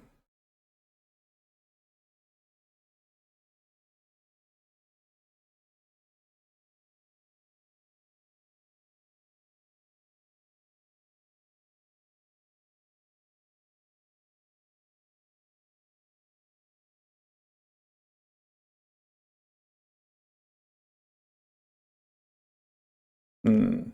A: Hmm.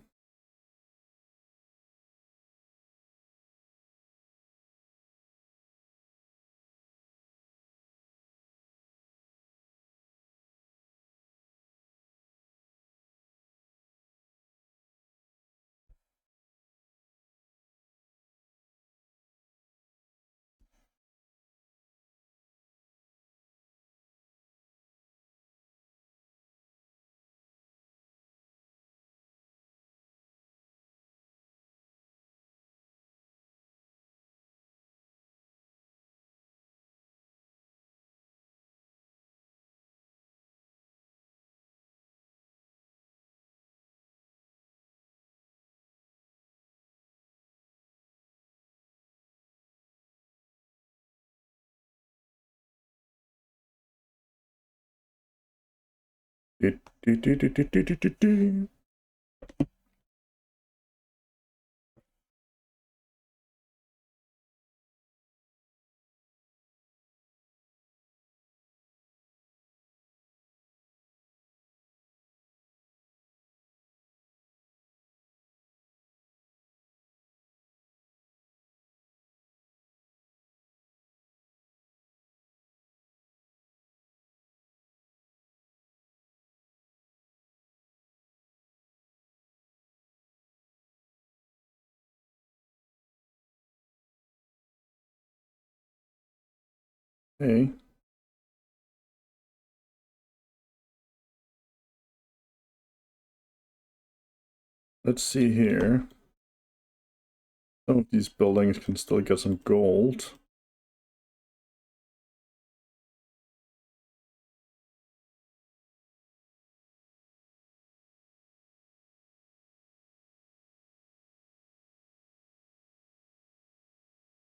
A: Do, do, do, do, do, do, do, do. Hey, let's see here. Some of these buildings can still get some gold.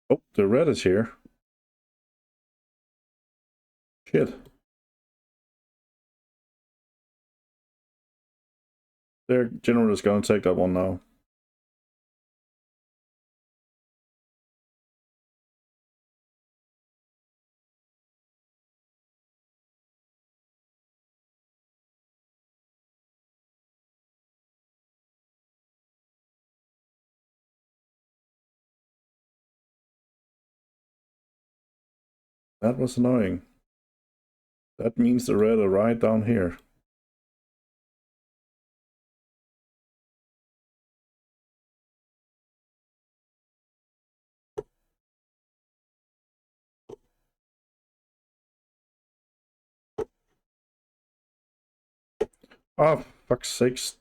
A: Oh, the red is here. Shit. Their general is gonna take that one now. That was annoying. That means the red are right down here. Oh, fuck's sakes.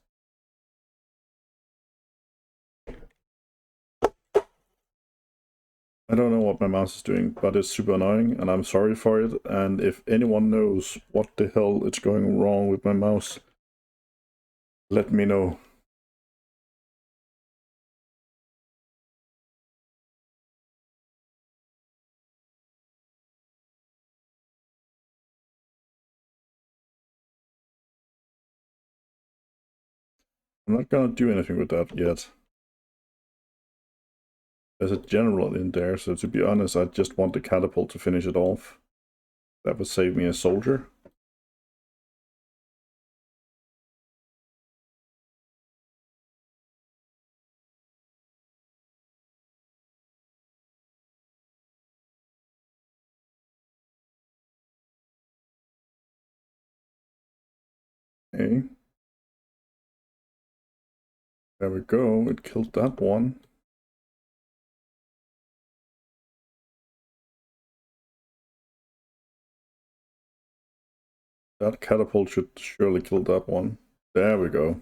A: I don't know what my mouse is doing, but it's super annoying, and I'm sorry for it. And if anyone knows what the hell is going wrong with my mouse, let me know. I'm not gonna do anything with that yet. There's a general in there, so to be honest, I just want the catapult to finish it off. That would save me a soldier. Okay. There we go, it killed that one. That catapult should surely kill that one. There we go.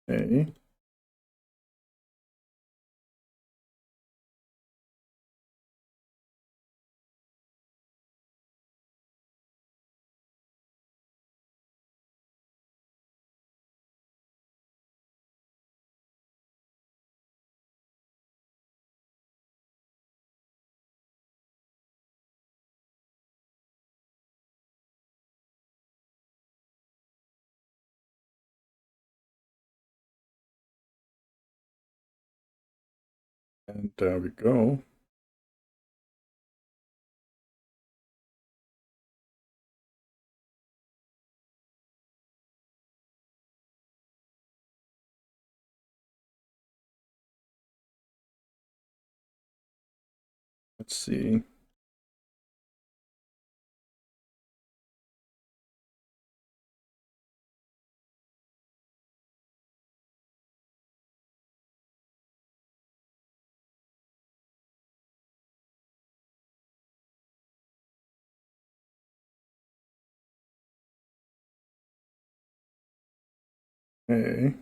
A: Okay. And there we go. Let's see. Okay.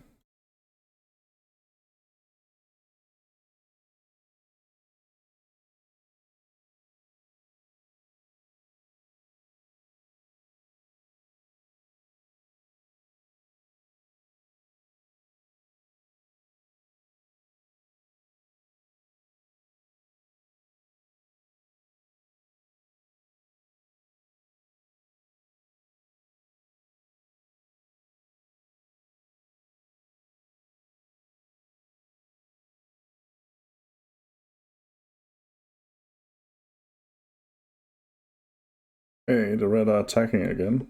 A: Hey, the red are attacking again.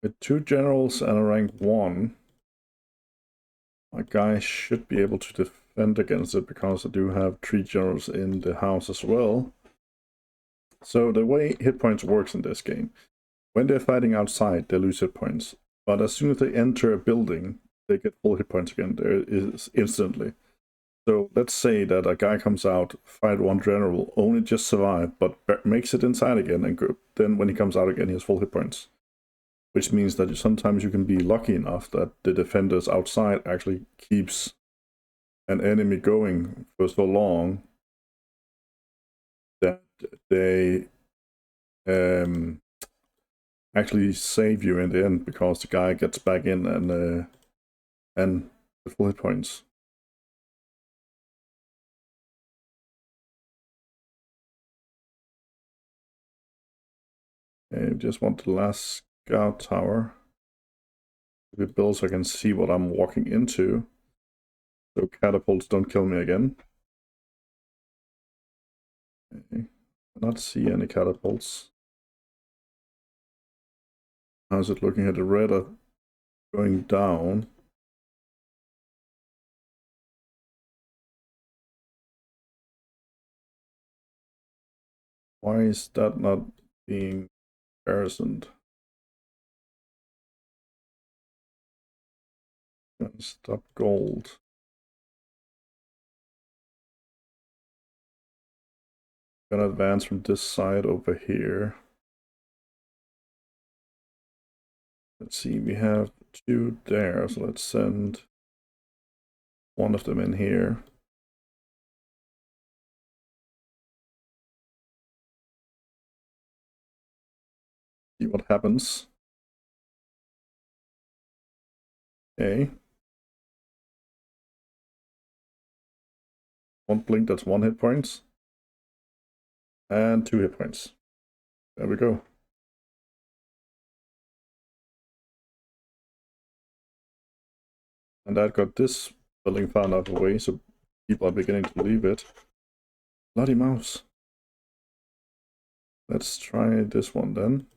A: With 2 generals and a rank 1, my guy should be able to defend against it because I do have 3 generals in the house as well. So the way hit points works in this game, when they're fighting outside, they lose hit points. But as soon as they enter a building, they get full hit points again. There is instantly. So let's say that a guy comes out, fight 1 general, only just survive, but makes it inside again, and then when he comes out again, he has full hit points. Which means that sometimes you can be lucky enough that the defenders outside actually keeps an enemy going for so long that they actually save you in the end because the guy gets back in and the full hit points. I just want the last scout tower to be built so I can see what I'm walking into. So catapults don't kill me again. Okay. I not see any catapults. How's it looking at the red are going down? Why is that not being garrisoned? Stop gold. Gonna advance from this side over here. Let's see, we have 2 there, so let's send one of them in here. See what happens. Okay. 1 blink, that's 1 hit points. And 2 hit points. There we go. And that got this building found out of the way, so people are beginning to leave it. Bloody mouse. Let's try this one then.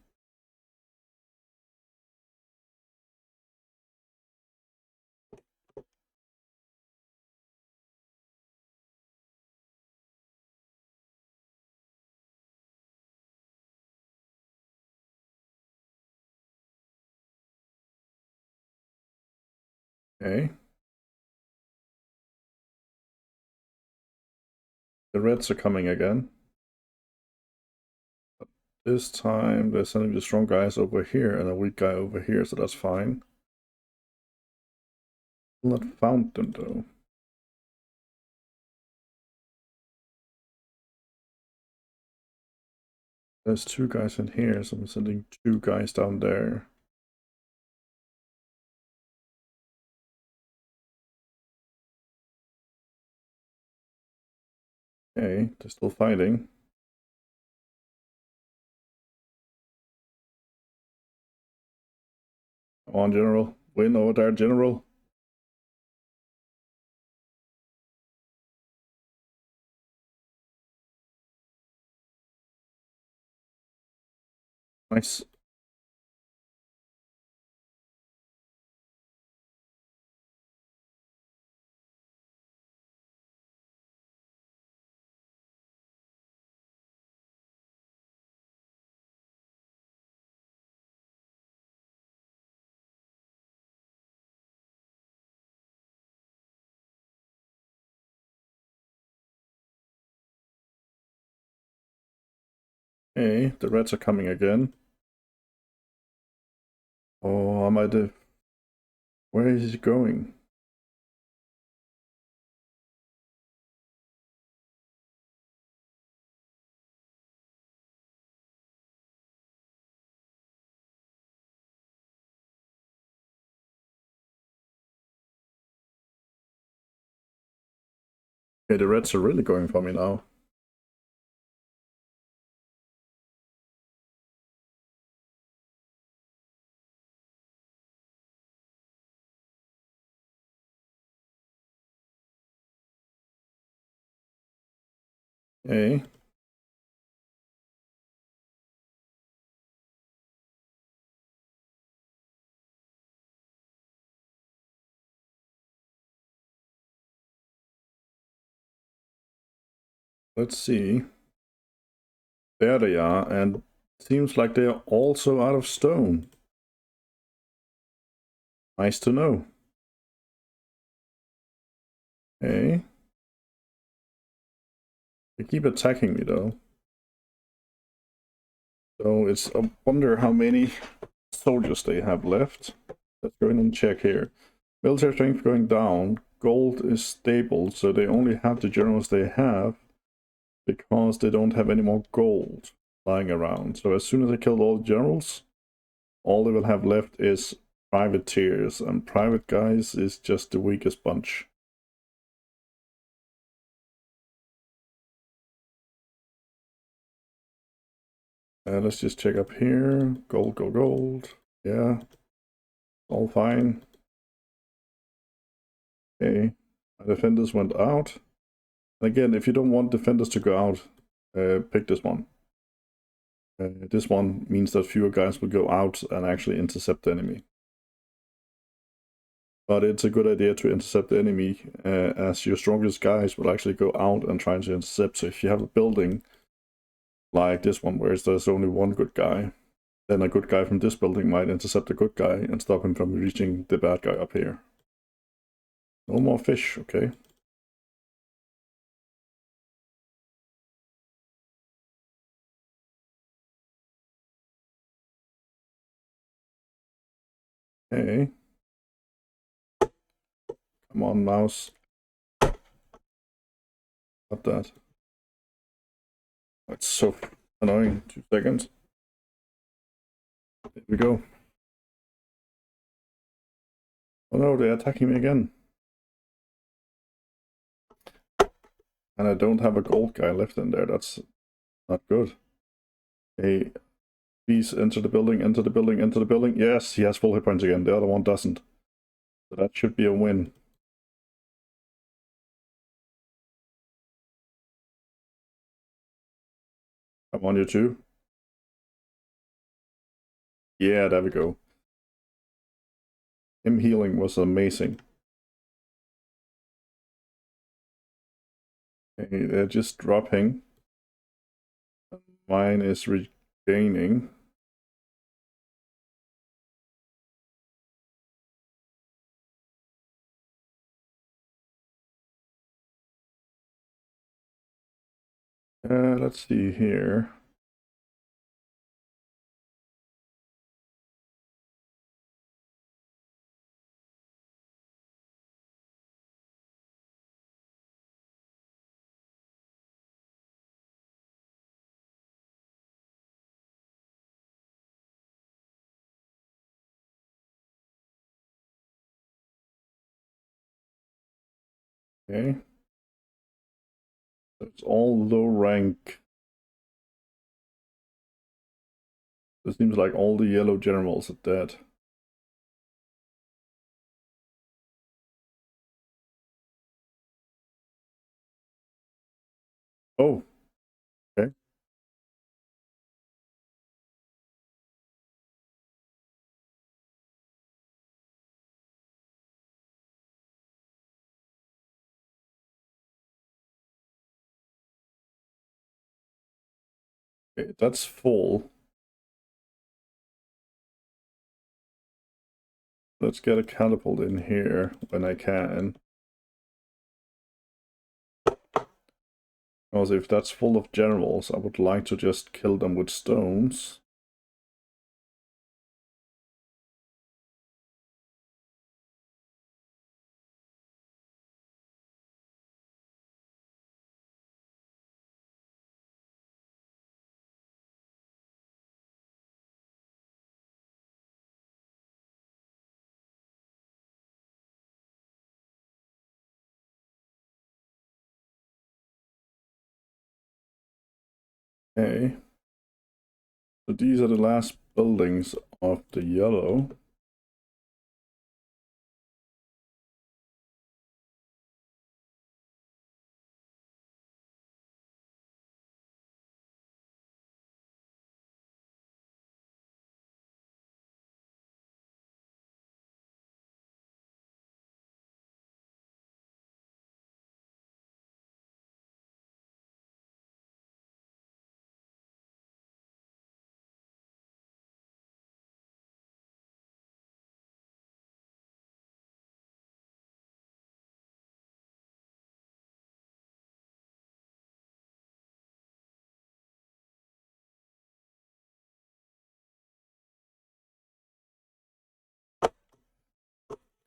A: Okay. The reds are coming again. But this time they're sending the strong guys over here and a weak guy over here, so that's fine. Not found them though. There's 2 guys in here, so I'm sending 2 guys down there. Okay, they're still fighting. Come on, General. Win over there, General. Nice. Hey, the reds are coming again. Oh, I might have... Where is he going? Okay, the reds are really going for me now. Hey. Let's see. There they are, and seems like they are also out of stone. Nice to know. Okay. They keep attacking me though. So it's I wonder how many soldiers they have left. Let's go in and check here. Military strength going down. Gold is stable, so they only have the generals they have because they don't have any more gold lying around. So as soon as I killed all the generals, all they will have left is privateers, and private guys is just the weakest bunch. Let's just check up here. Gold, gold, gold. Yeah, all fine. Okay, my defenders went out. Again, if you don't want defenders to go out, pick this one. This one means that fewer guys will go out and actually intercept the enemy. But it's a good idea to intercept the enemy, as your strongest guys will actually go out and try to intercept. So if you have a building like this one where there's only one good guy, then a good guy from this building might intercept a good guy and stop him from reaching the bad guy up here. No more fish, okay. Okay. Come on, mouse. Got that. That's so annoying. 2 seconds. There we go. Oh no, they're attacking me again. And I don't have a gold guy left in there. That's not good. Hey, please enter the building, enter the building, enter the building. Yes, he has full hit points again. The other one doesn't. So that should be a win. Come on, you two. Yeah, there we go. Him healing was amazing. Okay, they're just dropping. Mine is regaining. Let's see here. Okay. So it's all low rank. It seems like all the yellow generals are dead. Oh, okay. Okay, that's full. Let's get a catapult in here when I can. Because if that's full of generals, I would like to just kill them with stones. Okay. So these are the last buildings of the yellow.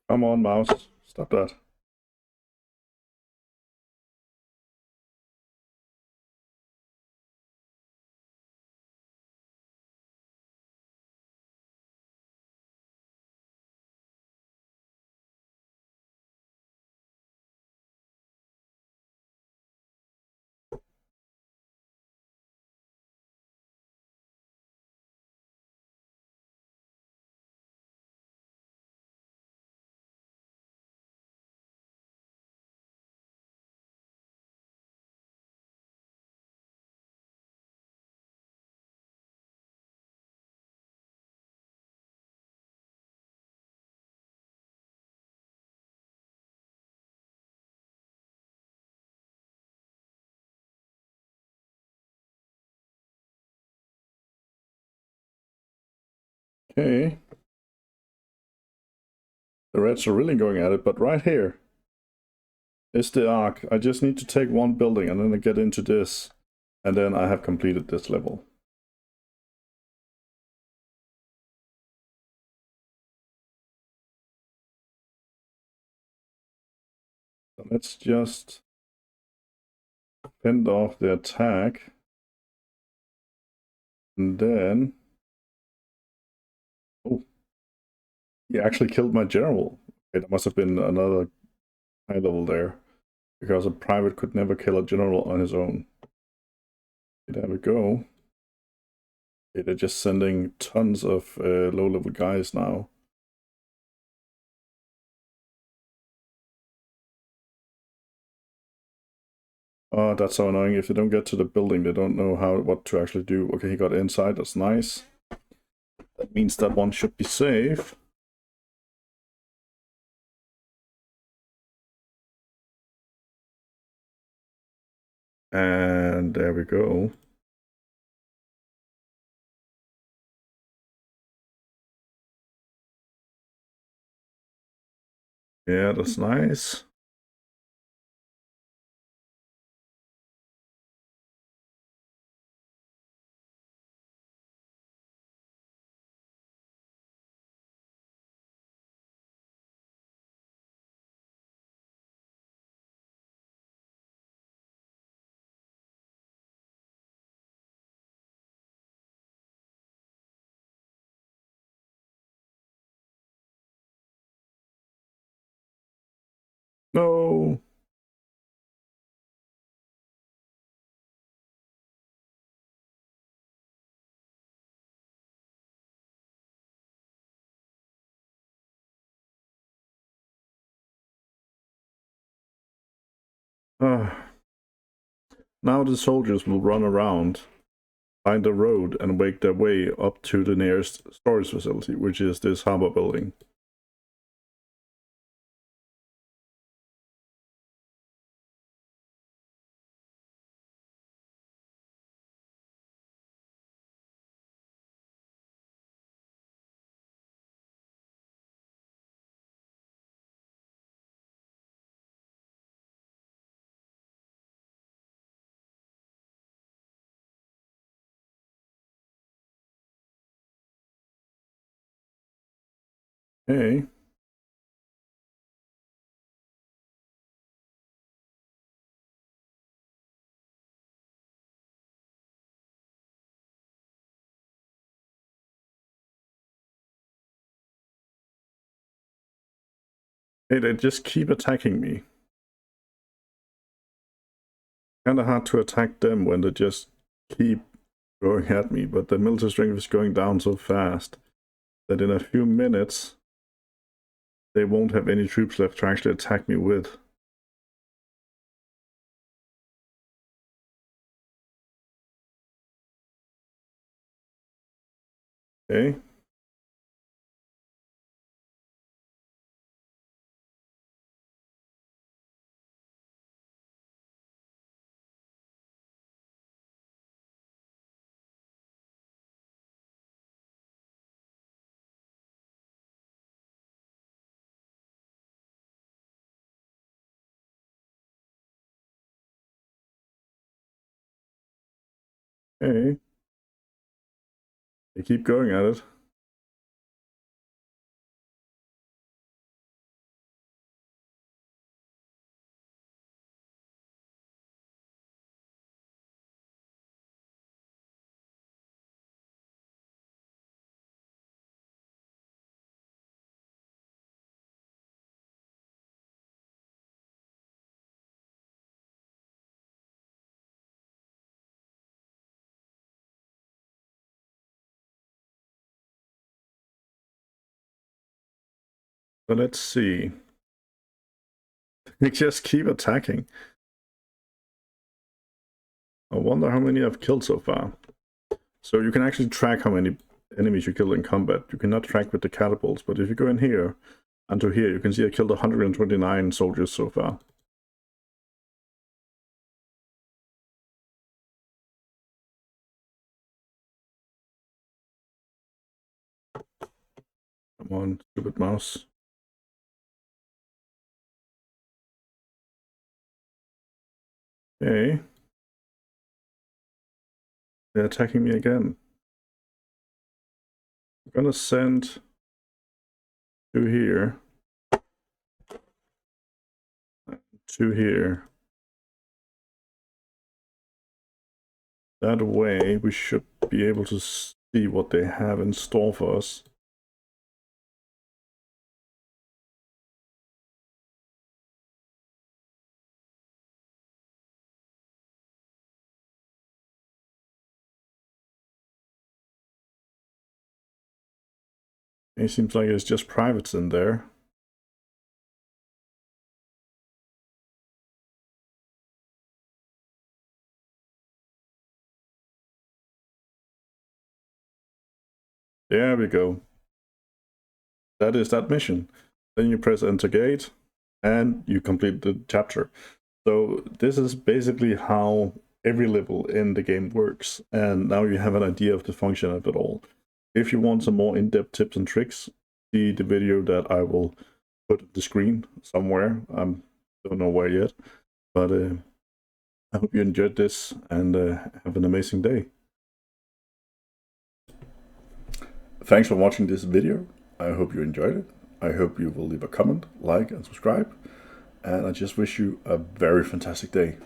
A: Come on, mouse. Stop that. Okay. The reds are really going at it, but right here is the arc. I just need to take one building and then I get into this. And then I have completed this level. So let's just fend off the attack. And then... Oh, he actually killed my general. Okay, that must have been another high level there. Because a private could never kill a general on his own. Okay, there we go. Okay, they're just sending tons of low-level guys now. Oh, that's so annoying. If they don't get to the building, they don't know what to actually do. Okay, he got inside. That's nice. That means that one should be safe. And there we go. Yeah, that's nice. No. Ah. Now the soldiers will run around, find a road, and make their way up to the nearest storage facility, which is this harbor building. Hey. Hey, they just keep attacking me. Kinda hard to attack them when they just keep going at me, but the military strength is going down so fast that in a few minutes they won't have any troops left to actually attack me with. Okay. Hey. They keep going at it. So let's see. They just keep attacking. I wonder how many I've killed so far. So you can actually track how many enemies you killed in combat. You cannot track with the catapults, but if you go in here and to here, you can see I killed 129 soldiers so far. Come on, stupid mouse. Okay. They're attacking me again. I'm gonna send to here. To here. That way we should be able to see what they have in store for us. It seems like it's just privates in there. There we go. That is that mission. Then you press enter gate and you complete the chapter. So this is basically how every level in the game works, and now you have an idea of the function of it all. If you want some more in-depth tips and tricks, see the video that I will put on the screen somewhere. I don't know where yet, but I hope you enjoyed this and have an amazing day. Thanks for watching this video. I hope you enjoyed it. I hope you will leave a comment, like, and subscribe. And I just wish you a very fantastic day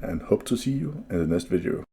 A: and hope to see you in the next video.